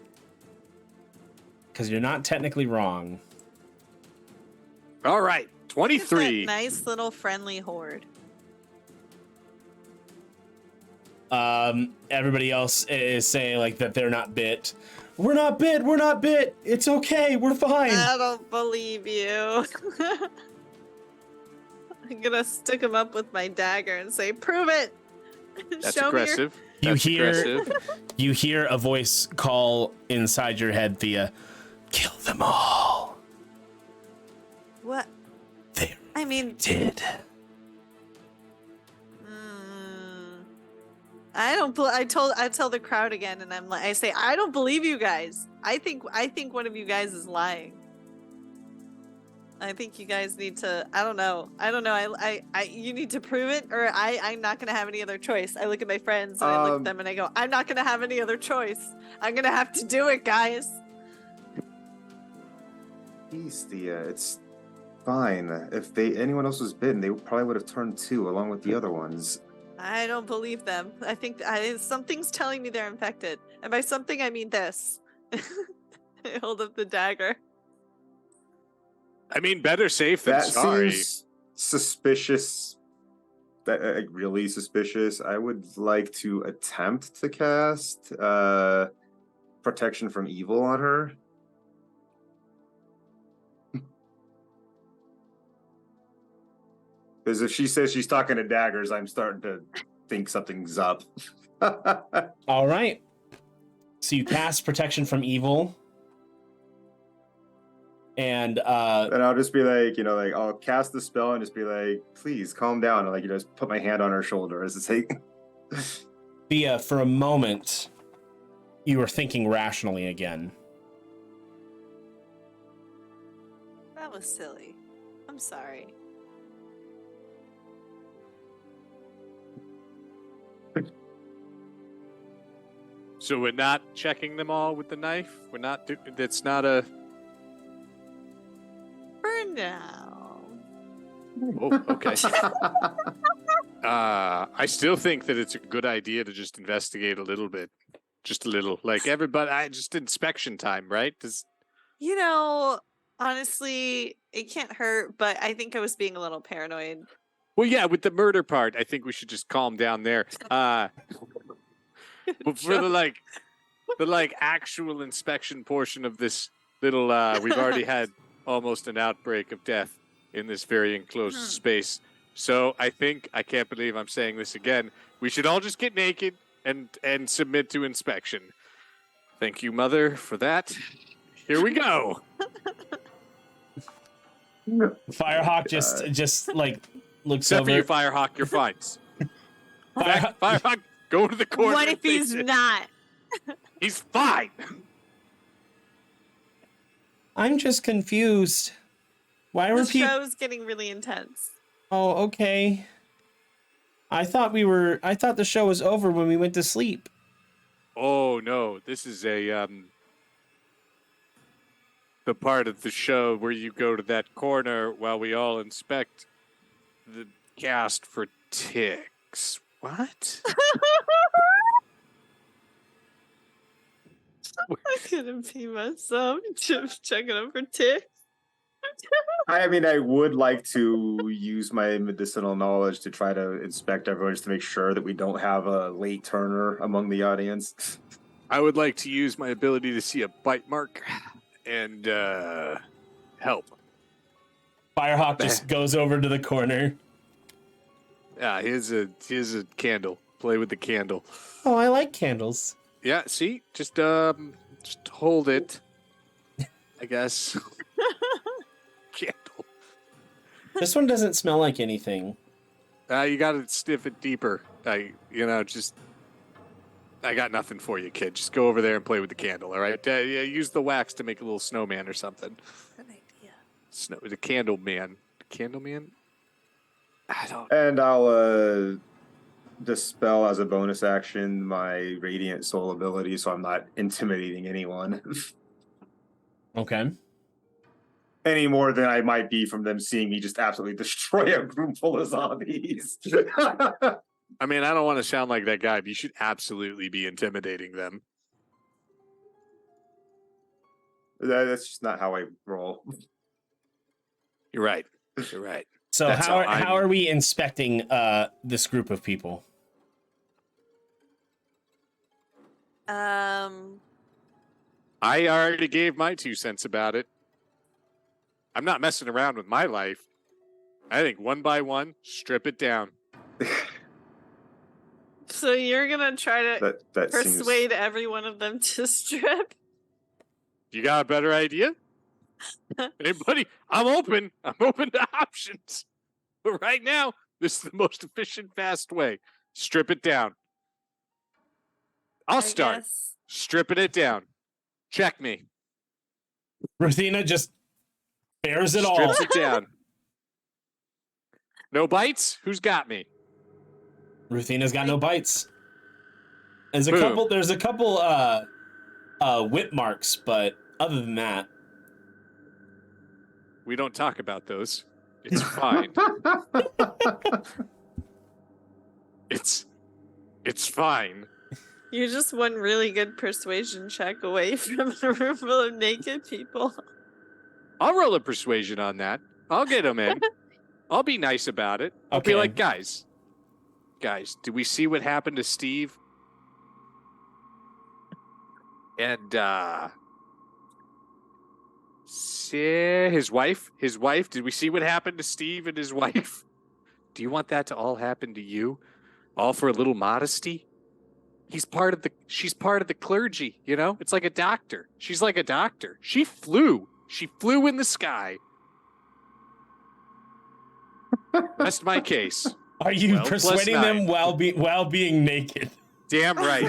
because you're not technically wrong. all right, Look at 23. that nice little friendly horde. Everybody else is saying like that they're not bit. We're not bit. We're not bit. It's okay. We're fine. I don't believe you. I'm gonna stick him up with my dagger and say, "Prove it." That's Show me your- aggressive. You That's hear aggressive. you hear a voice call inside your head, Thia. Kill them all. What? They're I mean, dead. I don't. I tell the crowd again, and I say, I don't believe you guys. I think one of you guys is lying. I think you guys need to. I don't know. You need to prove it, or I'm not gonna have any other choice. I look at my friends and I look at them and I go, I'm not gonna have any other choice. I'm gonna have to do it, guys. Please, Thea, it's fine. If anyone else was bitten, they probably would have turned too, along with the other ones. I don't believe them. I think something's telling me they're infected, and by something I mean this. I hold up the dagger. I mean, better safe than That sorry. seems suspicious. That really suspicious. I would like to attempt to cast protection from evil on her. Because if she says she's talking to daggers, I'm starting to think something's up. All right. So you cast protection from evil. And And I'll just be like, I'll cast the spell and just be like, please calm down. And just put my hand on her shoulder as it's like. Thea, for a moment, you were thinking rationally again. That was silly. I'm sorry. So we're not checking them all with the knife? We're not that's not a... For now. Oh, okay. I still think that it's a good idea to just investigate a little bit. Just a little. Like everybody, just inspection time, right? Honestly, it can't hurt, but I think I was being a little paranoid. Well, yeah, with the murder part, I think we should just calm down there. But for the actual inspection portion of this little, we've already had almost an outbreak of death in this very enclosed space. So I can't believe I'm saying this again. We should all just get naked and submit to inspection. Thank you, Mother, for that. Here we go. Firehawk just like looks Except over. for you, Firehawk, you're fine. Firehawk, go to the corner. What and if he's fix it. not? He's fine. I'm just confused. Why were The people? show's getting really intense. Oh, okay. I thought the show was over when we went to sleep. Oh no, this is the part of the show where you go to that corner while we all inspect the cast for ticks. What? I'm gonna pee myself just checking up for ticks. I mean, I would like to use my medicinal knowledge to try to inspect everyone just to make sure that we don't have a late turner among the audience. I would like to use my ability to see a bite mark and help. Firehawk just goes over to the corner. Yeah, here's a candle. Play with the candle. Oh, I like candles. Yeah, see? Just hold it. I guess. Candle. This one doesn't smell like anything. You gotta sniff it deeper. I got nothing for you, kid. Just go over there and play with the candle, all right? Yeah, use the wax to make a little snowman or something. Good idea. The candle man. Candle man? I don't. And I'll dispel as a bonus action my radiant soul ability, so I'm not intimidating anyone Okay. any more than I might be from them seeing me just absolutely destroy a room full of zombies. I mean, I don't want to sound like that guy, but you should absolutely be intimidating them. That's just not how I roll. You're right. You're right. So That's how are we inspecting this group of people? I already gave my 2 cents about it. I'm not messing around with my life. I think one by one, strip it down. So you're gonna try to That persuade every one of them to strip? You got a better idea? Hey, buddy, I'm open. I'm open to options. But right now, this is the most efficient, fast way. Strip it down. I'll start stripping it down. Check me. Ruthina just bears it all. Strips it down. No bites? Who's got me? Ruthina's got no bites. There's a Boom. couple whip marks, but other than that, We don't talk about those. It's fine. It's fine. You're just one really good persuasion check away from a room full of naked people. I'll roll a persuasion on that. I'll get them in. I'll be nice about it. I'll be Okay. like, guys, did we see what happened to Steve? And his wife, did we see what happened to Steve and his wife? Do you want that to all happen to you? All for a little modesty? She's part of the clergy, you know? It's like a doctor. She's like a doctor. She flew in the sky. That's my case. are you 12 plus persuading 9. them while being naked? Damn right.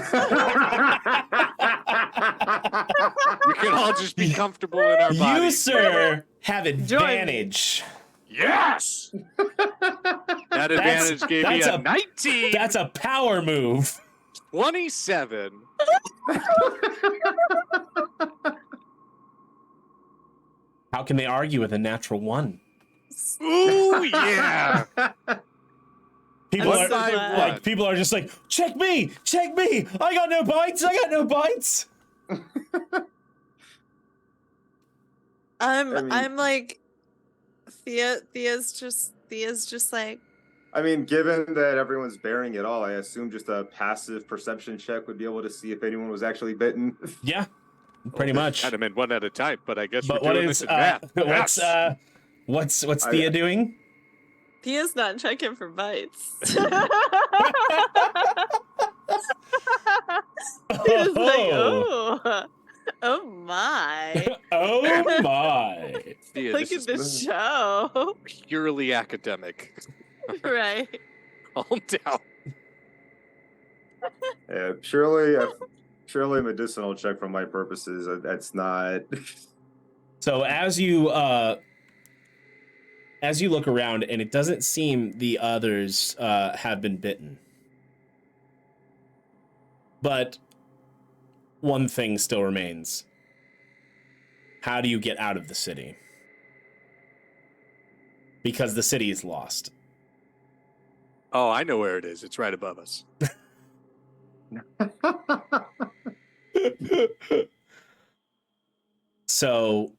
We can all just be comfortable in our You, bodies. sir, have advantage. Yes! That advantage gave me a 19. That's a power move. 27. How can they argue with a natural 1? Ooh, yeah. People I'm are so glad. like, people are just like, check me. I got no bites. I'm like, Thea's just like, I mean, given that everyone's bearing it all, I assume just a passive perception check would be able to see if anyone was actually bitten. Yeah, pretty much. Had them in one at a time, but I guess But we're what doing is this in math. what's Thea doing? Thea's not checking for bites. He's like, oh my. Oh my. Thea, Look this at is this show. purely academic. Right. Calm down. Yeah, surely a medicinal check for my purposes. That's not. So as you look around, and it doesn't seem the others have been bitten, but one thing still remains. How do you get out of the city? Because the city is lost. Oh, I know where it is. It's right above us. So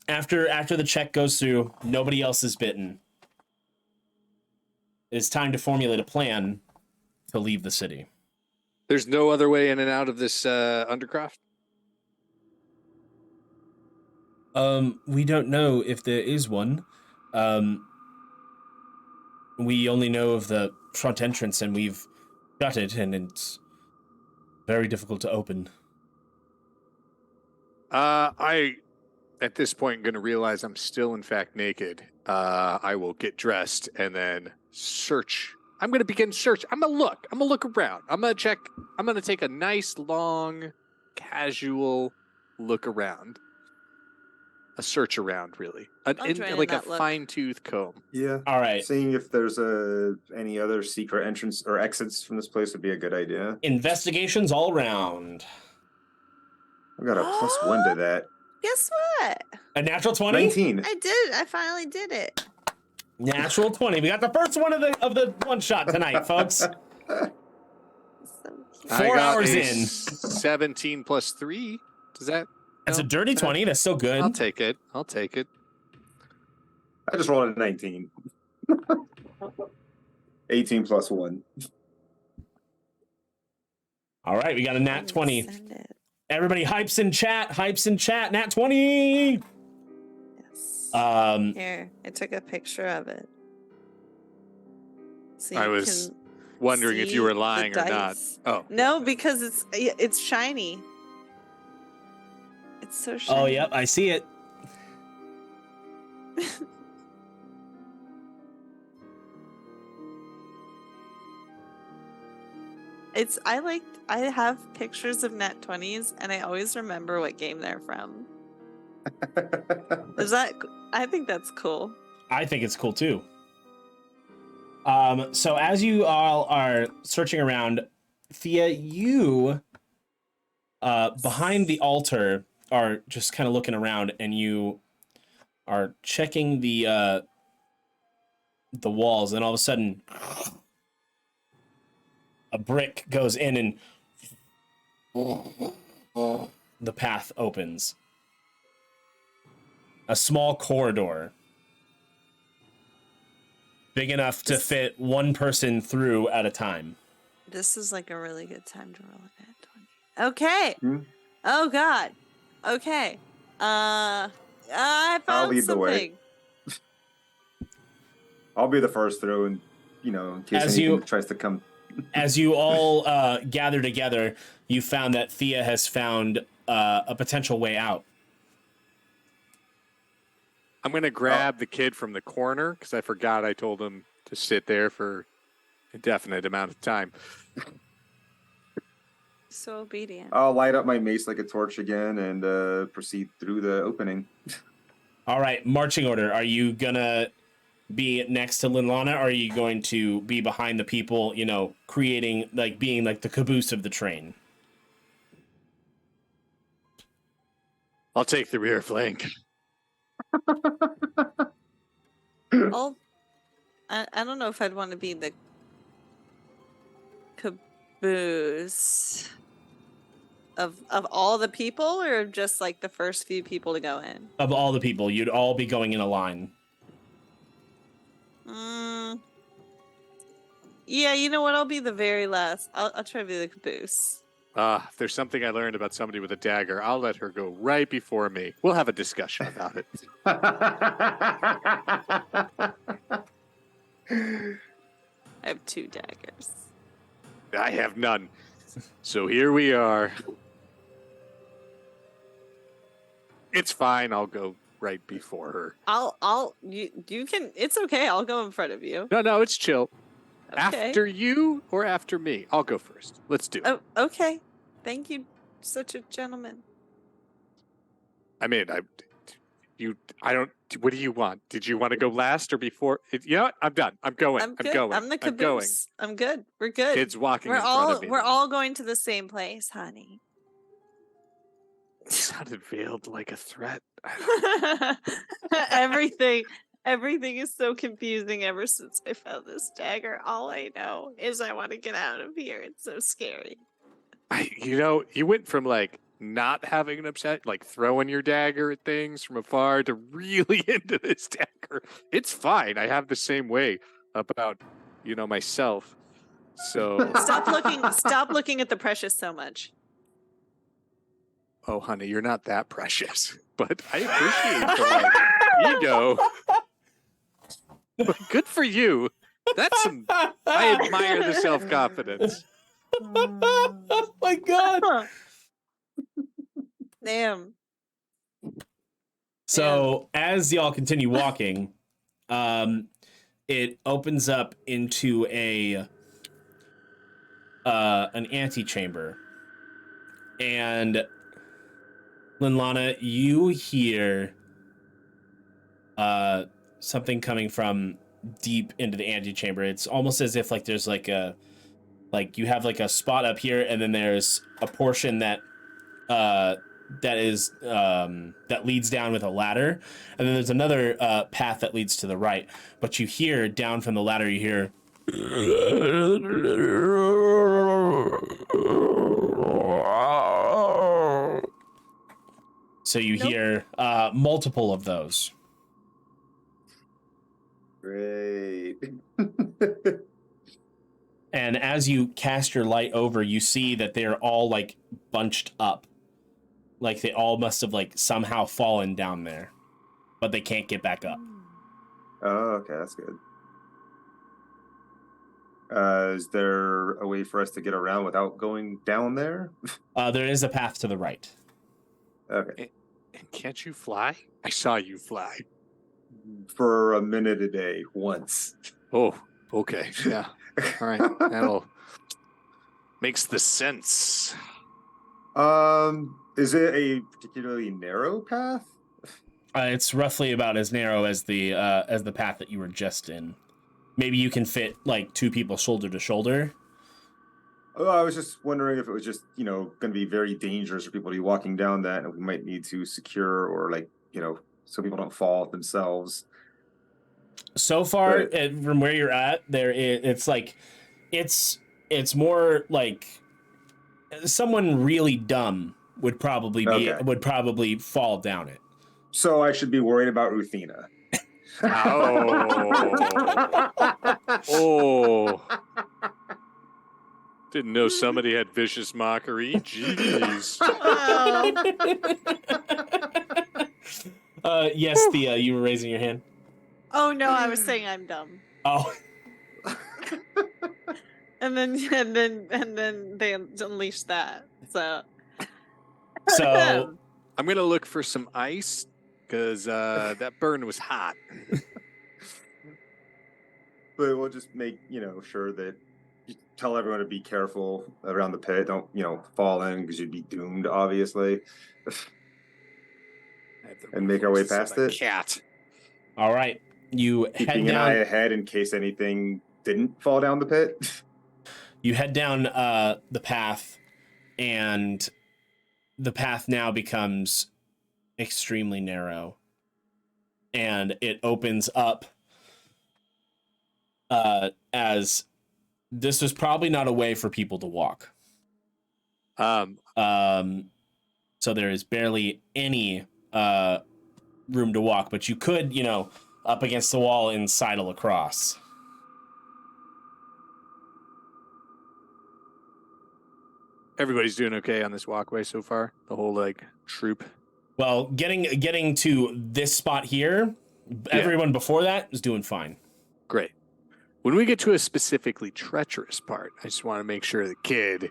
after the check goes through, nobody else is bitten. It's time to formulate a plan to leave the city. There's no other way in and out of this undercroft? We don't know if there is one. We only know of the front entrance, and we've got it, and it's very difficult to open. I, at this point, going to realize I'm still, in fact, naked. I will get dressed and then search. I'm going to begin search. I'm going to look around. I'm going to check. I'm going to take a nice, long, casual look around. search around, really, join in like a that look. fine-tooth comb. Yeah. All right. Seeing if there's any other secret entrance or exits from this place would be a good idea. Investigations all round. I got a +1 to that. Guess what? A natural 20? 19. I did it. I finally did it. Natural 20. We got the first one of the one shot tonight, folks. So cute. 4 hours in. 17 plus 3. Does that? That's a no? dirty 20. That's still good. I'll take it. I just rolled a 19. 18 plus 1. All right, we got a nat 20. Send it. Everybody hypes in chat. Nat 20. Yes. Here, I took a picture of it. So I you was can wondering if you see were the lying or not. dice. Oh. No, because it's shiny. It's so shiny. Oh, yep, I see it. I have pictures of nat 20s and I always remember what game they're from. I think that's cool. I think it's cool too. So as you all are searching around, Thia, you behind the altar are just kind of looking around, and you are checking the walls, and all of a sudden a brick goes in and the path opens. A small corridor. Big enough to fit one person through at a time. This is like a really good time to roll a nat 20. Okay. Oh God. Okay. I found lead the way. something. I'll be the first through, and in case anyone tries to come. As you all gather together, you found that Thia has found a potential way out. I'm going to grab the kid from the corner because I forgot I told him to sit there for a definite amount of time. So obedient. I'll light up my mace like a torch again and proceed through the opening. All right, marching order. Are you gonna be next to Linlana, or are you going to be behind the people, creating, being like the caboose of the train? I'll take the rear flank. I don't know if I'd want to be the caboose of all the people, or just like the first few people to go in. Of all the people, you'd all be going in a line. Yeah, you know what? I'll be the very last. I'll try to be the caboose. If there's something I learned about somebody with a dagger, I'll let her go right before me. We'll have a discussion about it. I have 2 daggers. I have none. So here we are. It's fine. I'll go right before her. You can, it's okay. I'll go in front of you. No, it's chill. Okay. After you or after me? I'll go first. Let's do it. Oh, okay. Thank you. Such a gentleman. I mean, what do you want? Did you want to go last or before? You know what? I'm done. I'm going. I'm good. I'm going. I'm the caboose. I'm good. We're good. Kids walking in front of me. We're all going to the same place, honey. It sounded veiled like a threat. Everything is so confusing ever since I found this dagger. All I know is I want to get out of here. It's so scary. You went from not having an upset, throwing your dagger at things from afar, to really into this dagger. It's fine. I have the same way about, myself. So Stop looking at the precious so much. Oh, honey, you're not that precious, but I appreciate the ego. Good for you. I admire the self-confidence. Oh my God. Damn. So as y'all continue walking, it opens up into an antechamber, and Linlana, you hear something coming from deep into the antechamber. It's almost as if like there's like a you have like a spot up here, and then there's a portion that that leads down with a ladder, and then there's another path that leads to the right. But you hear down from the ladder, you hear so you hear multiple of those. Great. And as you cast your light over, you see that they're all like bunched up. Like they all must have like somehow fallen down there, but they can't get back up. Oh, okay, that's good. Is there a way for us to get around without going down there? There is a path to the right. Okay. And can't you fly? I saw you fly. For a minute a day, once. Oh, okay. Yeah. All right. That'll makes the sense. Is it a particularly narrow path? It's roughly about as narrow as the path that you were just in. Maybe you can fit like two people shoulder to shoulder. Oh, I was just wondering if it was just, going to be very dangerous for people to be walking down that, and we might need to secure or so people don't fall themselves. So far, from where you're at, it's more like someone really dumb would probably fall down it. So I should be worried about Ruthina. Oh. Didn't know somebody had vicious mockery. Jeez. Yes, Thea, you were raising your hand. Oh no, I was saying I'm dumb. Oh. and then they unleashed that. So I'm gonna look for some ice because that burn was hot. But we'll just make sure that you tell everyone to be careful around the pit. Don't fall in because you'd be doomed, obviously. And make our way past it. Cat. All right, you keeping head an down. eye ahead in case anything didn't fall down the pit. You head down the path, and the path now becomes extremely narrow, and it opens up as this was probably not a way for people to walk. So there is barely any room to walk, but you could, up against the wall and sidle across. Everybody's doing okay on this walkway so far? The whole troop? Well, getting to this spot here, everyone before that is doing fine. Great. When we get to a specifically treacherous part, I just want to make sure the kid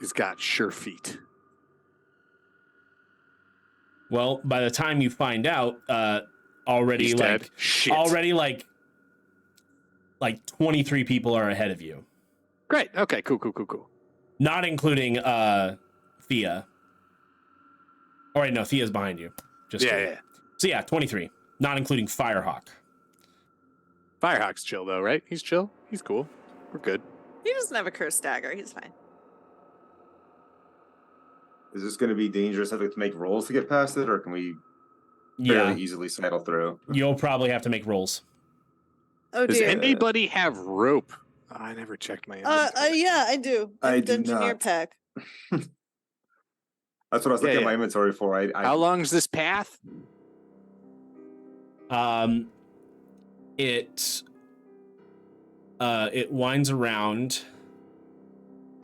has got sure feet. Well, by the time you find out, already He's dead. Shit. 23 people are ahead of you. Great. Okay, cool. Not including Thia. All right, no, Thia's behind you. Just yeah. So yeah, 23, not including Firehawk. Firehawk's chill though, right? He's chill. He's cool. We're good. He doesn't have a cursed dagger. He's fine. Is this going to be dangerous? Have to make rolls to get past it, or can we fairly easily sidle through? You'll probably have to make rolls. Oh dear. Does anybody have rope? Oh, I never checked my inventory. Yeah, I do. I do Dungeoneer not. pack. That's what I was looking at my inventory for. How long's this path? It winds around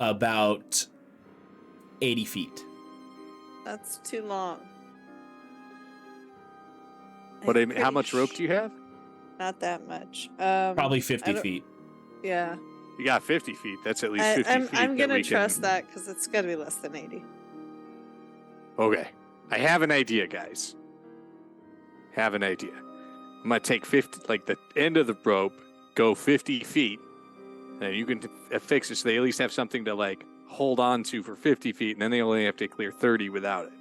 about 80 feet. That's too long. How much rope do you have? Not that much. Probably 50 feet. Yeah. You got 50 feet. That's at least 50 feet. I'm gonna trust that because it's gotta be less than 80. Okay. I have an idea, guys. I'm gonna take 50, the end of the rope, go 50 feet, and you can affix it so they at least have something to hold on to for 50 feet, and then they only have to clear 30 without it.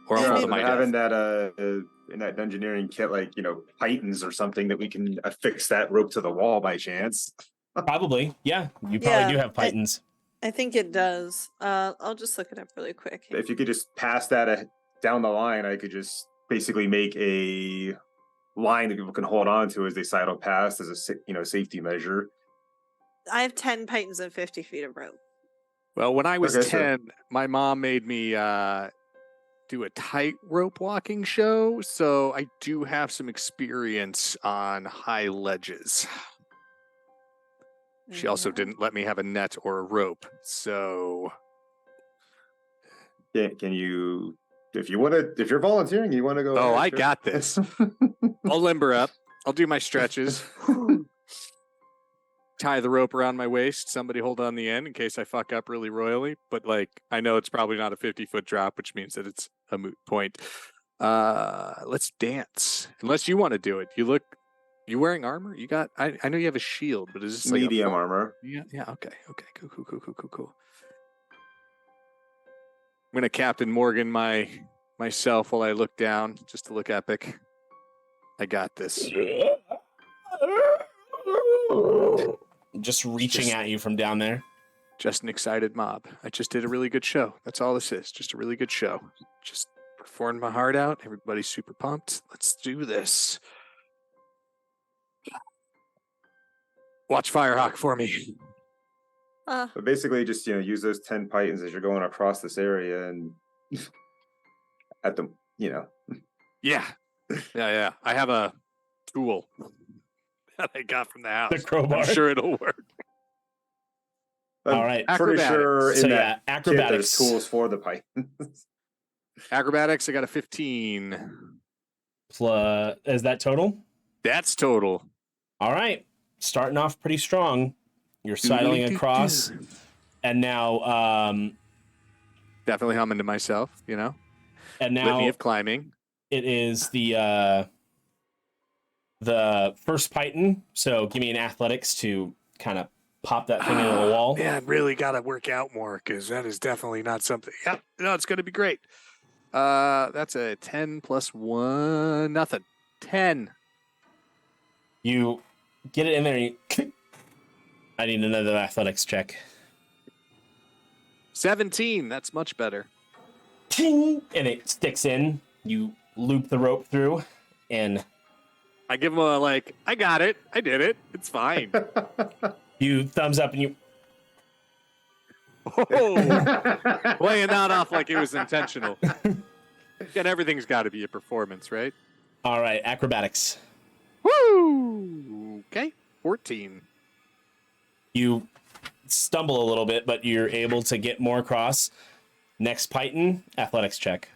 Or Yeah, all but of my having death. that in that dungeoneering kit, like pythons or something that we can affix that rope to the wall by chance. Probably, yeah. You probably Yeah, do have pythons. I think it does. I'll just look it up really quick. If you could just pass that down the line, I could just basically make a line that people can hold on to as they sidle past as a safety measure. I have 10 pythons and 50 feet of rope. Well, when I was Okay, so- 10, my mom made me do a tightrope walking show, so I do have some experience on high ledges. She also didn't let me have a net or a rope, so Can you, if you're volunteering, you want to go? Oh, ahead, I sure. got this. I'll limber up. I'll do my stretches. Tie the rope around my waist. Somebody hold on the end in case I fuck up really royally. But I know it's probably not a 50-foot drop, which means that it's a moot point. Let's dance. Unless you want to do it. You wearing armor? You got? I know you have a shield, but is this like Medium armor? Yeah. Okay. Cool. I'm gonna Captain Morgan myself while I look down, just to look epic. I got this. Just reaching at you from down there. Just an excited mob. I just did a really good show. That's all this is. Just a really good show. Just performed my heart out. Everybody's super pumped. Let's do this. Watch Firehawk for me. But basically, just use those 10 pythons as you're going across this area, and at the Yeah. I have a tool that I got from the house. The crowbar. I'm sure it'll work. All right. Pretty sure So in yeah, that kit, acrobatics. there's tools for the pythons. Acrobatics, I got a 15. Is that total? That's total. All right. Starting off pretty strong. You're sidling across. And now definitely humming to myself, And now litany of climbing. It is the first python. So give me an athletics to kind of pop that thing into the wall. Yeah, really got to work out more because that is definitely not something. Yep, no, it's going to be great. That's a 10 plus 1, nothing. 10. You get it in there. And I need another athletics check. 17. That's much better. Ting! And it sticks in. You loop the rope through, and I give him a I got it. I did it. It's fine. you thumbs up, and you. Oh, playing that off like it was intentional. Again, everything's got to be a performance, right? All right, acrobatics. Woo! Okay, 14. You stumble a little bit, but you're able to get more across. Next python, athletics check.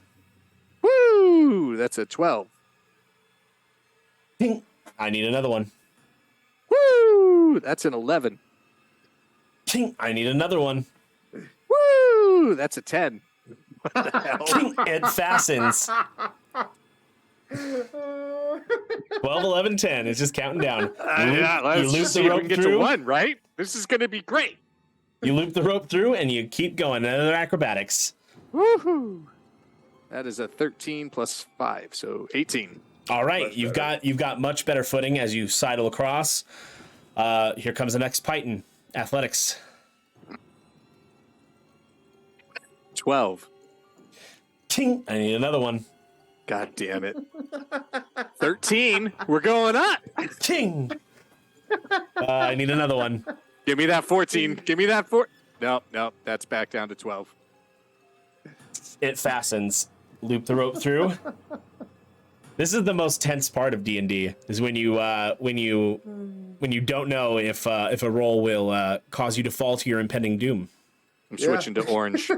Woo! That's a 12. Ting. I need another one. Woo! That's an 11. Ting. I need another one. Woo! That's a 10. What the hell? Ting. It fastens. 12, 11, 10. It's just counting down. Let's loop just the see if we rope can get through. to 1, right? This is going to be great. You loop the rope through, and you keep going. Another acrobatics. Woohoo! That is a 13 plus 5, so 18. All right, you've got much better footing as you sidle across. Here comes the next python. Athletics. 12. Ting. I need another one. God damn it. 13. We're going up. Ting. I need another one. Give me that 14. Give me that 4. Nope. That's back down to 12. It fastens. Loop the rope through. This is the most tense part of D&D. Is when you don't know if a roll will cause you to fall to your impending doom. I'm switching to orange.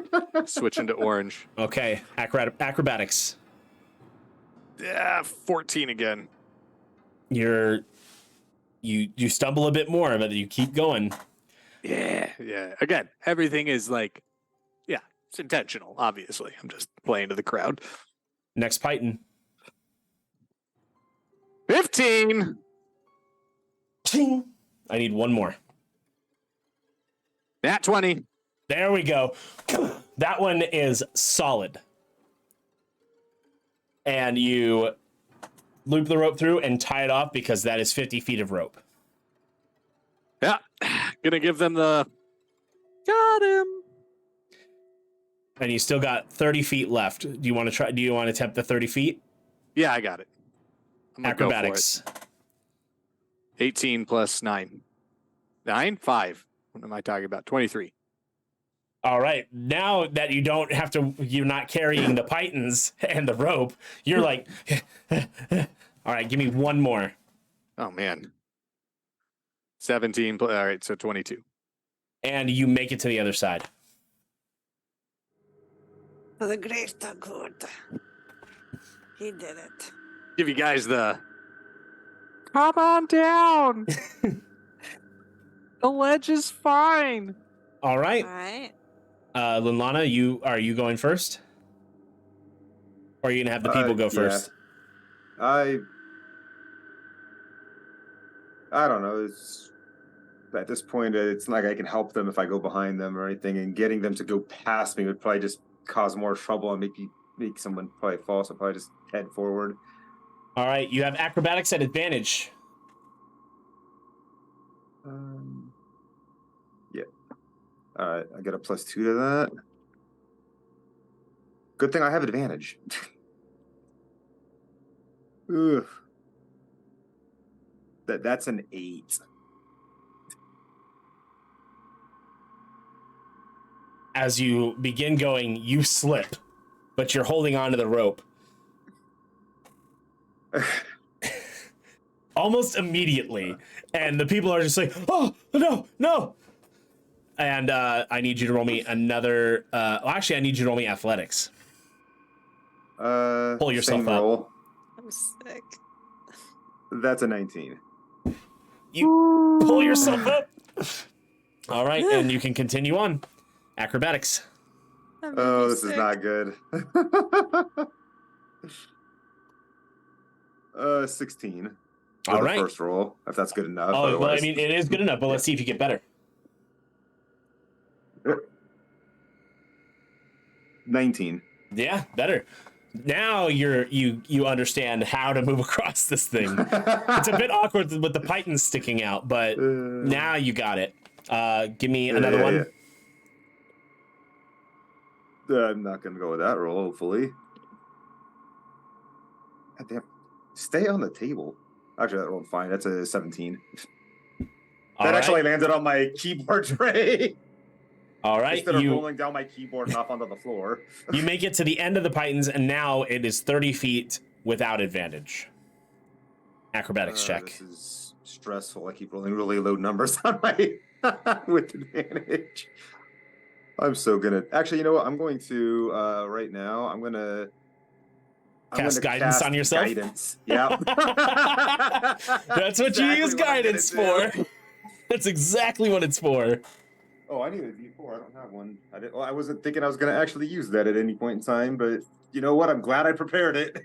Switching to orange. Okay, acrobatics. Yeah, 14 again. You stumble a bit more, but you keep going. Yeah. Again, everything is it's intentional, obviously. I'm just playing to the crowd. Next python. 15. Ting. I need one more. Nat 20. There we go. That one is solid. and you loop the rope through and tie it off because that is 50 feet of rope. Yeah, gonna give them the. Got him. And you still got 30 feet left. Do you want to try? Do you want to attempt the 30 feet? Yeah, I got it. I'm gonna Acrobatics. Go for it. 18 plus 9. 9? 5. What am I talking about? 23. All right. Now that you don't have to, you're not carrying the pythons and the rope. You're like, all right, give me one more. Oh, man. 17. All right, so 22. And you make it to the other side. For the greater good. He did it. Give you guys the. Come on down. The ledge is fine. All right. All right. Linlana, are you going first? Or are you going to have the people go first? I don't know. It's at this point, it's not like I can help them if I go behind them or anything, and getting them to go past me would probably just cause more trouble and make someone probably fall. So I'll probably just head forward. All right, you have acrobatics at advantage. Yeah. All right, I get a +2 to that. Good thing I have advantage. Ugh. That's an 8. As you begin going, you slip, but you're holding onto the rope. Almost immediately, and the people are just like, "Oh no!" And I need you to roll me another. Actually, I need you to roll me athletics. Pull yourself up. Roll. I'm sick. That's a 19. You pull yourself up. All right, and you can continue on. Acrobatics. Oh, this is not good. 16. All right. First roll, if that's good enough. Oh, Otherwise... well, I mean, it is good enough, but let's see if you get better. 19. Yeah, better. Now you understand how to move across this thing. It's a bit awkward with the pythons sticking out, but now you got it. Give me another one. Yeah. I'm not gonna go with that roll. Hopefully. God damn. Stay on the table. Actually, that rolled fine. That's a 17. That actually landed on my keyboard tray. All right. Instead of rolling down my keyboard and off onto the floor. You make it to the end of the pythons, and now it is 30 feet without advantage. Acrobatics check. This is stressful. I keep rolling really low numbers on my with advantage. I'm so gonna. Actually, you know what? I'm going to right now. I'm gonna cast guidance on yourself. Guidance. Yeah. That's what you use guidance for. That's exactly what it's for. Oh, I need a D4. I don't have one. I wasn't thinking I was going to actually use that at any point in time, but you know what? I'm glad I prepared it.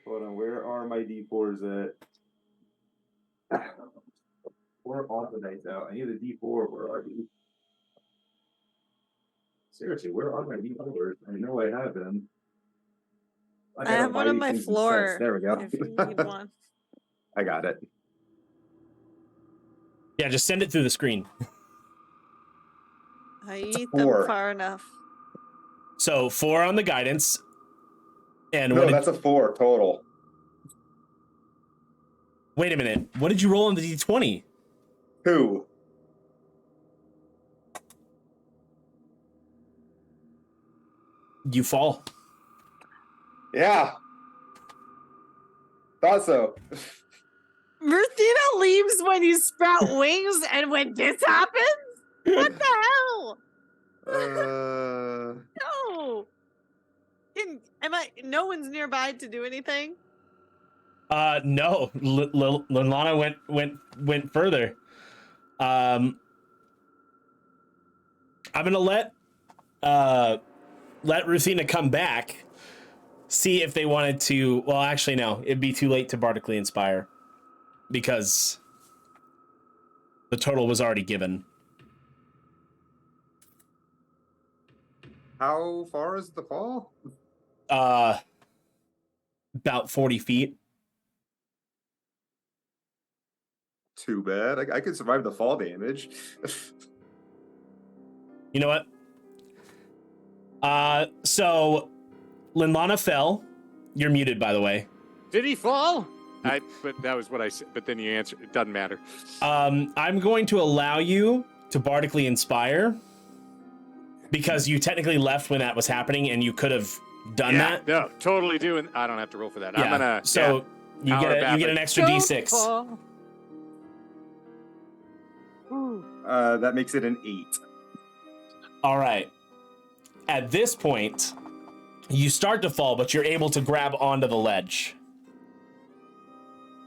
Hold on. Where are my D4s at? Where are the dice out? I need a D4. Where are you? Seriously, where are my D4s? I know I have them. I have one on my floor. There we go. If you need one. I got it. Yeah, just send it through the screen. I eat them far enough. So 4 on the guidance. And no, that's a 4 total. Wait a minute. What did you roll on the D20? 2. You fall. Yeah. Thought so. Ruthina leaves when you sprout wings and when this happens? What the hell? No. No one's nearby to do anything? No. Linlana went further. I'm gonna let Ruthina come back. See if they wanted to. Well, actually, no. It'd be too late to bardically inspire. Because the total was already given. How far is the fall? about 40 feet. Too bad. I could survive the fall damage. You know what? So Linlana fell. You're muted, by the way. Did he fall? But that was what I said. But then you answered. It doesn't matter. I'm going to allow you to bardically inspire because you technically left when that was happening, and you could have done that. No, totally doing. I don't have to roll for that. Yeah. I'm gonna. So you get an extra D6. Fall. That makes it an 8. All right. At this point, you start to fall, but you're able to grab onto the ledge.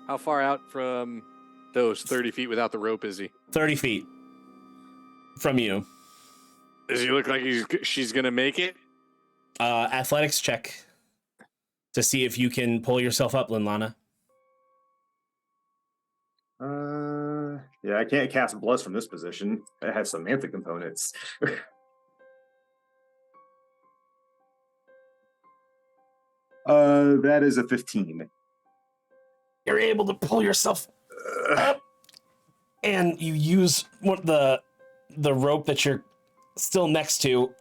How far out from those 30 feet without the rope is he? 30 feet from you. Does he look like she's gonna make it? Athletics check to see if you can pull yourself up, Linlana. Yeah, I can't cast Bless from this position. It has semantic components. That is a 15. You're able to pull yourself up, and you use the rope that you're still next to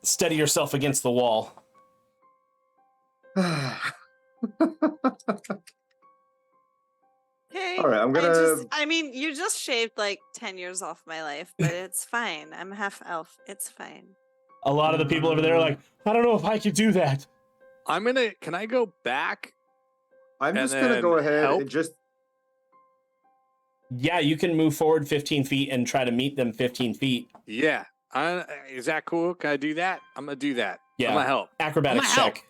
steady yourself against the wall. Okay. All right, I'm gonna. I mean, you just shaved like 10 years off my life, but it's fine. I'm half elf. It's fine. A lot of the people over there are like, I don't know if I could do that. Can I go back? I'm just gonna go ahead and just. Yeah, you can move forward 15 feet and try to meet them 15 feet. Yeah. Is that cool? Can I do that? I'm gonna do that. Yeah. I'm gonna help. Acrobatics check.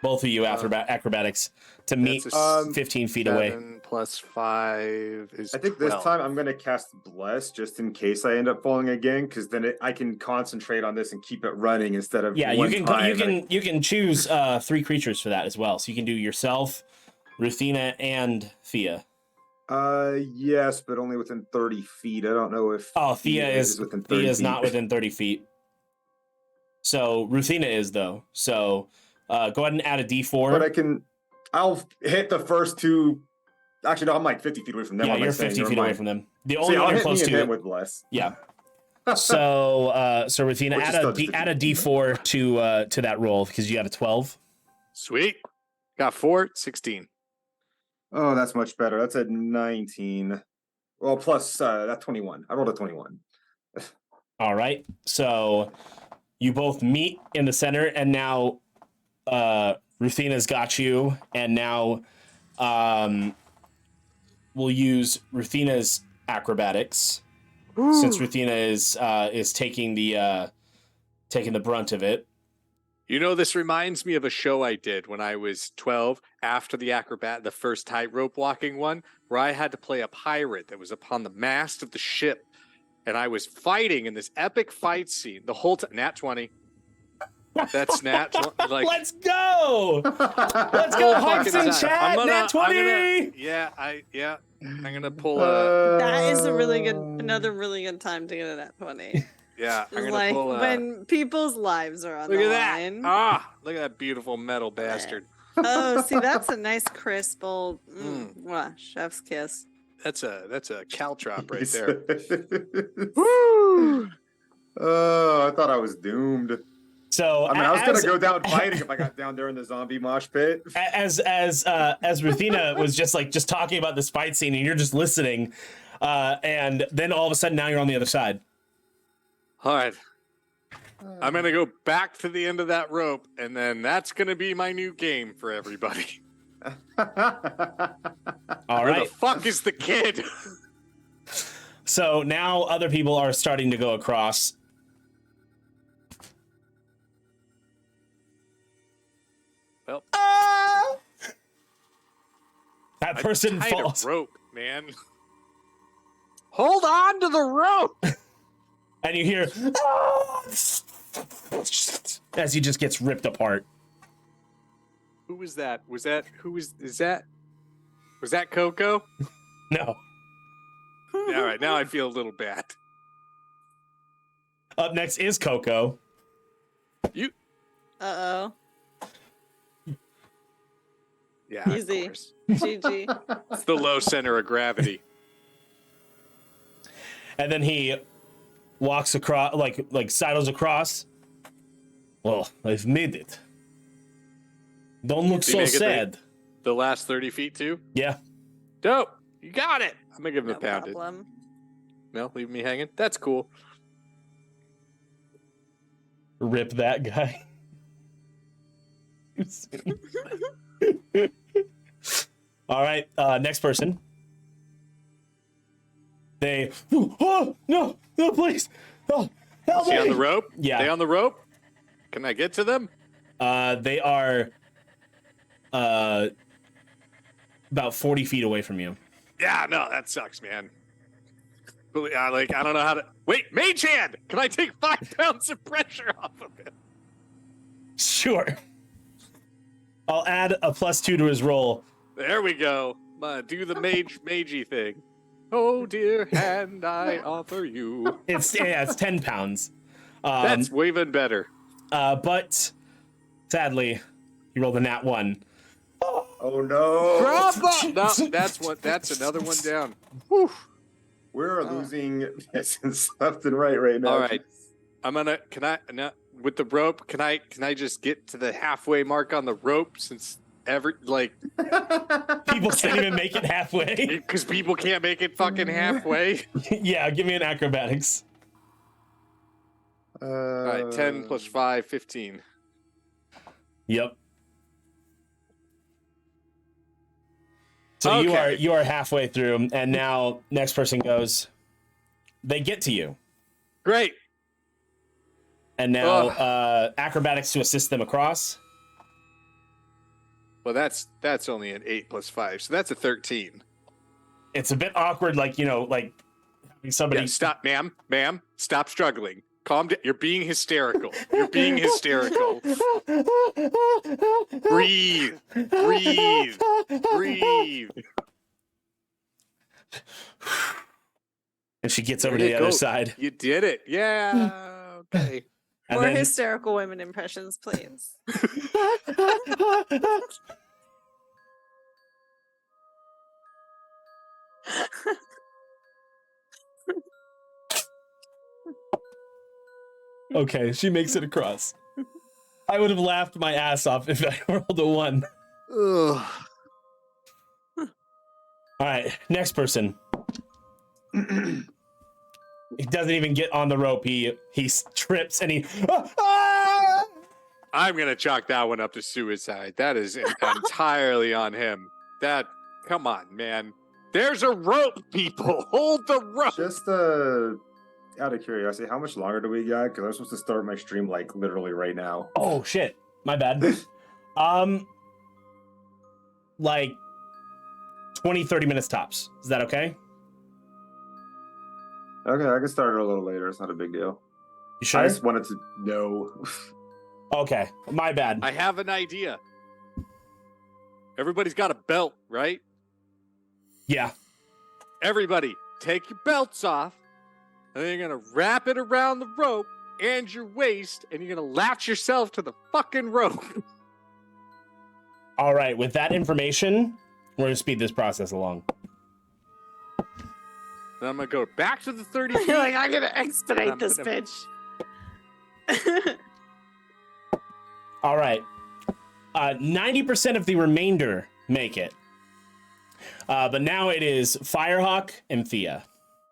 Both of you acrobatics to meet 15 feet away. 7 plus 5 is I think 12. this time I'm going to cast Bless just in case I end up falling again, because then I can concentrate on this and keep it running instead of you can choose 3 creatures for that as well. So you can do yourself, Ruthina, and Thia. Yes, but only within 30 feet. I don't know if Thia is within 30 Thia is feet. not within 30 feet. So Ruthina is though. So go ahead and add a D4. But I'll hit the first 2. Actually, no, I'm like 50 feet away from them. Yeah, you're 50 feet away from them. The only one you're close to him with Bless. Yeah. So Ruthina, add a D4 to that roll because you got a 12. Sweet. Got 4, 16. Oh, that's much better. That's a 19. Well, plus that 21. I rolled a 21. All right. So you both meet in the center, and now Ruthina's got you, and now we'll use Ruthina's acrobatics. Ooh. Since Ruthina is taking the brunt of it. You know, this reminds me of a show I did when I was 12 after the first tightrope walking one, where I had to play a pirate that was upon the mast of the ship, and I was fighting in this epic fight scene the whole time. Nat 20. That's Nat. Like, let's go! Let's go, Hawks in chat. Nat 20. I'm gonna pull a. That is another really good time to get a Nat 20. Yeah, I'm gonna like pull a. When people's lives are on Look the at line. that! Look at that beautiful metal bastard. Oh, see, that's a nice crisp old chef's kiss. That's a caltrop right there. Woo! Oh, I thought I was doomed. So I was gonna go down fighting if I got down there in the zombie mosh pit. As Ruthina was just talking about this fight scene, and you're just listening, and then all of a sudden now you're on the other side. All right. I'm going to go back to the end of that rope, and then that's going to be my new game for everybody. All right. Where the fuck is the kid? So now other people are starting to go across. Well, that person falls. Rope, man. Hold on to the rope. And you hear as he just gets ripped apart. Who was that? Was that Coco? No. All right, now I feel a little bad. Up next is Coco. Uh-oh. Yeah, Easy. of course. GG. It's the low center of gravity. And then he walks across, like sidles across. Well, I've made it. Don't look Did you so make it sad. The last 30 feet too? Yeah. Dope. You got it. I'm gonna give him No a pounded. problem. No, leave me hanging. That's cool. Rip that guy. All right, next person. They. Oh no! No, please! Oh, help Is he me! on the rope? Yeah. They on the rope? Can I get to them? They are. About 40 feet away from you. Yeah, no, that sucks, man. I don't know how to. Wait, Mage Hand! Can I take 5 pounds of pressure off of him? Sure. I'll add a +2 to his roll. There we go. Do the magey thing. Oh dear hand, I offer you. It's 10 pounds. That's even better. But sadly, you rolled a nat 1. Oh no! Bravo! No, that's another one down. Whew. We're losing peasants left and right now. All right. With the rope, can I just get to the halfway mark on the rope since people can't even make it halfway? Because people can't make it fucking halfway. Yeah, give me an acrobatics. All right, 10 plus 5, 15. Yep. So Okay. you are halfway through, and now next person goes. They get to you, Great. and now acrobatics to assist them across. Well, that's only an 8 plus 5, so that's a 13. It's a bit awkward, like having somebody. Yeah, stop, ma'am, stop struggling. Calm down. You're being hysterical. You're being hysterical. Breathe. Breathe. Breathe. And she gets over There to you the other go. side. You did it. Yeah. Okay. And More then- hysterical women impressions, please. Okay, she makes it across. I would have laughed my ass off if I rolled a 1. Ugh. All right, next person. He doesn't even get on the rope. He trips and he. I'm gonna chalk that one up to suicide. That is entirely on him. Come on, man. There's a rope, people. Hold the rope. Just out of curiosity, how much longer do we got? Because I'm supposed to start my stream like literally right now. Oh shit, my bad. Like 20-30 minutes tops. Is that okay? Okay, I can start it a little later. It's not a big deal. You sure? I just wanted to know. Okay, my bad. I have an idea. Everybody's got a belt, right? Yeah. Everybody, take your belts off, and then you're gonna wrap it around the rope and your waist, and you're gonna latch yourself to the fucking rope. All right, with that information, we're gonna speed this process along. Then I'm gonna go back to the 30 feet. You're like, I'm gonna expedite I'm this gonna- bitch. All right. 90% of the remainder make it. But now it is Firehawk and Thia.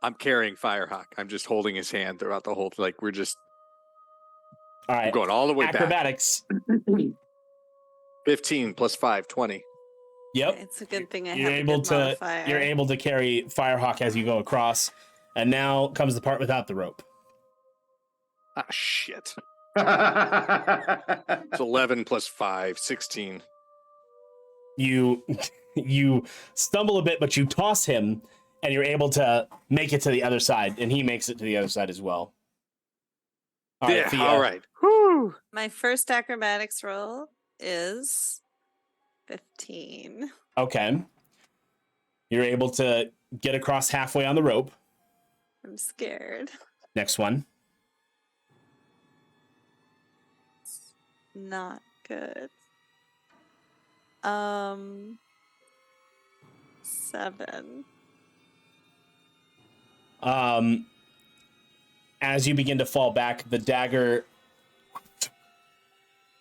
I'm carrying Firehawk. I'm just holding his hand throughout the whole. Like we're just. All right. I'm going all the way back. Acrobatics. 15 plus 5, 20. Yep. It's a good thing I You're have able a good to modifier. you're able to carry Firehawk as you go across. And now comes the part without the rope. Ah, shit. It's 11 plus 5, 16. You stumble a bit, but you toss him, and you're able to make it to the other side, and he makes it to the other side as well. All right, Yeah, Thea. all right. Whew. My first acrobatics roll is 15. Okay. You're able to get across halfway on the rope. I'm scared. Next one. not good. 7. As you begin to fall back, the dagger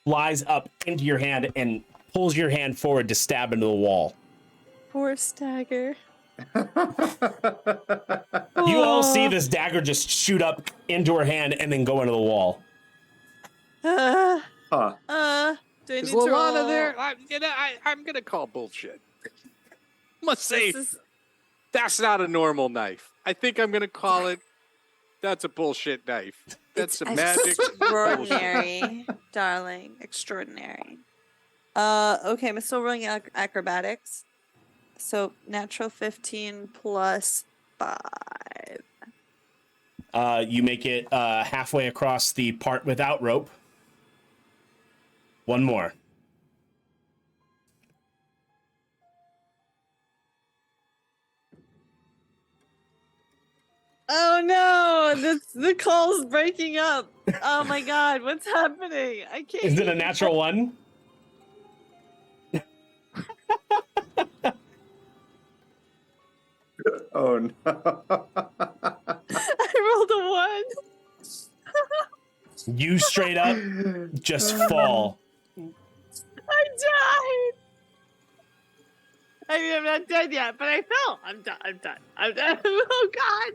flies up into your hand and pulls your hand forward to stab into the wall. Poor dagger. You all see this dagger just shoot up into her hand and then go into the wall. Do I Is need to Linlana roll? there? I'm gonna call bullshit. Must say that's not a normal knife. I think I'm gonna call it. That's a bullshit knife. That's a magic. Extraordinary, darling. Extraordinary. Okay, I'm still rolling acrobatics. So natural 15 plus 5. You make it halfway across the part without rope. One more. Oh no! The call's breaking up. Oh my god, what's happening? I can't. Is it a natural one? Oh no. I rolled a 1. You straight up just fall. I died. I mean, I'm not dead yet, but I fell. I'm done. I'm done. Oh god.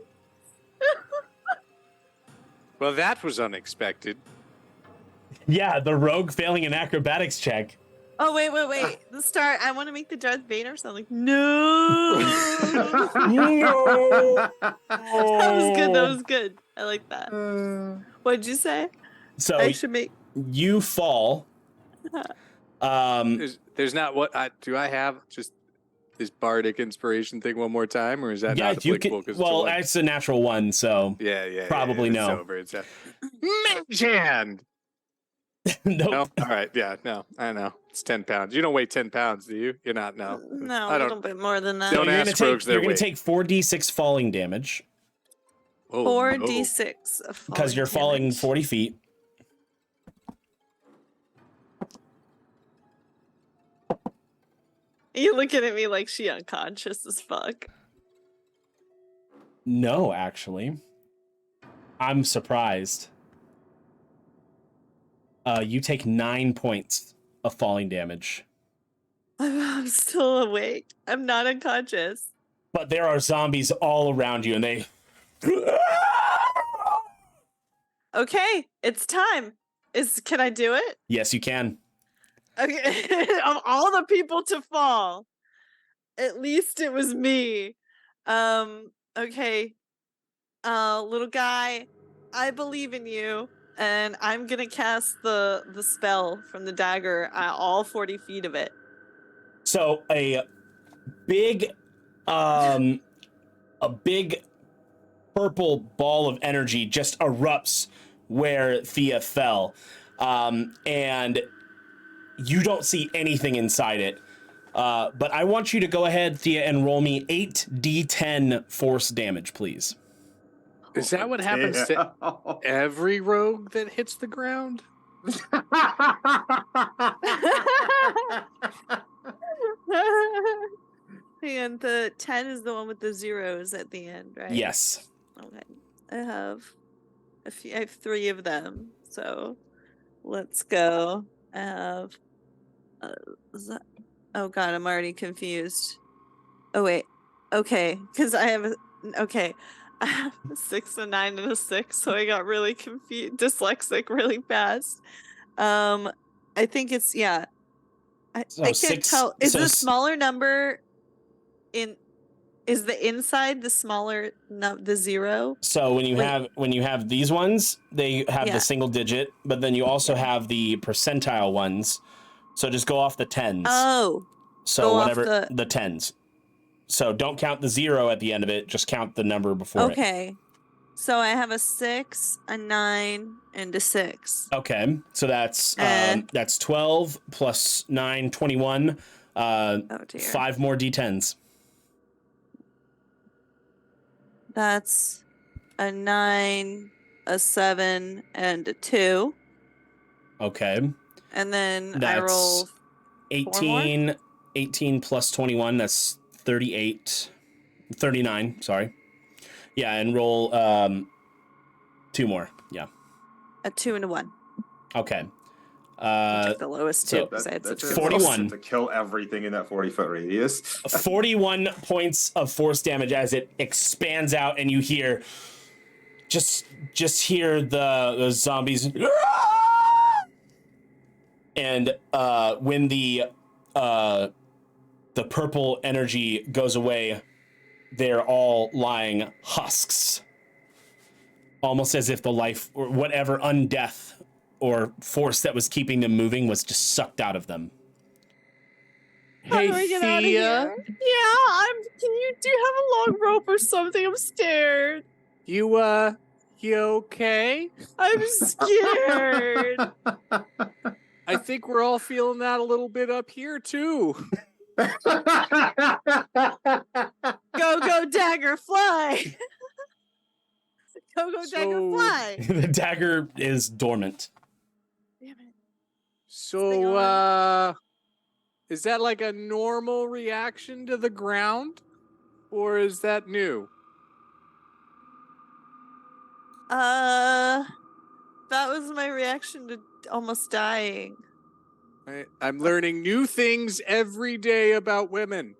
Well, that was unexpected. Yeah, the rogue failing an acrobatics check. Oh wait. The start. I want to make the Darth Vader sound like no. No. That was good. I like that. What'd you say? So I should make. you fall. There's not what do I have just this bardic inspiration thing one more time, or is that Yeah, not you applicable? can. Well, it's a natural one, so yeah, probably it's no. over. It's mage hand. Nope. No, all right, yeah, no, I know it's 10 pounds. You don't weigh 10 pounds, do you? You're not. No, No, I a don't. little bit more than that. Don't You're ask gonna rogues take, you're their going to weight. take 4d6 falling damage 4d6 of because you're falling damage. 40 feet. You looking at me like she unconscious as fuck. No, actually. I'm surprised. You take 9 points of falling damage. I'm still awake. I'm not unconscious. But there are zombies all around you, and they... Okay, it's time. Can I do it? Yes, you can. Okay, of all the people to fall, at least it was me. Okay. Little guy, I believe in you, and I'm gonna cast the spell from the dagger at all 40 feet of it. So a big purple ball of energy just erupts where Thia fell. And you don't see anything inside it. But I want you to go ahead, Thia, and roll me 8d10 force damage, please. Is that what happens to every rogue that hits the ground? And the 10 is the one with the zeros at the end, right? Yes. Okay. I have 3 of them. So let's go. I have oh god, I'm already confused. Oh wait. Okay, because I have I have a 6, a 9, and a 6, so I got really confused, dyslexic really fast. I think it's I can't tell. Is the smaller number is the inside the smaller the 0? So when you have these ones, they have the single digit, but then you also have the percentile ones. So just go off the 10s. Oh. So whatever the 10s. So don't count the 0 at the end of it, just count the number before it. Okay. So I have a 6, a 9, and a 6. Okay. So that's 12 plus 9, 21. 5 more d10s. That's a 9, a 7, and a 2. Okay. And then I That's roll 18 plus 21, that's 39, sorry. Yeah, and roll 2 more. Yeah. a 2 and a 1. Okay. I took the lowest so too because I had such a good 41 to kill everything in that 40-foot radius. 41 points of force damage as it expands out, and you hear just hear the zombies. And when the purple energy goes away, they're all lying husks, almost as if the life or whatever undeath or force that was keeping them moving was just sucked out of them. Hey, do I get out of Thea, here? Yeah, can you do you have a long rope or something? I'm scared. you okay? I'm scared. I think we're all feeling that a little bit up here too. Go dagger fly. Go dagger fly. The dagger is dormant. Damn it. So, is that like a normal reaction to the ground? Or is that new? That was my reaction to almost dying. I'm learning new things every day about women.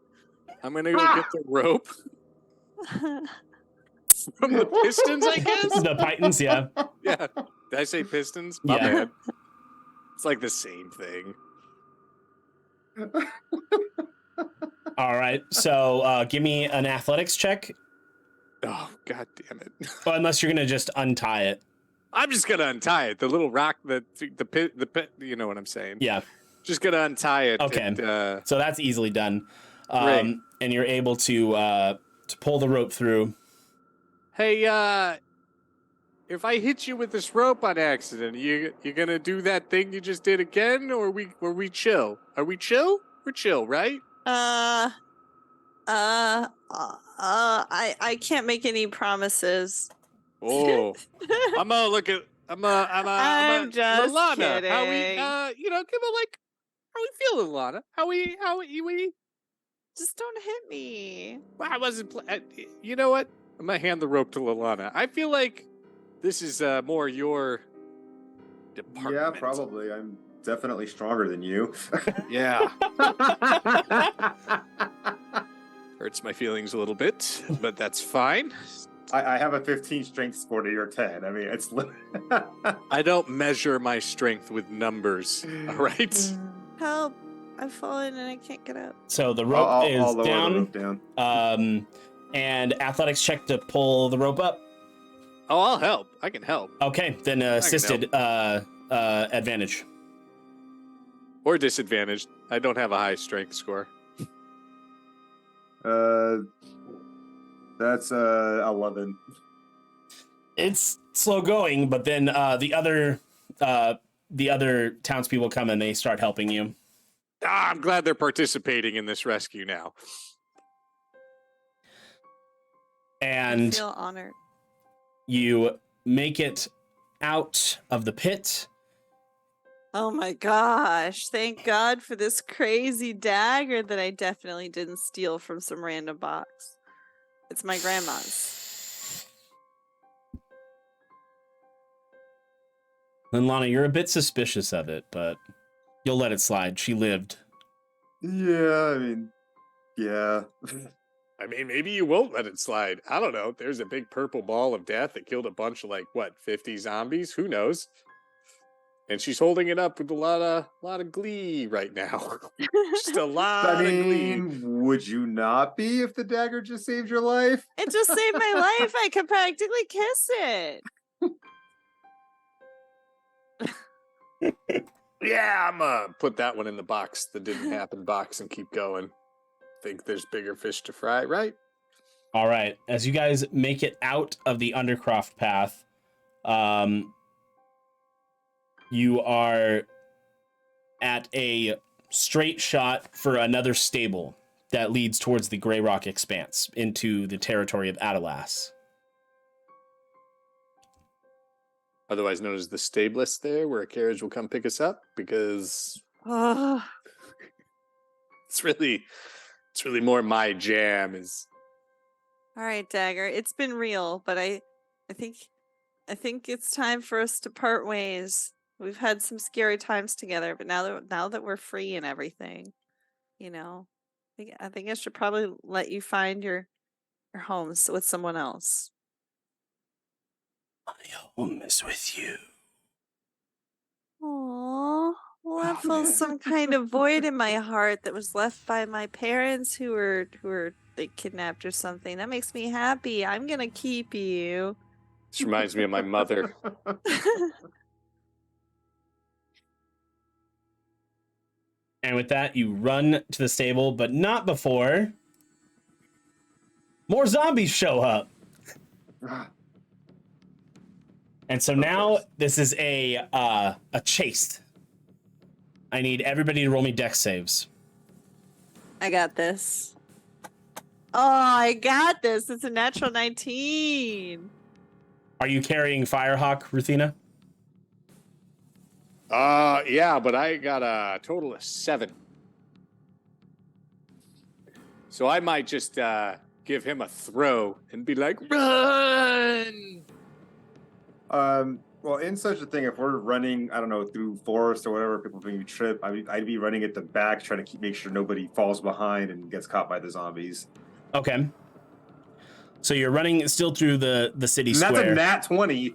I'm gonna go get the rope from the pistons, I guess? The pythons, yeah. Yeah. Did I say pistons? My Yeah. bad. It's like the same thing. All right, so give me an athletics check. Oh, god damn it. Well, unless you're gonna just untie it. I'm just gonna untie it. The little rock, the pit, you know what I'm saying? Yeah. Just gonna untie it. Okay. And, so that's easily done. Great. And you're able to pull the rope through. Hey, if I hit you with this rope on accident, you gonna do that thing you just did again, or we chill? Are we chill? We're chill, right? I can't make any promises. Oh, I'm just Linlana. kidding. How we, give a like, how we feeling, Linlana? How we? Just don't hit me. Well, I wasn't. You know what? I'm gonna hand the rope to Linlana. I feel like this is more your department. Yeah, probably. I'm definitely stronger than you. Yeah. Hurts my feelings a little bit, but that's fine. I have a 15 strength score to your 10. I mean, it's. I don't measure my strength with numbers. All right. Help! I've fallen and I can't get up. So the rope I'll is lower down. the rope down. And athletics check to pull the rope up. Oh, I'll help. I can help. Okay, then assisted advantage. Or disadvantaged. I don't have a high strength score. That's 11. It's slow going, but then the other townspeople come and they start helping you. I'm glad they're participating in this rescue now. I And feel honored. you make it out of the pit. Oh my gosh. Thank God for this crazy dagger that I definitely didn't steal from some random box. It's my grandma's. Linlana, you're a bit suspicious of it, but you'll let it slide. She lived. Yeah, I mean, yeah. I mean, maybe you won't let it slide. I don't know. There's a big purple ball of death that killed a bunch of 50 zombies? Who knows? And she's holding it up with a lot of glee right now. Just a lot I of glee. mean, would you not be if the dagger just saved your life? It just saved my life. I could practically kiss it. Yeah, I'm gonna put that one in the box, the didn't happen box, and keep going. Think there's bigger fish to fry, right? All right. As you guys make it out of the Undercroft path, you are at a straight shot for another stable that leads towards the Grey Rock Expanse into the territory of Adalas. otherwise known as the stablist there, where a carriage will come pick us up, because Oh, it's really more my jam. Is all right, Dagger. It's been real, but I think it's time for us to part ways. We've had some scary times together, but now that we're free and everything, you know, I think I should probably let you find your homes with someone else. My home is with you. Aww. Well, that fills some kind of void in my heart that was left by my parents who were they kidnapped or something. That makes me happy. I'm gonna keep you. this reminds me of my mother. And with that, you run to the stable, but not before more zombies show up. And so now this is a chase. I need everybody to roll me dex saves. I got this. Oh, I got this. It's a natural 19. Are you carrying Firehawk, Ruthina? Yeah, but I got a total of 7. So I might just give him a throw and be like, run! Well, in such a thing, if we're running, I don't know, through forest or whatever, people think you trip, I'd be running at the back, trying to make sure nobody falls behind and gets caught by the zombies. Okay. So you're running still through the city And square. that's a nat 20.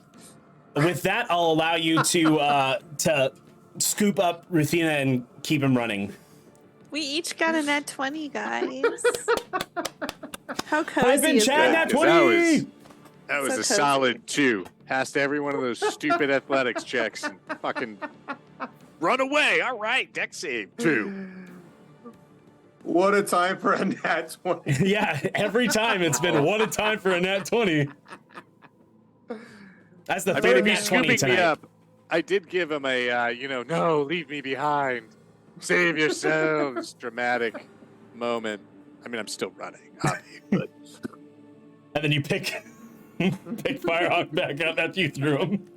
With that, I'll allow you to scoop up Ruthina and keep him running. We each got a nat 20, guys. How cozy I've been is chatting that? at 20! That was So a cozy. solid 2. Passed every one of those stupid athletics checks and fucking run away. All right, deck save 2. What a time for a nat 20. Yeah, every time it's been what a time for a nat 20. That's the I mean, third if he's nat 20 scooping me tonight. up, I did give him a, no, leave me behind. Save yourselves. Dramatic moment. I mean, I'm still running, obviously, but And then you pick Firehawk back up after you threw him.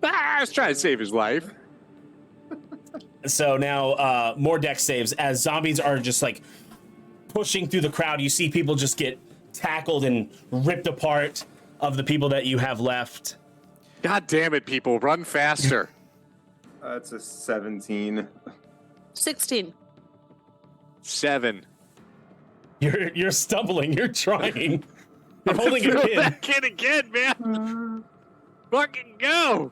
I was trying to save his life. So now more dex saves as zombies are just like pushing through the crowd. You see people just get tackled and ripped apart of the people that you have left. God damn it, people. Run faster. That's a 17. 16. 7. You're stumbling. You're trying. You're holding a Throw kid. that kid again, man. Fucking go.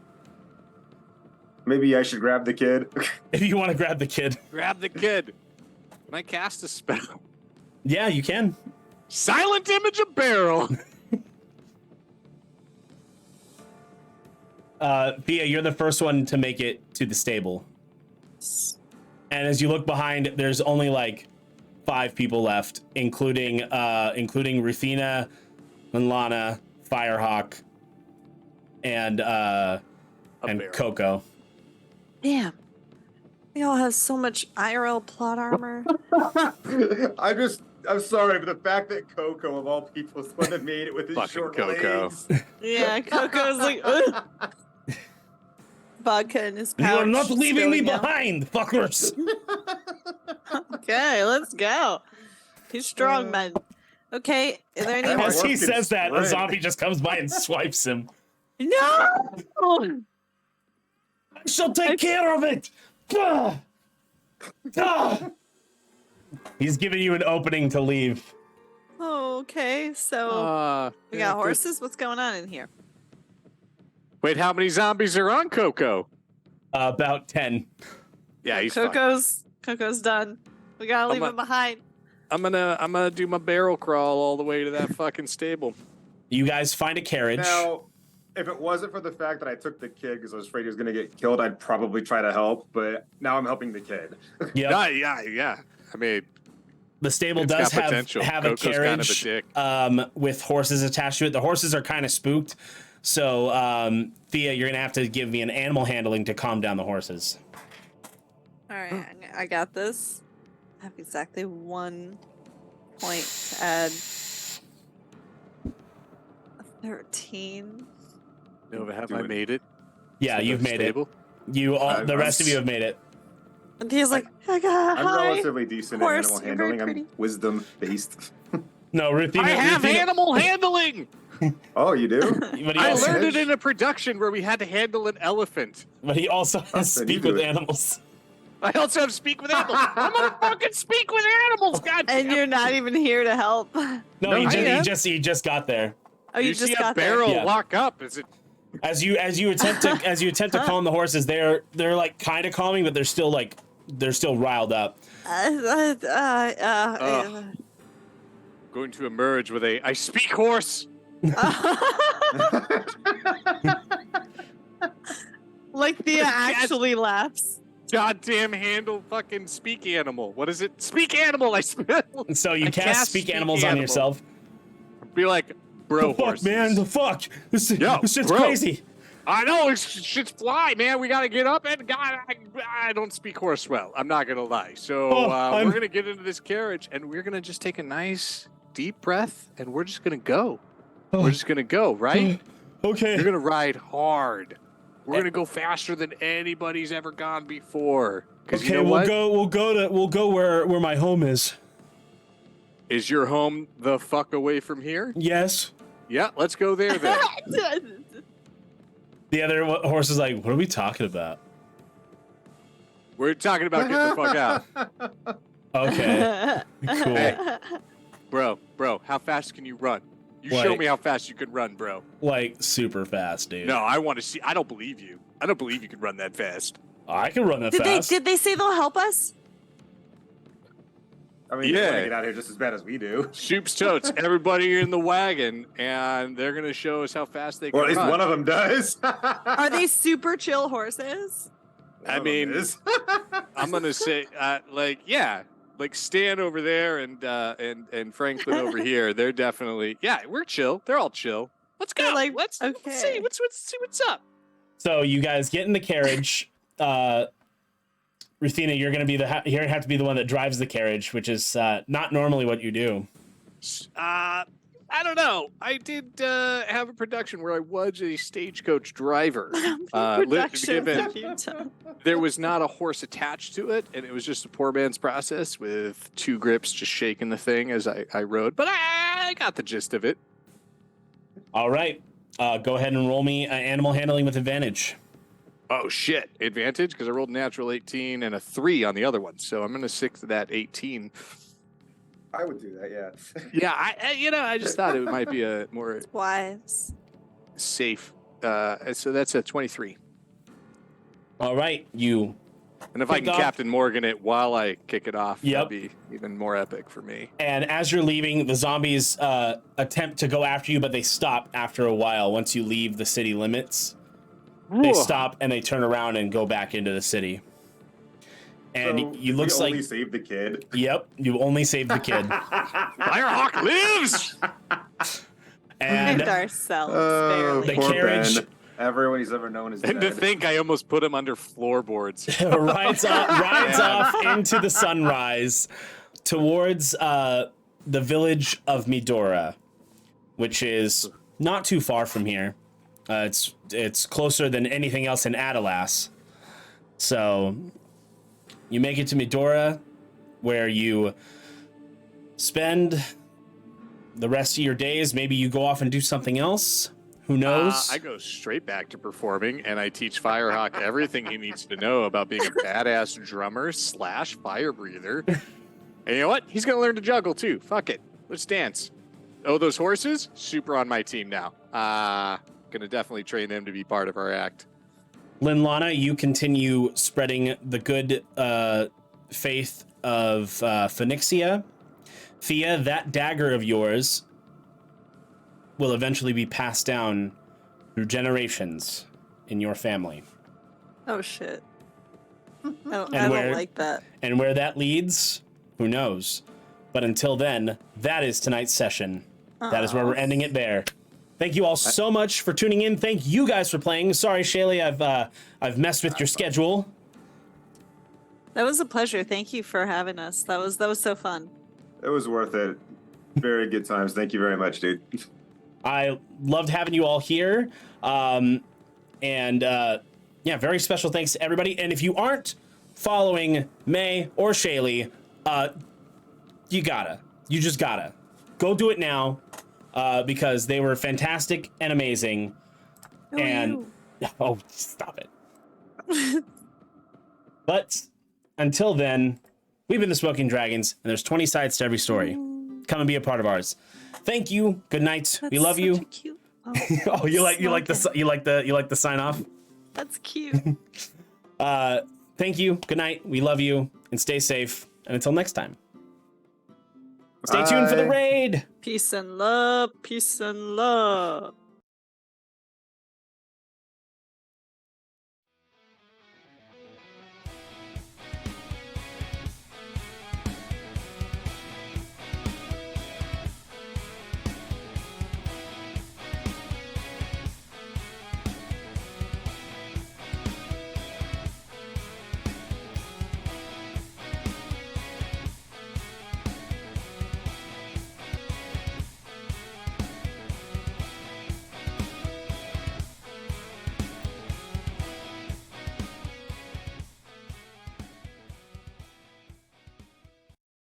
Maybe I should grab the kid. If you want to grab the kid. Grab the kid. Can I cast a spell? Yeah, you can. Silent image of barrel. Thia, you're the first one to make it to the stable. And as you look behind, there's only like 5 people left, including Ruthina, Linlana, Firehawk, and barrel. Coco. Damn. We all have so much IRL plot armor. I'm sorry, but the fact that Coco, of all people, is the one that made it with his Fucking short Coco. legs. Yeah, Coco's like, ugh. Vodka in his pouch. You're not leaving me spilling out. behind, fuckers. Okay, let's go. He's strong, man. Okay, are there any more? As he Working says that, a sprint. zombie just comes by and swipes him. No! I shall take care of it. Ah! Ah! He's giving you an opening to leave. Oh, okay, so we got horses? What's going on in here? Wait, how many zombies are on Coco? About 10. Yeah, he's fine. Coco's done. We gotta leave him behind. I'm gonna do my barrel crawl all the way to that fucking stable. You guys find a carriage. Now, if it wasn't for the fact that I took the kid because I was afraid he was going to get killed, I'd probably try to help, but now I'm helping the kid. Yep. Yeah. I mean, The stable it's does got potential. have a Coco's carriage kind of a dick. with horses attached to it. The horses are kind of spooked. So, Thia, you're going to have to give me an animal handling to calm down the horses. All right, I got this. I have exactly 1 point to add. 13. Nova, have I made it? Yeah, To you've the made stable? it. You all, the rest of you have made it. And he's like, I'm hi. relatively decent at horse, animal you're very handling. pretty. I'm wisdom based. No, Ruthina. I have Ruthina- animal handling. Oh, you do? But he I also, learned it in a production where we had to handle an elephant. but he also has then you speak do with it. animals. I also have speak with animals. I'm gonna fucking speak with animals, god. And you're not even here to help. No, No, he, I am. he just got there. Oh, you you just see a got there. barrel Yeah. lock up? Is it? As you attempt to calm the horses, they're like kind of calming, but they're still riled up. Going to emerge with a I speak horse. Like Thea actually laughs. Goddamn handle fucking speak animal. What is it? Speak animal. I So you I cast speak animals on animal. yourself. Be like, bro, The fuck, horses. man, the fuck. This shit's bro. crazy. I know it's shit's fly, man. We gotta get up and God, I don't speak horse well. I'm not gonna lie. So we're gonna get into this carriage and we're gonna just take a nice deep breath and we're just gonna go. We're just gonna go, right? Okay. You're gonna ride hard. We're gonna go faster than anybody's ever gone before. Because Okay, you know what? we'll go where my home is. Is your home the fuck away from here? Yes. Yeah, let's go there then. The other horse is like, what are we talking about? We're talking about getting the fuck out. Okay. Cool. Hey, bro, how fast can you run? You show me how fast you can run, bro. Like super fast, dude. No, I want to see. I don't believe you. I don't believe you can run that fast. I can run that Did fast. they say they'll help us? I mean, they want Yeah. to get out of here just as bad as we do. Shoops totes, everybody in the wagon, and they're gonna show us how fast they can Or at least run. one of them does. Are they super chill horses? I mean, I'm gonna say, like Stan over there and Franklin over here. They're definitely, we're chill. They're all chill. Let's go. They're like, let's see. okay. Let's see what's up. So you guys get in the carriage. Ruthina, you're gonna have to be the one that drives the carriage, which is not normally what you do. I don't know. I did have a production where I was a stagecoach driver. There was not a horse attached to it, and it was just a poor man's process with two grips just shaking the thing as I rode. But I got the gist of it. All right. Go ahead and roll me animal handling with advantage. Oh, shit. Advantage? Because I rolled a natural 18 and a 3 on the other one. So I'm going to stick to that 18. I would do that, yeah. Yeah, I just thought it might be a more Wise. safe. So that's a 23. All right. You. And if I Kick can off. Captain Morgan it while I kick it off, Yep. that'd be even more epic for me. And as you're leaving, the zombies attempt to go after you, but they stop after a while. Once you leave the city limits, they Whoa. stop and they turn around and go back into the city. And So, you did looks we like only saved the kid. Yep, you only saved the kid. Firehawk lives! And And ourselves, Oh, barely. The poor carriage- Ben. Everyone he's ever known is And to dead. think I almost put him under floorboards. rides off into the sunrise towards the village of Midora, which is not too far from here. It's closer than anything else in Adalas. So you make it to Midora, where you spend the rest of your days. Maybe you go off and do something else. Who knows? I go straight back to performing, and I teach Firehawk everything he needs to know about being a badass drummer / fire breather. And you know what? He's gonna learn to juggle too. Fuck it. Let's dance. Oh, those horses? Super on my team now. Gonna definitely train them to be part of our act. Linlana, you continue spreading the good faith of Phoenixia. Thia, that dagger of yours will eventually be passed down through generations in your family. Oh shit. I And don't where- like that. And where that leads, who knows? But until then, that is tonight's session. That is where we're ending it there. Thank you all so much for tuning in. Thank you guys for playing. Sorry, Sheighlay, I've messed with your schedule. That was a pleasure. Thank you for having us. That was so fun. It was worth it. Very good times. Thank you very much, dude. I loved having you all here. Yeah, very special thanks to everybody. And if you aren't following May or Sheighlay, you just gotta go do it now, because they were fantastic and amazing. Oh, stop it. But until then, we've been the Smoking Dragons, and there's 20 sides to every story. Come and be a part of ours. Thank you. Good night. We love you. Cute... Oh, you like the sign off? That's cute. Thank you. Good night. We love you, and stay safe. And until next time, stay tuned for the raid. Peace and love. Peace and love.